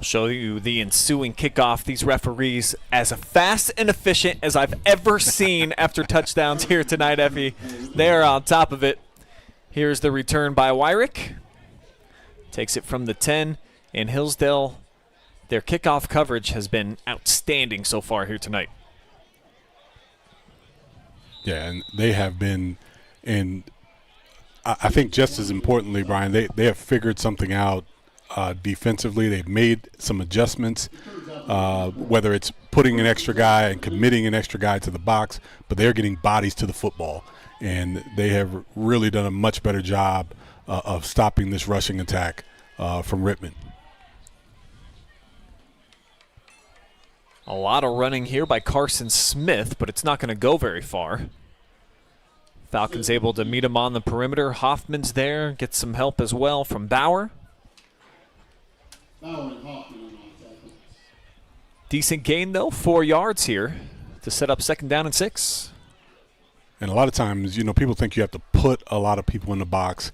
Show you the ensuing kickoff. These referees as fast and efficient as I've ever seen after touchdowns here tonight, Effie. They are on top of it. Here's the return by Wyrick. Takes it from the 10, and Hillsdale, their kickoff coverage has been outstanding so far here tonight. Yeah, and they have been, and I think just as importantly, Brian, they have figured something out defensively. They've made some adjustments, whether it's putting an extra guy and committing an extra guy to the box, but they're getting bodies to the football. And they have really done a much better job of stopping this rushing attack from Rittman. A lot of running here by Carson Smith, but it's not going to go very far. Falcons able to meet him on the perimeter. Hoffman's there, gets some help as well from Bauer. Decent gain, though, 4 yards here to set up 2nd down and 6. And a lot of times, people think you have to put a lot of people in the box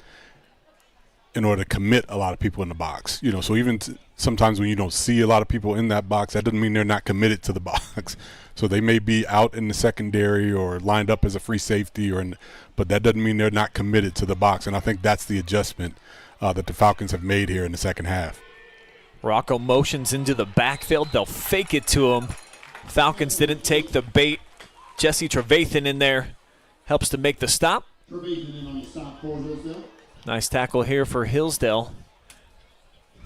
in order to commit a lot of people in the box. So even sometimes when you don't see a lot of people in that box, that doesn't mean they're not committed to the box. So they may be out in the secondary or lined up as a free safety, but that doesn't mean they're not committed to the box. And I think that's the adjustment that the Falcons have made here in the second half. Rocco motions into the backfield. They'll fake it to him. Falcons didn't take the bait. Jesse Trevathan in there helps to make the stop. Nice tackle here for Hillsdale.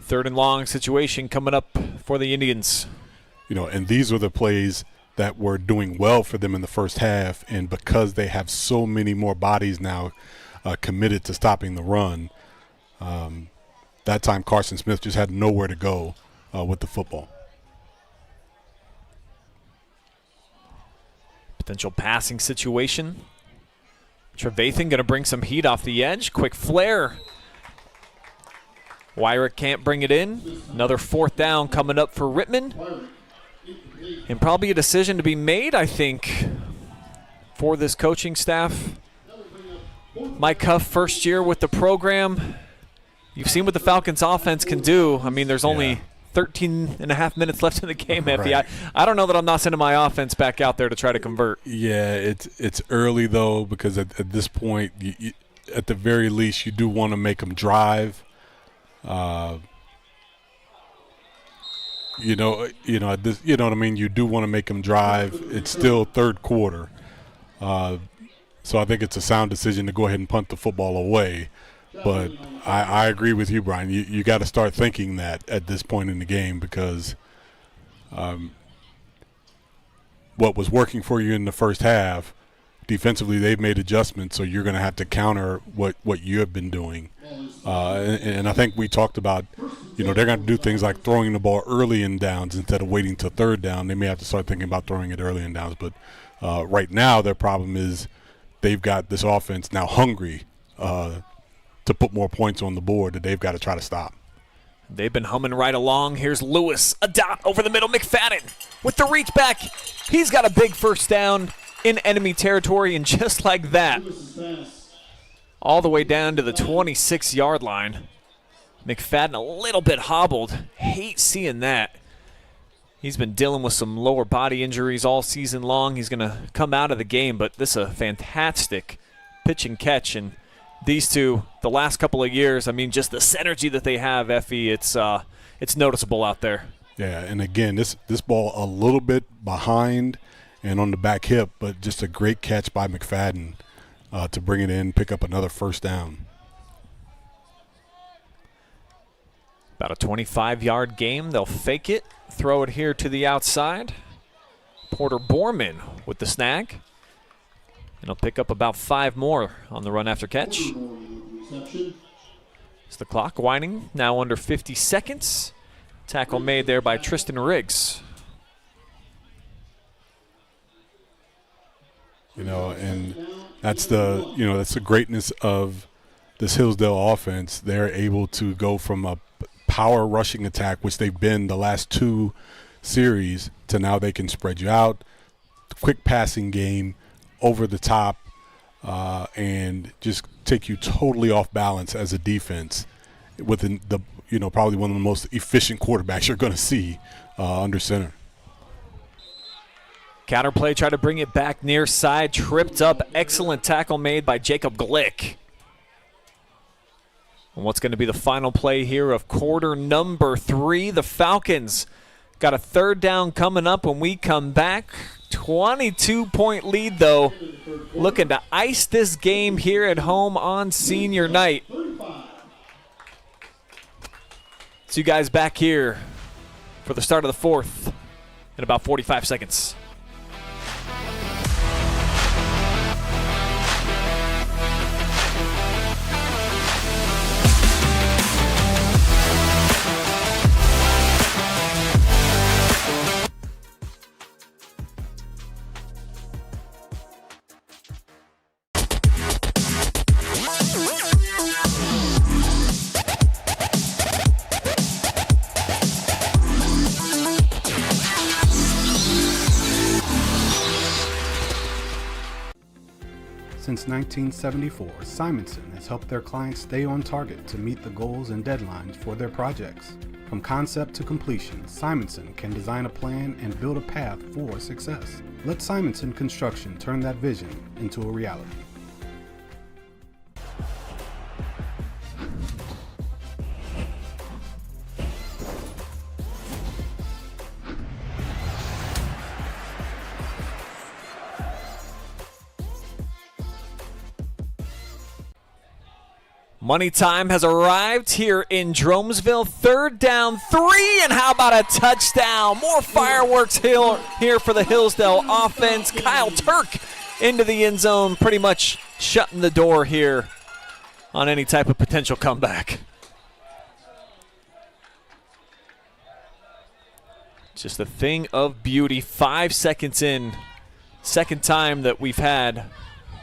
3rd and long situation coming up for the Indians. And these were the plays that were doing well for them in the first half, and because they have so many more bodies now committed to stopping the run, that time Carson Smith just had nowhere to go with the football. Potential passing situation. Trevathan going to bring some heat off the edge. Quick flare. Wyrick can't bring it in. Another 4th down coming up for Rittman. And probably a decision to be made, I think, for this coaching staff. Mike Huff, first year with the program. You've seen what the Falcons offense can do. I mean, there's only 13 and a half minutes left in the game, Effie. Right. I don't know that I'm not sending my offense back out there to try to convert. Yeah, it's early, though, because at this point, you, at the very least, you do want to make them drive. You know what I mean? You do want to make them drive. It's still 3rd quarter. So I think it's a sound decision to go ahead and punt the football away. But I agree with you, Brian. You got to start thinking that at this point in the game, because what was working for you in the first half, defensively they've made adjustments, so you're going to have to counter what you have been doing. And I think we talked about, they're going to do things like throwing the ball early in downs instead of waiting till 3rd down. They may have to start thinking about throwing it early in downs. But right now their problem is they've got this offense now hungry to put more points on the board that they've got to try to stop. They've been humming right along. Here's Lewis, a dot over the middle. McFadden with the reach back. He's got a big 1st down in enemy territory, and just like that, all the way down to the 26-yard line. McFadden a little bit hobbled. Hate seeing that. He's been dealing with some lower body injuries all season long. He's going to come out of the game, but this is a fantastic pitch and catch. And these two, the last couple of years, I mean, just the synergy that they have, Effie, it's noticeable out there. Yeah, and again, this ball a little bit behind and on the back hip, but just a great catch by McFadden to bring it in, pick up another 1st down. About a 25-yard game. They'll fake it, throw it here to the outside. Porter Borman with the snag. And he'll pick up about 5 more on the run after catch. It's the clock winding, now under 50 seconds. Tackle made there by Tristan Riggs. And that's the greatness of this Hillsdale offense. They're able to go from a power rushing attack, which they've been the last 2 series, to now they can spread you out, quick passing game, over the top, and just take you totally off balance as a defense with the probably one of the most efficient quarterbacks you're going to see under center. Counter play, try to bring it back near side, tripped up. Excellent tackle made by Jacob Glick. And what's going to be the final play here of quarter number 3? The Falcons got a 3rd down coming up when we come back. 22-point lead, though. Looking to ice this game here at home on senior night. See you guys back here for the start of the fourth in about 45 seconds. Since 1974, Simonson has helped their clients stay on target to meet the goals and deadlines for their projects. From concept to completion, Simonson can design a plan and build a path for success. Let Simonson Construction turn that vision into a reality. Money time has arrived here in Jeromesville. 3rd down, 3, and how about a touchdown? More fireworks here for the Hillsdale offense. Kyle Turk into the end zone, pretty much shutting the door here on any type of potential comeback. Just a thing of beauty. 5 seconds in, second time that we've had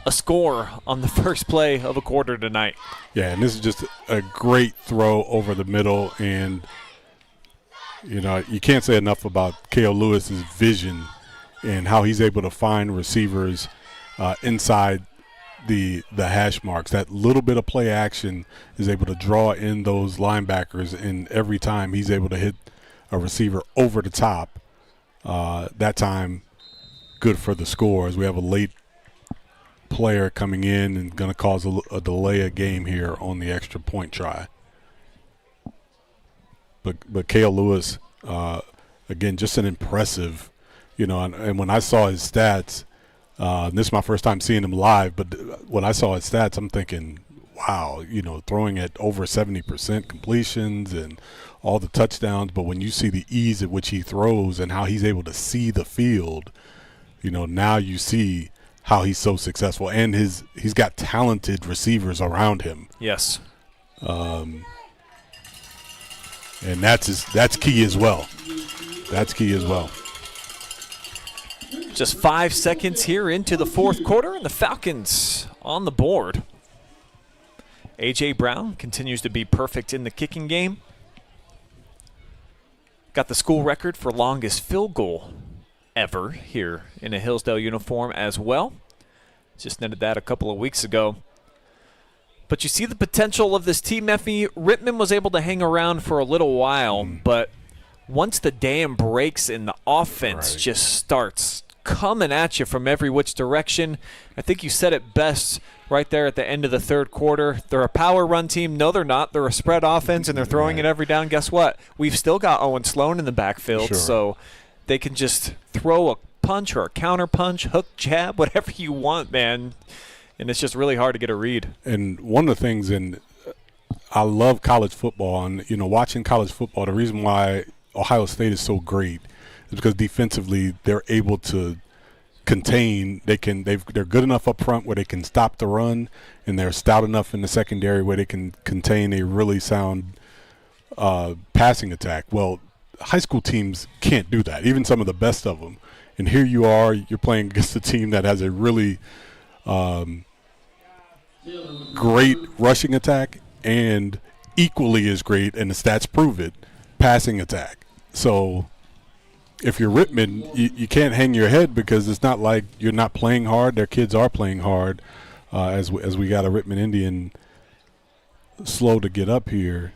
a score on the first play of a quarter tonight. Yeah, and this is just a great throw over the middle, and you know, you can't say enough about K.O. Lewis's vision and how he's able to find receivers inside the hash marks. That little bit of play action is able to draw in those linebackers, and every time he's able to hit a receiver over the top, that time good for the score, as we have a late player coming in and going to cause a delay of game here on the extra point try. But K.O. Lewis, again, just an impressive, you know, and when I saw his stats, and this is my first time seeing him live, but when I saw his stats, I'm thinking, wow, you know, throwing at over 70% completions and all the touchdowns. But when you see the ease at which he throws and how he's able to see the field, you know, now you see how he's so successful, and he's got talented receivers around him. Yes. And that's key as well. That's key as well. Just 5 seconds here into the fourth quarter, and the Falcons on the board. A.J. Brown continues to be perfect in the kicking game. Got the school record for longest field goal ever here in a Hillsdale uniform as well. Just netted that a couple of weeks ago. But you see the potential of this team, Effie. Rittman was able to hang around for a little while, but once the dam breaks and the offense just starts coming at you from every which direction, I think you said it best right there at the end of the third quarter. They're a power run team. No, they're not. They're a spread offense, and they're throwing it every down. Guess what? We've still got Owen Sloan in the backfield, so they can just throw a punch or a counter punch, hook, jab, whatever you want, man. And it's just really hard to get a read. And one of the things, and I love college football, and you know, watching college football, the reason why Ohio State is so great is because defensively they're able to contain. They're good enough up front where they can stop the run, and they're stout enough in the secondary where they can contain a really sound passing attack. Well, high school teams can't do that, even some of the best of them. And here you are, you're playing against a team that has a really great rushing attack and equally as great, and the stats prove it, passing attack. So if you're Rittman, you can't hang your head, because it's not like you're not playing hard. Their kids are playing hard, as we got a Rittman Indian slow to get up here.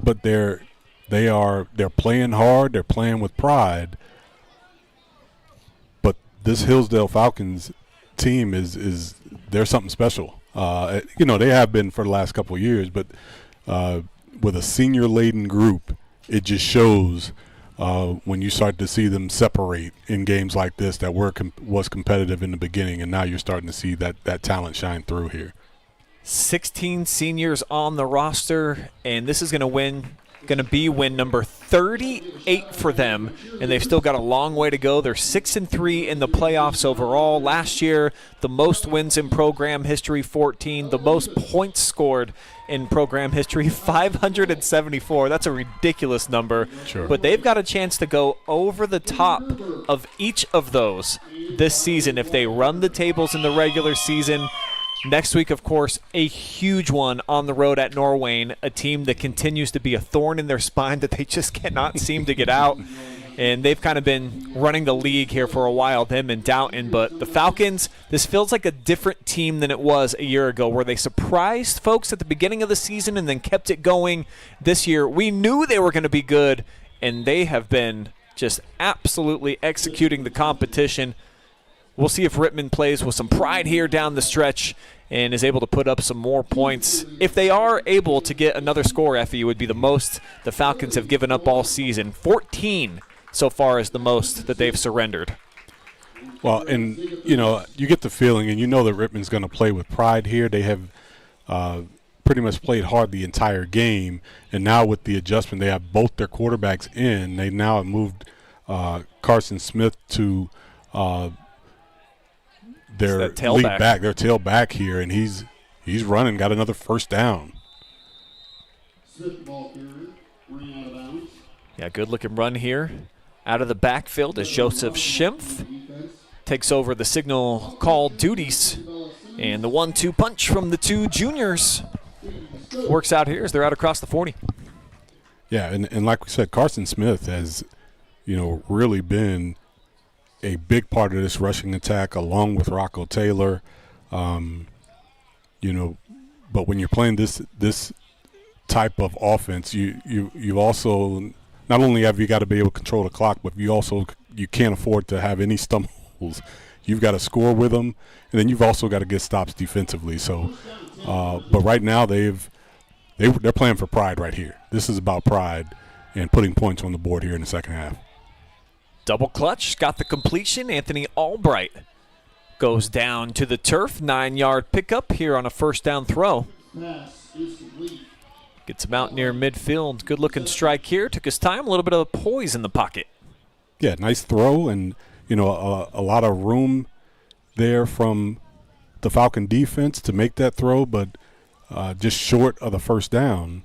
But they're playing hard. They're playing with pride. But this Hillsdale Falcons team is they're something special. You know, they have been for the last couple of years, but with a senior-laden group, it just shows when you start to see them separate in games like this that was competitive in the beginning, and now you're starting to see that talent shine through here. 16 seniors on the roster, and this is going to be win number 38 for them, and they've still got a long way to go. They're 6-3 in the playoffs overall. Last year, the most wins in program history, 14. The most points scored in program history, 574. That's a ridiculous number. Sure. But they've got a chance to go over the top of each of those this season if they run the tables in the regular season. Next week, of course, a huge one on the road at Norwayne, a team that continues to be a thorn in their spine that they just cannot seem to get out. And they've kind of been running the league here for a while, them and Downton. But the Falcons, this feels like a different team than it was a year ago, where they surprised folks at the beginning of the season and then kept it going. This year, we knew they were going to be good, and they have been just absolutely executing the competition. We'll see if Rittman plays with some pride here down the stretch and is able to put up some more points. If they are able to get another score, Effie, it would be the most the Falcons have given up all season. 14 so far is the most that they've surrendered. Well, and, you get the feeling, and you know that Rittman's going to play with pride here. They have pretty much played hard the entire game, and now with the adjustment, they have both their quarterbacks in. They now have moved Carson Smith to their lead back, their tailback here, and he's running, got another first down. Yeah, good-looking run here. Out of the backfield as Joseph Schimpf takes over the signal call duties. And the 1-2 punch from the two juniors works out here as they're out across the 40. Yeah, and like we said, Carson Smith has, really been a big part of this rushing attack along with Rocco Taylor. But when you're playing this type of offense, you also not only have you got to be able to control the clock, but you can't afford to have any stumbles. You've got to score with them, and then you've also got to get stops defensively. So, but right now they're playing for pride right here. This is about pride and putting points on the board here in the second half. Double clutch, got the completion. Anthony Albright goes down to the turf. 9-yard pickup here on a first down throw. Gets him out near midfield. Good-looking strike here. Took his time. A little bit of poise in the pocket. Yeah, nice throw, and, a lot of room there from the Falcon defense to make that throw, but just short of the first down.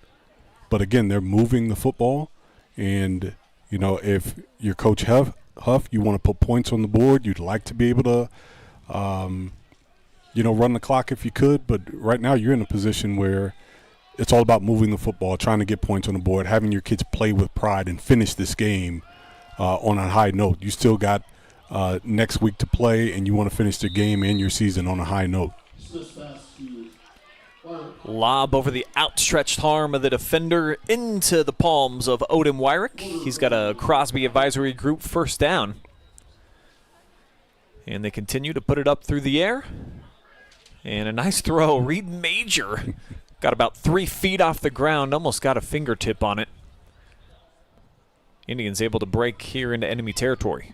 But, again, they're moving the football, and, if you're Coach Huff, you want to put points on the board. You'd like to be able to, run the clock if you could, but right now you're in a position where it's all about moving the football, trying to get points on the board, having your kids play with pride and finish this game on a high note. You still got next week to play, and you want to finish the game and your season on a high note. Lob over the outstretched arm of the defender into the palms of Odin Wyrick. He's got a Crosby advisory group first down. And they continue to put it up through the air. And a nice throw. Reed Major got about 3 feet off the ground, almost got a fingertip on it. Indians able to break here into enemy territory.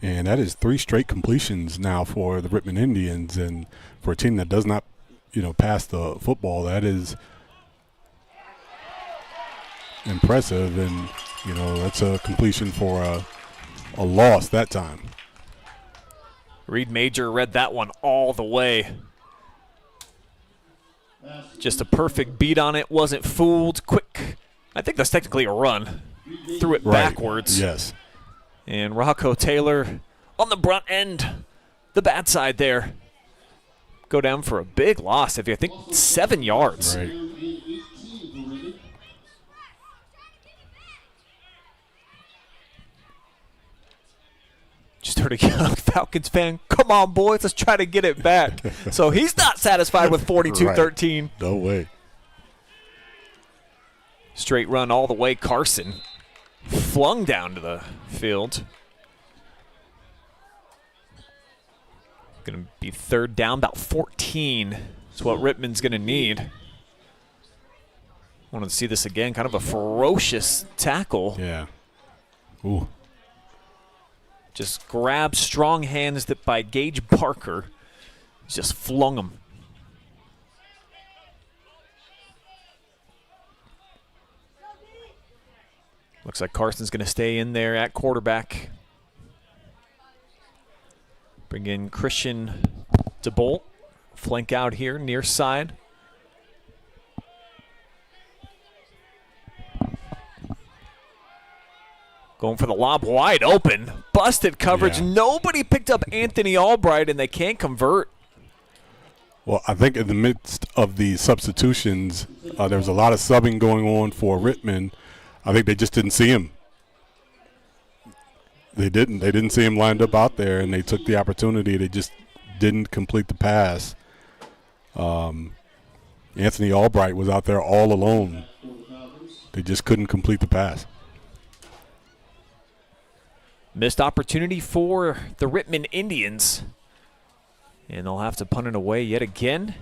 And that is 3 straight completions now for the Rittman Indians. And for a team that does not, pass the football, that is impressive. And, that's a completion for a loss that time. Reed Major read that one all the way. Just a perfect beat on it. Wasn't fooled. Quick. I think that's technically a run. Threw it backwards. Yes. And Rocco Taylor on the brunt end. The bad side there. Go down for a big loss. If you think 7 yards. Right. Just heard a young Falcons fan, come on, boys, let's try to get it back. So he's not satisfied with 42-13. Right. No way. Straight run all the way. Carson flung down to the field. Going to be third down, about 14. That's what Rittman's going to need. Wanted to see this again. Kind of a ferocious tackle. Yeah. Ooh. Just grabbed strong hands that by Gage Barker. Just flung him. Looks like Carson's going to stay in there at quarterback. Bring in Christian DeBolt. Flank out here, near side. Going for the lob wide open. Busted coverage. Yeah. Nobody picked up Anthony Albright, and they can't convert. Well, I think in the midst of the substitutions, there was a lot of subbing going on for Rittman. I think they just didn't see him. They didn't see him lined up out there, and they took the opportunity. They just didn't complete the pass. Anthony Albright was out there all alone. They just couldn't complete the pass. Missed opportunity for the Rittman Indians. And they'll have to punt it away yet again.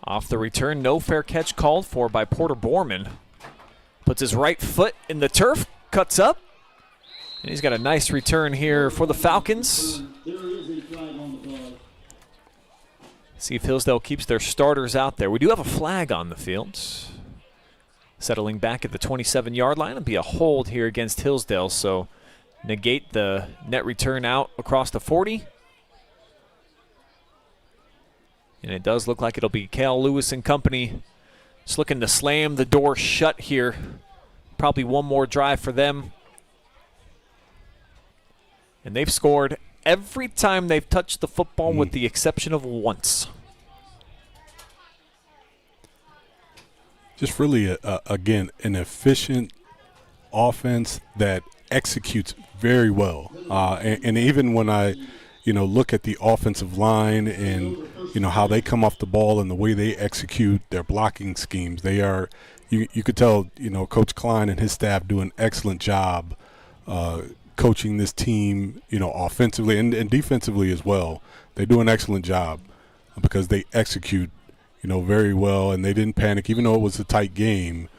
Off the return, no fair catch called for by Porter Borman. Puts his right foot in the turf, cuts up. And he's got a nice return here for the Falcons. See if Hillsdale keeps their starters out there. We do have a flag on the field. Settling back at the 27-yard line. It'll be a hold here against Hillsdale, so negate the net return out across the 40. And it does look like it'll be Cal Lewis and company just looking to slam the door shut here. Probably one more drive for them. And they've scored every time they've touched the football with the exception of once. Just really, again, an efficient offense that executes very well. And even when I, look at the offensive line and, how they come off the ball and the way they execute their blocking schemes, they are, you could tell, Coach Klein and his staff do an excellent job coaching this team, offensively and defensively as well. They do an excellent job because they execute very well, and they didn't panic. Even though it was a tight game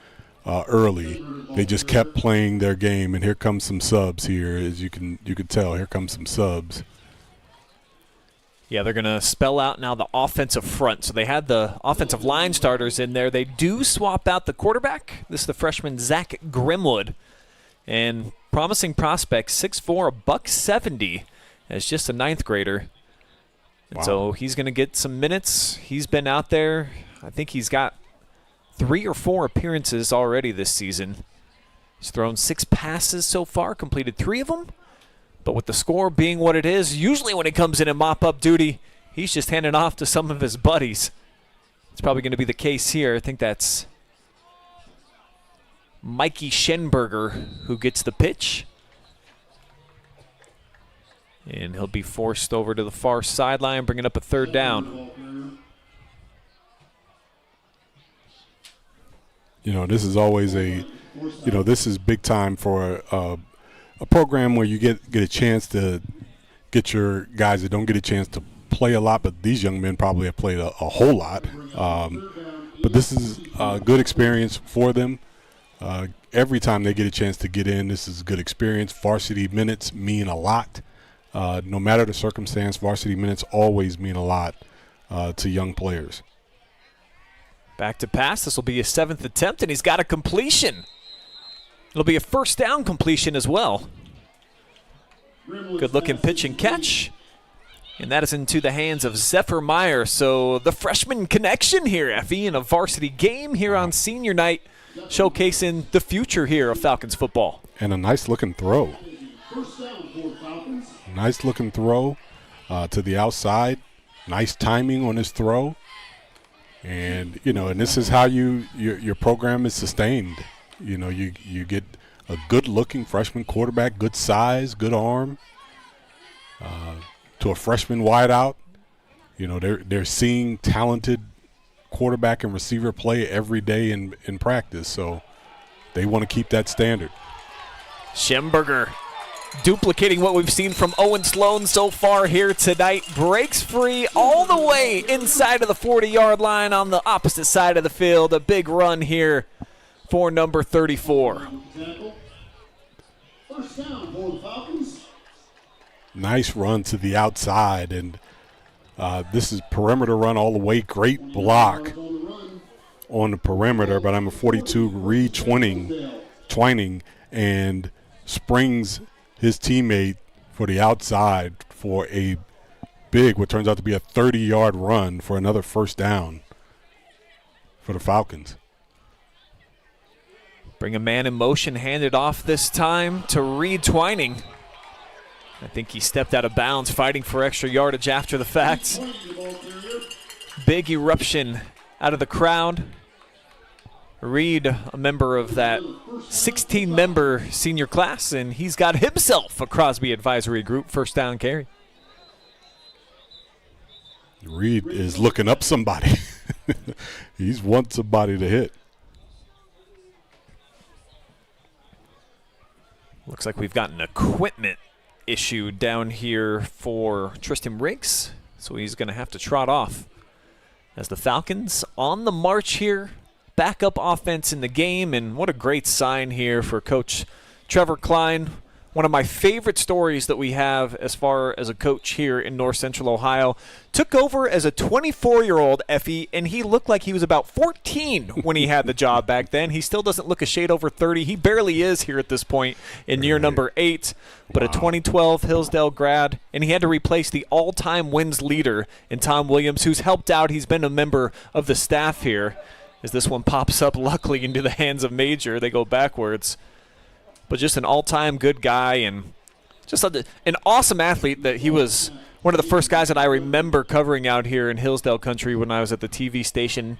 early, they just kept playing their game, and here comes some subs here. As you could tell, here comes some subs. Yeah, they're going to spell out now the offensive front. So they had the offensive line starters in there. They do swap out the quarterback. This is the freshman Zach Grimwood. And promising prospect, 6'4", $170, as just a ninth grader. And so he's going to get some minutes. He's been out there. I think he's got 3 or 4 appearances already this season. He's thrown 6 passes so far, completed 3 of them. But with the score being what it is, usually when it comes in mop-up duty, he's just handing off to some of his buddies. It's probably going to be the case here. I think that's Mikey Schenberger who gets the pitch. And he'll be forced over to the far sideline, bringing up a third down. This is always this is big time for a program where you get a chance to get your guys that don't get a chance to play a lot, but these young men probably have played a whole lot. But this is a good experience for them. Every time they get a chance to get in, this is a good experience. Varsity minutes mean a lot. No matter the circumstance, varsity minutes always mean a lot to young players. Back to pass. This will be his 7th attempt, and he's got a completion. It'll be a first down completion as well. Good-looking pitch and catch. And that is into the hands of Zephyr Meyer. So the freshman connection here, Effie, in a varsity game here on senior night, showcasing the future here of Falcons football. And a nice-looking throw. Nice-looking throw to the outside. Nice timing on his throw. And, and this is how your program is sustained. You get a good-looking freshman quarterback, good size, good arm, to a freshman wideout. They're seeing talented quarterback and receiver play every day in practice, so they want to keep that standard. Schenberger duplicating what we've seen from Owen Sloan so far here tonight. Breaks free all the way inside of the 40-yard line on the opposite side of the field. A big run here for number 34. First down for the Falcons. Nice run to the outside, and this is perimeter run all the way. Great block on the perimeter, but number 42, Reed Twining, and springs his teammate for the outside for a big, what turns out to be a 30-yard run for another first down for the Falcons. Bring a man in motion, hand it off this time to Reed Twining. I think he stepped out of bounds, fighting for extra yardage after the fact. Big eruption out of the crowd. Reed, a member of that 16-member senior class, and he's got himself a Crosby advisory group first down carry. Reed is looking up somebody. He's wants somebody to hit. Looks like we've got an equipment issue down here for Tristan Riggs, so he's going to have to trot off. As the Falcons on the march here, backup offense in the game, and what a great sign here for Coach Trevor Klein. One of my favorite stories that we have as far as a coach here in North Central Ohio. Took over as a 24-year-old, Effie, and he looked like he was about 14 when he had the job back then. He still doesn't look a shade over 30. He barely is here at this point in year number 8, but a 2012 Hillsdale grad, and he had to replace the all-time wins leader in Tom Williams, who's helped out. He's been a member of the staff here. As this one pops up luckily into the hands of Major, they go backwards. But just an all-time good guy, and just an awesome athlete. That he was one of the first guys that I remember covering out here in Hillsdale country when I was at the TV station.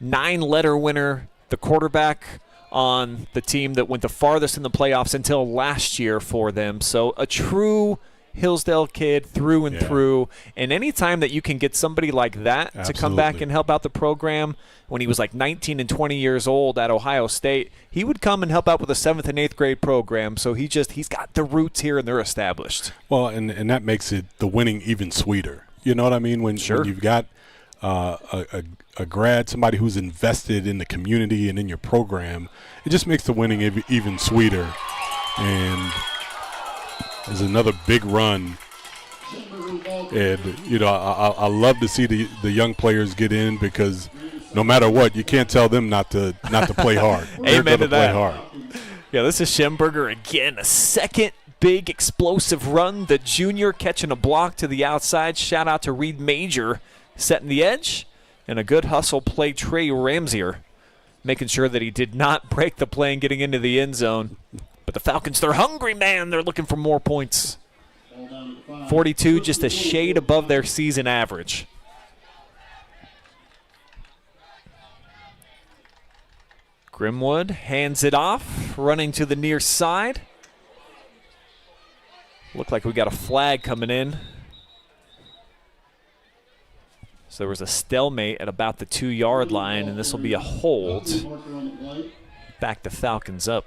9-letter winner, the quarterback on the team that went the farthest in the playoffs until last year for them. So a true Hillsdale kid through and through. And any time that you can get somebody like that to come back and help out the program, when he was like 19 and 20 years old at Ohio State, he would come and help out with a 7th and 8th grade program. So he's got the roots here and they're established. Well, and that makes it the winning even sweeter. You know what I mean? When you've got a grad, somebody who's invested in the community and in your program, it just makes the winning even sweeter. And there's another big run. And, you know, I love to see the young players get in, because no matter what, you can't tell them not to play hard. Amen to that. Play hard. Yeah, this is Schemberger again. A second big explosive run. The junior catching a block to the outside. Shout out to Reed Major setting the edge. And a good hustle play, Trey Ramsier, making sure that he did not break the play and getting into the end zone. But the Falcons, they're hungry, man. They're looking for more points. 42, just a shade above their season average. Grimwood hands it off, running to the near side. Looked like we got a flag coming in. So there was a stalemate at about the 2-yard line, and this will be a hold. Back the Falcons up.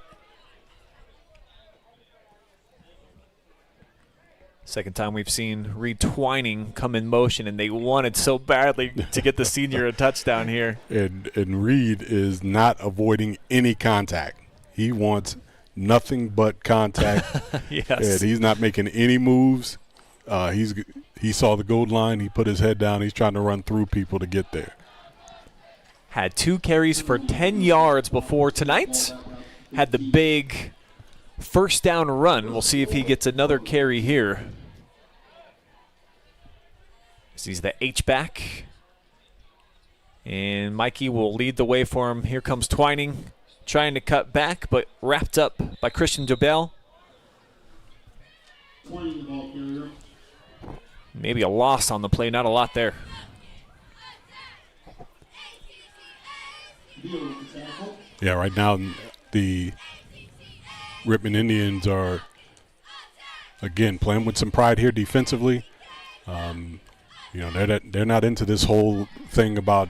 Second time we've seen Reed Twining come in motion, and they wanted so badly to get the senior a touchdown here. And Reed is not avoiding any contact. He wants nothing but contact. Yes. And he's not making any moves. He saw the goal line. He put his head down. He's trying to run through people to get there. Had 2 carries for 10 yards before tonight. Had the big first down run. We'll see if he gets another carry here. He's the H-back. And Mikey will lead the way for him. Here comes Twining, trying to cut back, but wrapped up by Christian Jobel. Maybe a loss on the play, not a lot there. Yeah, right now the Rittman Indians are, again, playing with some pride here defensively. You know, they're not into this whole thing about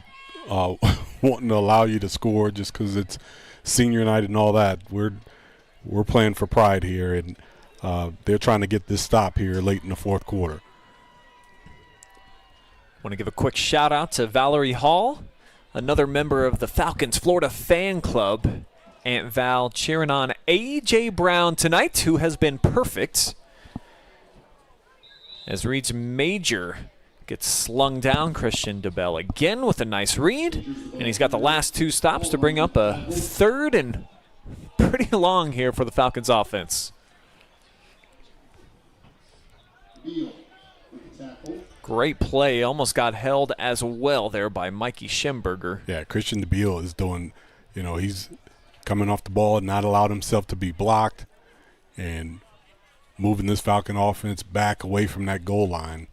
wanting to allow you to score just because it's senior night and all that. We're playing for pride here, and they're trying to get this stop here late in the fourth quarter. Want to give a quick shout out to Valerie Hall, another member of the Falcons Florida fan club. Aunt Val cheering on A.J. Brown tonight, who has been perfect. As Reed's major gets slung down, Christian DeBell again with a nice read. And he's got the last 2 stops to bring up a third and pretty long here for the Falcons offense. Great play. Almost got held as well there by Mikey Schemberger. Yeah, Christian DeBeal is doing, he's coming off the ball, not allowed himself to be blocked, and moving this Falcon offense back away from that goal line.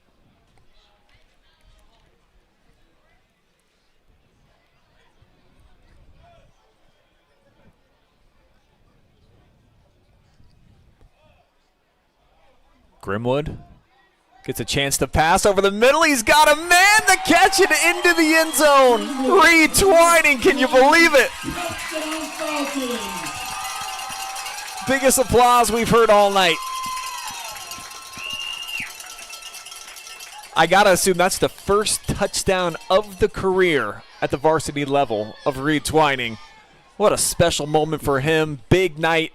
Grimwood gets a chance to pass over the middle. He's got a man to catch it into the end zone. Reed Twining, can you believe it? Biggest applause we've heard all night. I got to assume that's the first touchdown of the career at the varsity level of Reed Twining. What a special moment for him. Big night.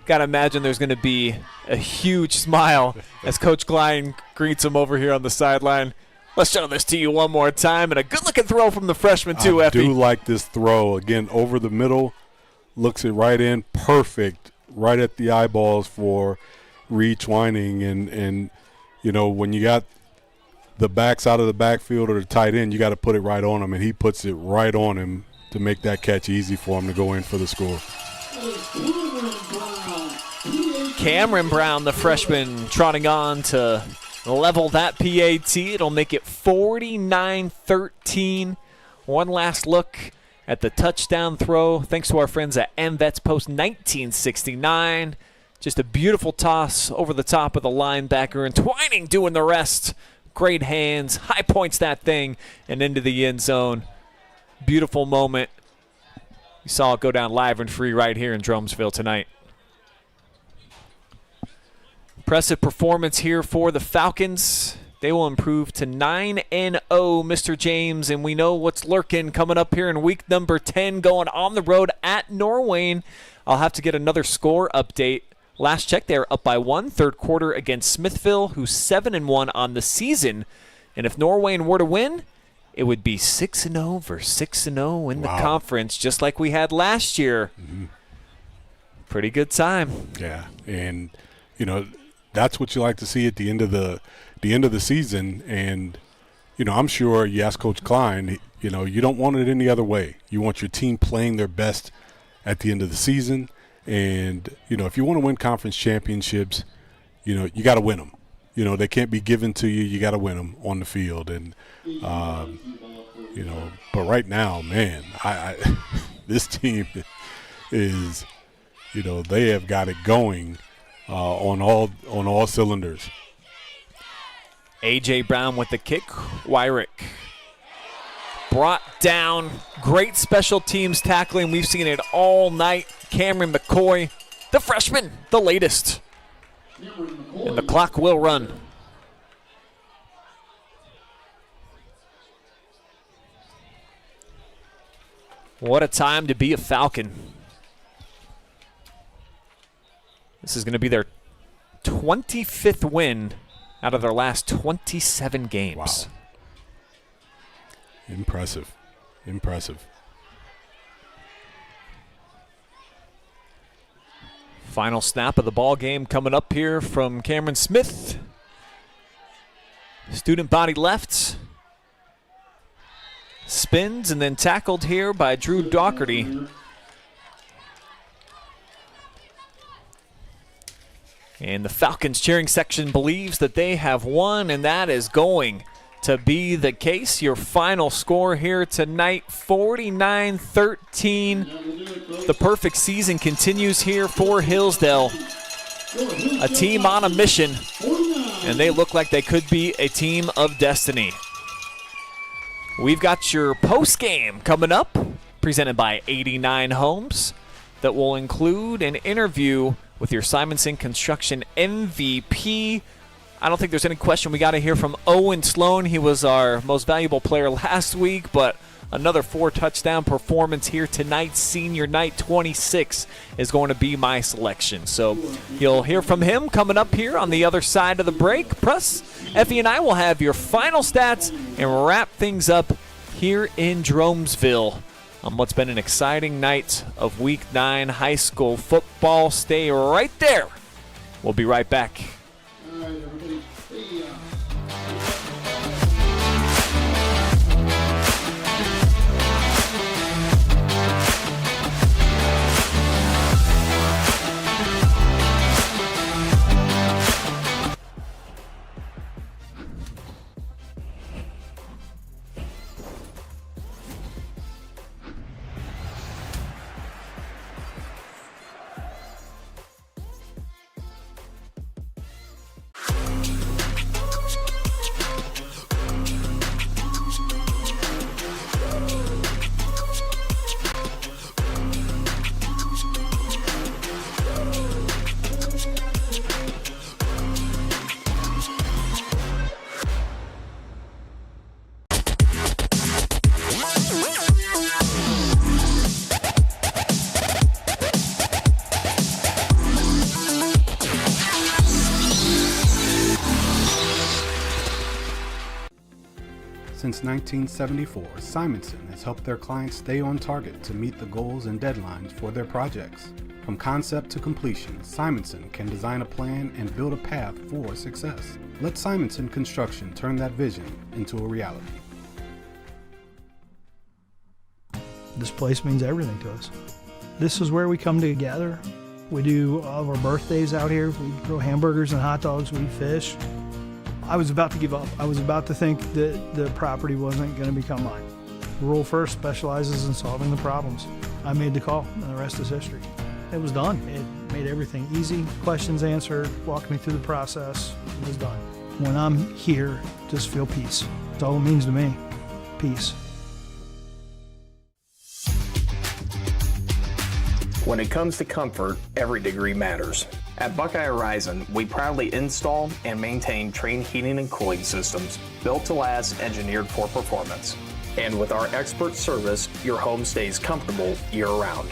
Got to imagine there's going to be a huge smile as Coach Klein greets him over here on the sideline. Let's show this to you one more time. And a good-looking throw from the freshman, too, Effie. I do like this throw. Again, over the middle, looks it right in. Perfect. Right at the eyeballs for Reed Twining. And when you got the backs out of the backfield or the tight end, you got to put it right on him. And he puts it right on him to make that catch easy for him to go in for the score. Cameron Brown, the freshman, trotting on to level that PAT. It'll make it 49-13. One last look at the touchdown throw, thanks to our friends at AMVETS Post 1969. Just a beautiful toss over the top of the linebacker, and Twining doing the rest. Great hands, high points that thing, and into the end zone. Beautiful moment. You saw it go down live and free right here in Jeromesville tonight. Impressive performance here for the Falcons. They will improve to 9-0, Mr. James, and we know what's lurking coming up here in week number 10, going on the road at Norwayne. I'll have to get another score update. Last check, they're up by 1, third quarter against Smithville, who's 7-1 on the season. And if Norwayne were to win, it would be 6-0 versus 6-0 in the conference, just like we had last year. Mm-hmm. Pretty good time. Yeah, and that's what you like to see at the end of the season. And I'm sure you ask Coach Klein, you don't want it any other way. You want your team playing their best at the end of the season. And if you want to win conference championships, you got to win them. They can't be given to you. You got to win them on the field. And but right now, man, I this team is, they have got it going on all cylinders. A.J. Brown with the kick. Wyrick brought down. Great special teams tackling. We've seen it all night. Cameron McCoy, the freshman, the latest. And the clock will run. What a time to be a Falcon. This is going to be their 25th win out of their last 27 games. Wow. Impressive. Final snap of the ball game coming up here from Cameron Smith. Student body left. Spins and then tackled here by Drew Doherty. And the Falcons cheering section believes that they have won, and that is going to be the case. Your final score here tonight, 49-13. The perfect season continues here for Hillsdale. A team on a mission, and they look like they could be a team of destiny. We've got your post-game coming up, presented by 89 Homes, that will include an interview with your Simonson Construction MVP. I don't think there's any question. We got to hear from Owen Sloan. He was our most valuable player last week, but another 4-touchdown performance here tonight. Senior night 26 is going to be my selection. So you'll hear from him coming up here on the other side of the break. Plus, Effie and I will have your final stats and wrap things up here in Jeromesville on what's been an exciting night of Week 9 high school football. Stay right there. We'll be right back. All right, everybody. See ya. Since 1974, Simonson has helped their clients stay on target to meet the goals and deadlines for their projects. From concept to completion, Simonson can design a plan and build a path for success. Let Simonson Construction turn that vision into a reality. This place means everything to us. This is where we come together. We do all of our birthdays out here. We grill hamburgers and hot dogs. We fish. I was about to give up. I was about to think that the property wasn't going to become mine. Rural First specializes in solving the problems. I made the call, and the rest is history. It was done. It made everything easy. Questions answered, walked me through the process. It was done. When I'm here, just feel peace. That's all it means to me. Peace. When it comes to comfort, every degree matters. At Buckeye Horizon, we proudly install and maintain Trane heating and cooling systems built to last, engineered for performance. And with our expert service, your home stays comfortable year-round.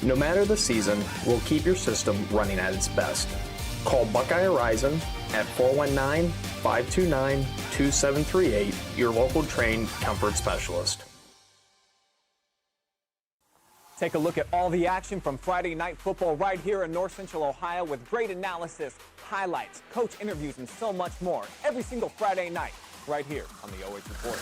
No matter the season, we'll keep your system running at its best. Call Buckeye Horizon at 419-529-2738, your local Trane comfort specialist. Take a look at all the action from Friday night football right here in North Central Ohio with great analysis, highlights, coach interviews, and so much more every single Friday night right here on the OH Report.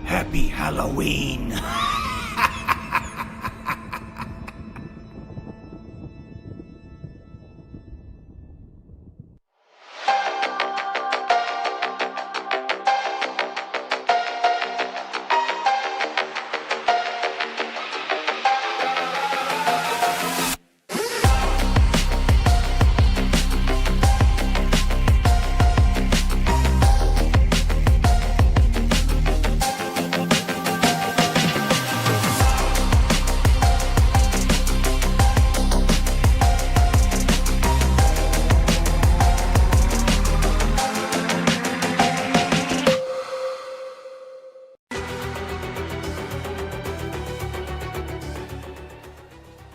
Happy Halloween!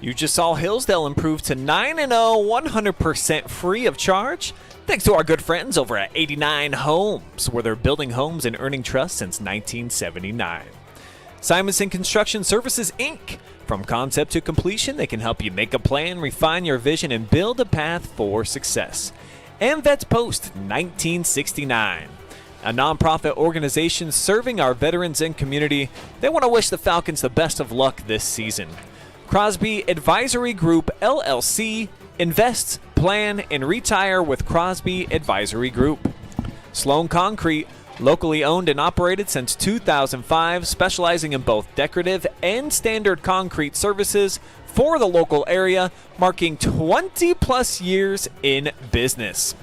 You just saw Hillsdale improve to 9-0, 100% free of charge, thanks to our good friends over at 89 Homes, where they're building homes and earning trust since 1979. Simonson Construction Services, Inc. From concept to completion, they can help you make a plan, refine your vision, and build a path for success. AMVETS Post 1969. a nonprofit organization serving our veterans and community. They want to wish the Falcons the best of luck this season. Crosby Advisory Group, LLC. Invest, plan, and retire with Crosby Advisory Group. Sloan Concrete, locally owned and operated since 2005, specializing in both decorative and standard concrete services for the local area, marking 20-plus years in business.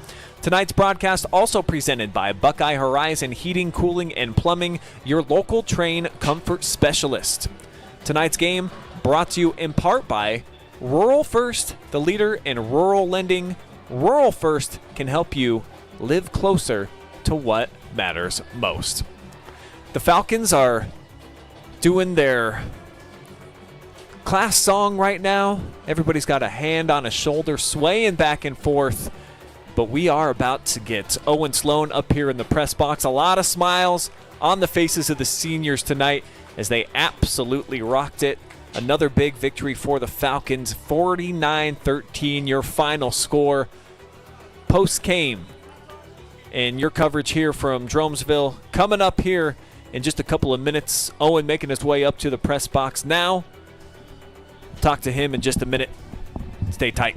Tonight's broadcast also presented by Buckeye Horizon Heating, Cooling, and Plumbing, your local Trane comfort specialist. Tonight's game brought to you in part by Rural First, the leader in rural lending. Rural First can help you live closer to what matters most. The Falcons are doing their class song right now. Everybody's got a hand on a shoulder, swaying back and forth. But we are about to get Owen Sloan up here in the press box. A lot of smiles on the faces of the seniors tonight as they absolutely rocked it. Another big victory for the Falcons, 49-13, your final score. Post came, and your coverage here from Jeromesville coming up here in just a couple of minutes. Owen making his way up to the press box now. Talk to him in just a minute. Stay tight.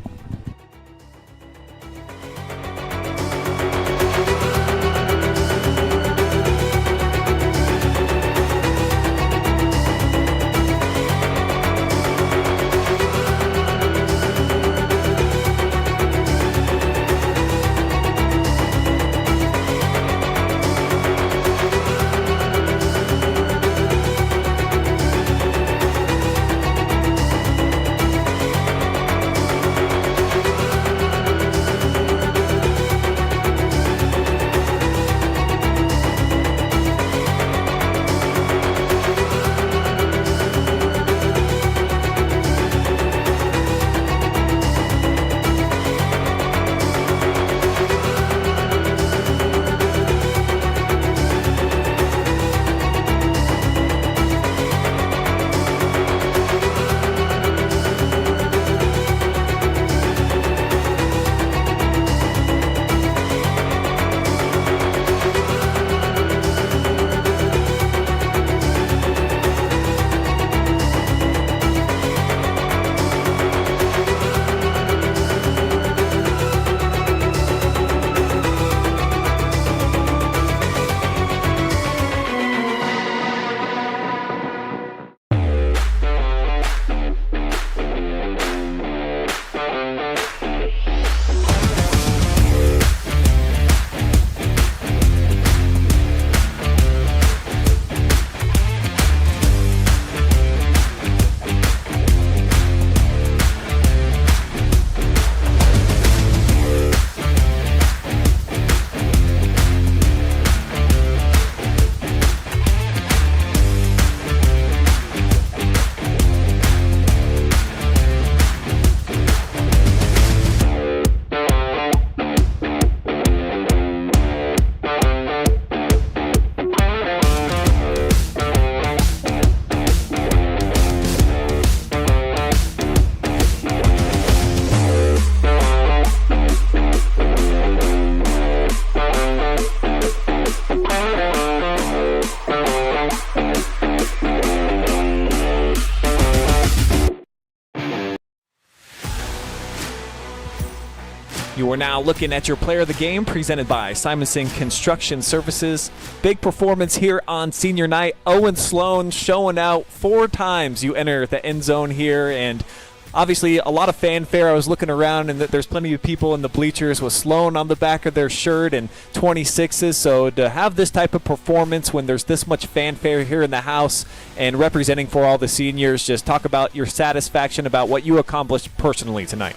You are now looking at your player of the game presented by Simonson Construction Services. Big performance here on senior night. Owen Sloan showing out 4 times. You enter the end zone here, and obviously a lot of fanfare. I was looking around, and there's plenty of people in the bleachers with Sloan on the back of their shirt and 26s. So to have this type of performance when there's this much fanfare here in the house and representing for all the seniors, just talk about your satisfaction about what you accomplished personally tonight.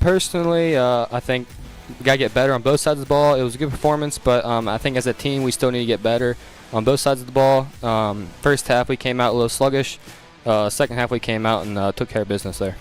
Personally, I think we got to get better on both sides of the ball. It was a good performance, but I think as a team we still need to get better on both sides of the ball. First half we came out a little sluggish. Second half we came out and took care of business there.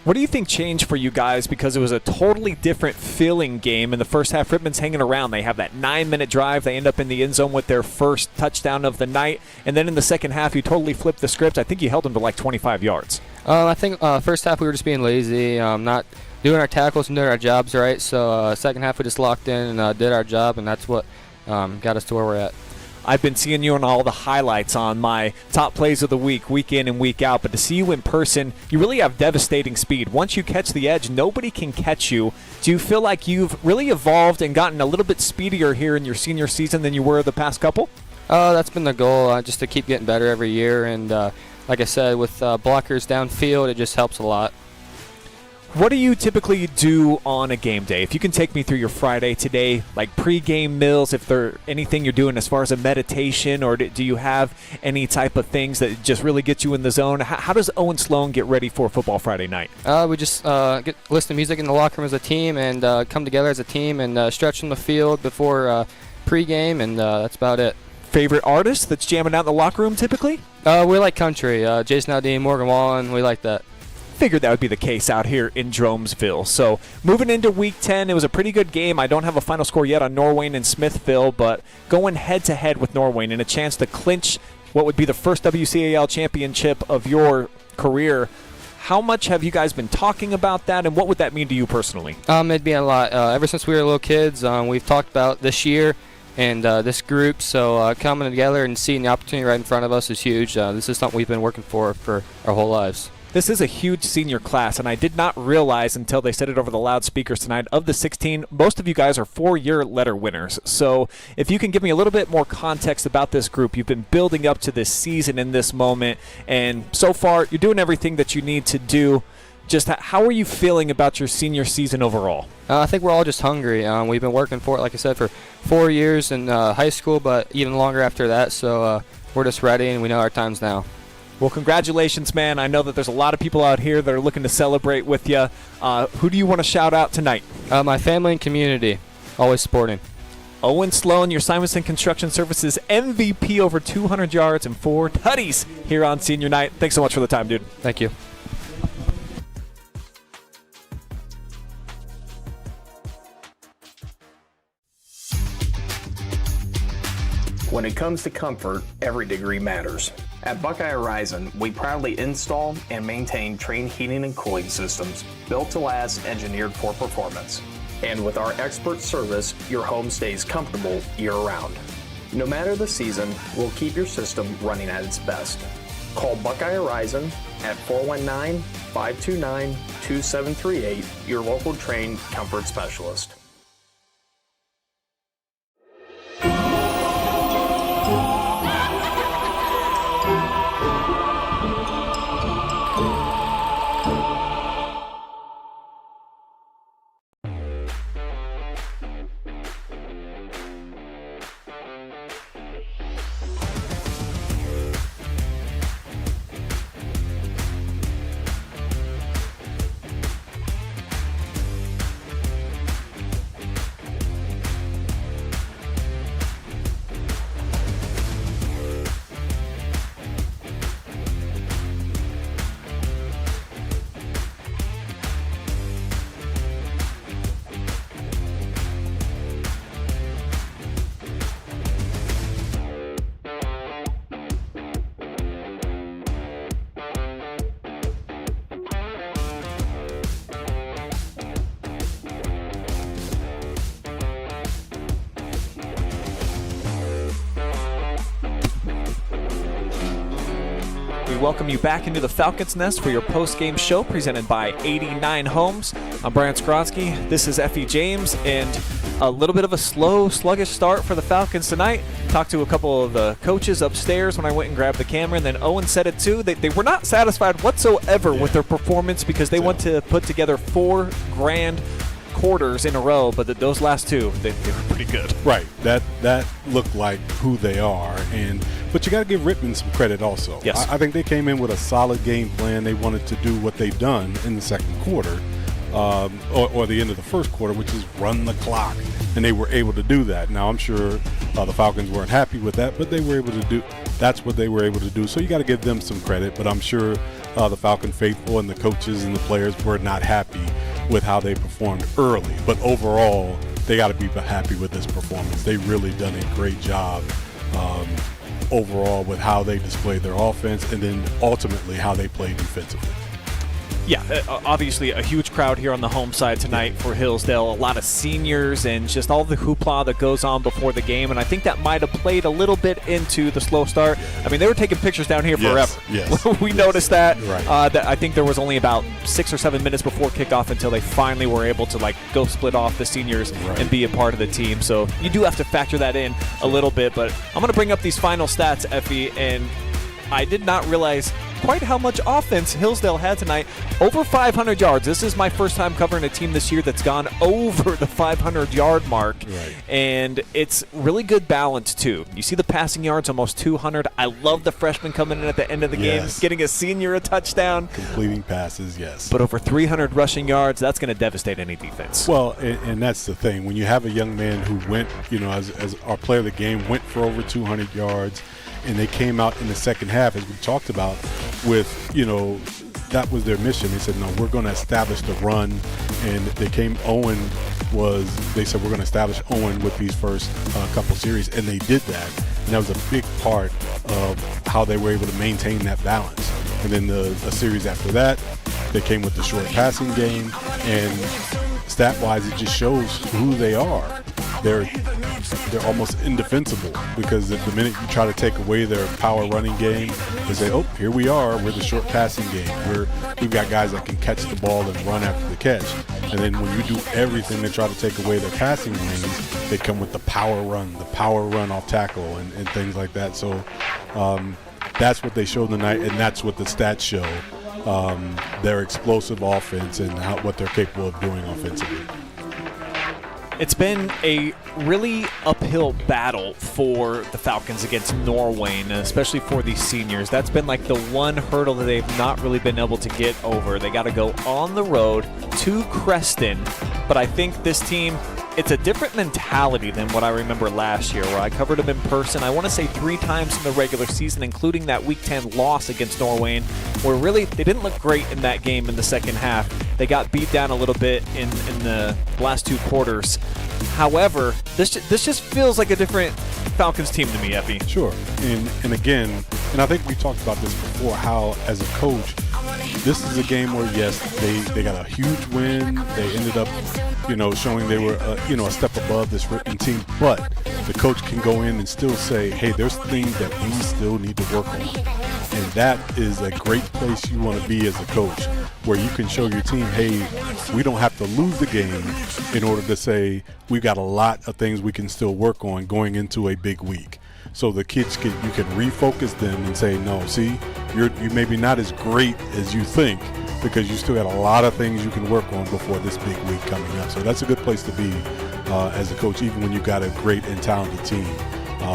What do you think changed for you guys? Because it was a totally different feeling game in the first half. Rittman's hanging around. They have that 9-minute drive. They end up in the end zone with their first touchdown of the night. And then in the second half, you totally flipped the script. I think you held them to like 25 yards. I think first half we were just being lazy, not doing our tackles and doing our jobs right. So second half we just locked in and did our job, and that's what got us to where we're at. I've been seeing you on all the highlights on my top plays of the week in and week out, but to see you in person, you really have devastating speed. Once you catch the edge, nobody can catch you. Do you feel like you've really evolved and gotten a little bit speedier here in your senior season than you were the past couple? That's been the goal, just to keep getting better every year. And like I said, with blockers downfield, it just helps a lot. What do you typically do on a game day? If you can take me through your Friday today, like pre-game meals, if there anything you're doing as far as a meditation, or do you have any type of things that just really get you in the zone? How does Owen Sloan get ready for football Friday night? We just listen to music in the locker room as a team and come together as a team and stretch on the field before pre-game, and that's about it. Favorite artist that's jamming out in the locker room typically? We like country. Jason Aldean, Morgan Wallen, we like that. Figured that would be the case out here in Jeromesville. So moving into week 10, it was a pretty good game. I don't have a final score yet on Norwayne and Smithville, but going head-to-head with Norwayne and a chance to clinch what would be the first WCAL championship of your career. How much have you guys been talking about that, and what would that mean to you personally? It'd be a lot. Ever since we were little kids, we've talked about this year and this group, so coming together and seeing the opportunity right in front of us is huge. This is something we've been working for our whole lives. This is a huge senior class, and I did not realize until they said it over the loudspeakers tonight, of the 16, most of you guys are 4-year letter winners. So if you can give me a little bit more context about this group, you've been building up to this season in this moment, and so far you're doing everything that you need to do. Just how are you feeling about your senior season overall? I think we're all just hungry. We've been working for it, like I said, for 4 years in high school, but even longer after that, so we're just ready, and we know our time's now. Well, congratulations, man. I know that there's a lot of people out here that are looking to celebrate with you. Who do you want to shout out tonight? My family and community, always supporting. Owen Sloan, your Simonson Construction Services MVP, over 200 yards and 4 tutties here on senior night. Thanks so much for the time, dude. Thank you. When it comes to comfort, every degree matters. At Buckeye Horizon, we proudly install and maintain Trane heating and cooling systems built to last, engineered for performance. And with our expert service, your home stays comfortable year-round. No matter the season, we'll keep your system running at its best. Call Buckeye Horizon at 419-529-2738, your local Trane comfort specialist. Welcome you back into the Falcons Nest for your post-game show presented by 89 Homes. I'm Brian Skowronski. This is Effie James, and a little bit of a slow, sluggish start for the Falcons tonight. Talked to a couple of the coaches upstairs when I went and grabbed the camera, and then Owen said it too. They were not satisfied whatsoever with their performance because they want to put together 4 grand quarters in a row, but those last 2, they were pretty good. Right. That looked like who they are, but you got to give Rittman some credit also. Yes. I think they came in with a solid game plan. They wanted to do what they've done in the second quarter, or the end of the first quarter, which is run the clock, and they were able to do that. Now I'm sure the Falcons weren't happy with that, but they were able to do. That's what they were able to do. So you got to give them some credit. But I'm sure the Falcon faithful and the coaches and the players were not happy with how they performed early. But overall, they got to be happy with this performance. They've really done a great job overall with how they displayed their offense and then ultimately how they played defensively. Yeah, obviously a huge crowd here on the home side tonight for Hillsdale. A lot of seniors and just all the hoopla that goes on before the game. And I think that might have played a little bit into the slow start. I mean, they were taking pictures down here forever. Yes. We noticed that. Right. That I think there was only about 6 or 7 minutes before kickoff until they finally were able to go split off the seniors and be a part of the team. So you do have to factor that in a little bit. But I'm going to bring up these final stats, Effie, and I did not realize quite how much offense Hillsdale had tonight. Over 500 yards. This is my first time covering a team this year that's gone over the 500-yard mark. Right. And it's really good balance, too. You see the passing yards, almost 200. I love the freshman coming in at the end of the game, getting a senior a touchdown. Completing passes, yes. But over 300 rushing yards, that's going to devastate any defense. Well, and that's the thing. When you have a young man who went, as our player of the game, went for over 200 yards, and they came out in the second half, as we talked about, with, that was their mission. They said, no, we're going to establish the run. And they said, we're going to establish Owen with these first couple series. And they did that. And that was a big part of how they were able to maintain that balance. And then the series after that, they came with the short passing game. And stat-wise, it just shows who they are. They're almost indefensible, because the minute you try to take away their power running game, they say, oh, here we are, we're the short passing game. We've got guys that can catch the ball and run after the catch. And then when you do everything to try to take away their passing lanes, they come with the power run off tackle and things like that. So that's what they showed tonight, and that's what the stats show, their explosive offense and what they're capable of doing offensively. It's been a really uphill battle for the Falcons against Norwayne, especially for these seniors. That's been like the one hurdle that they've not really been able to get over. They got to go on the road to Creston, but I think this team, it's a different mentality than what I remember last year, where I covered them in person, I want to say 3 times in the regular season, including that Week 10 loss against Norwayne, where really they didn't look great in that game in the second half. They got beat down a little bit in the last 2 quarters. However, this just feels like a different Falcons team to me, Effie. Sure. And again, and I think we talked about this before, how as a coach, this is a game where, yes, they got a huge win. They ended up, showing they were, a step above this Rittman team. But the coach can go in and still say, hey, there's things that we still need to work on. And that is a great place you want to be as a coach, where you can show your team, hey, we don't have to lose the game in order to say we've got a lot of things we can still work on going into a big week. So the kids you can refocus them and say, no, see, you maybe not as great as you think, because you still got a lot of things you can work on before this big week coming up. So that's a good place to be as a coach, even when you've got a great and talented team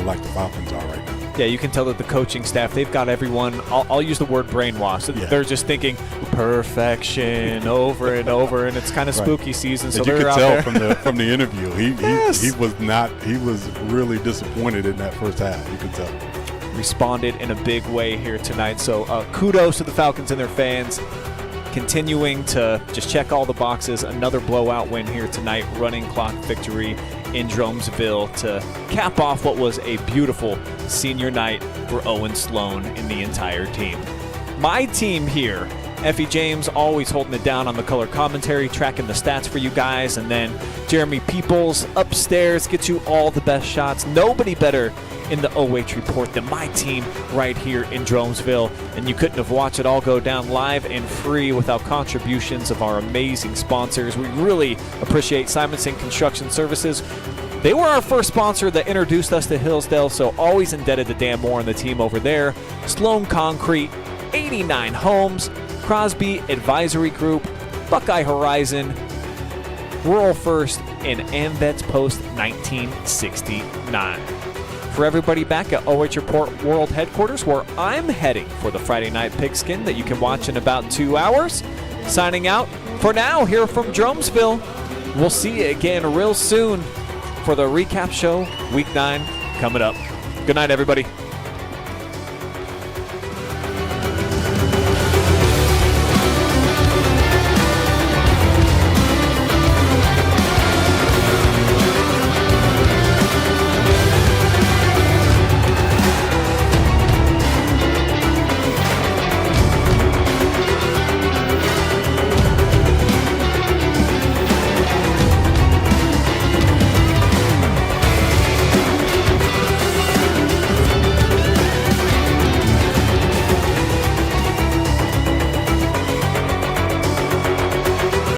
like the Falcons are right now. Yeah, you can tell that the coaching staff, they've got everyone, I'll use the word brainwashed. Yeah. They're just thinking perfection over and over, and it's kind of spooky season. So and you could tell from the interview, he was really disappointed in that first half. You could tell. Responded in a big way here tonight. So kudos to the Falcons and their fans, continuing to just check all the boxes. Another blowout win here tonight, running clock victory in Jeromesville to cap off what was a beautiful senior night for Owen Sloan and the entire team. My team here, Effie James, always holding it down on the color commentary, tracking the stats for you guys, and then Jeremy Peoples upstairs gets you all the best shots. Nobody better in the OH report than my team right here in Jeromesville, and you couldn't have watched it all go down live and free without contributions of our amazing sponsors. We really appreciate Simonson Construction Services. They were our first sponsor that introduced us to Hillsdale, so always indebted to Dan Moore and the team over there. Sloan Concrete, 89 Homes, Crosby Advisory Group, Buckeye Horizon, Rural First, and AMVETS Post 1969. For everybody back at OH Report World Headquarters, where I'm heading for the Friday Night Pigskin that you can watch in about 2 hours. Signing out for now here from Jeromesville. We'll see you again real soon for the recap show, Week 9 coming up. Good night, everybody.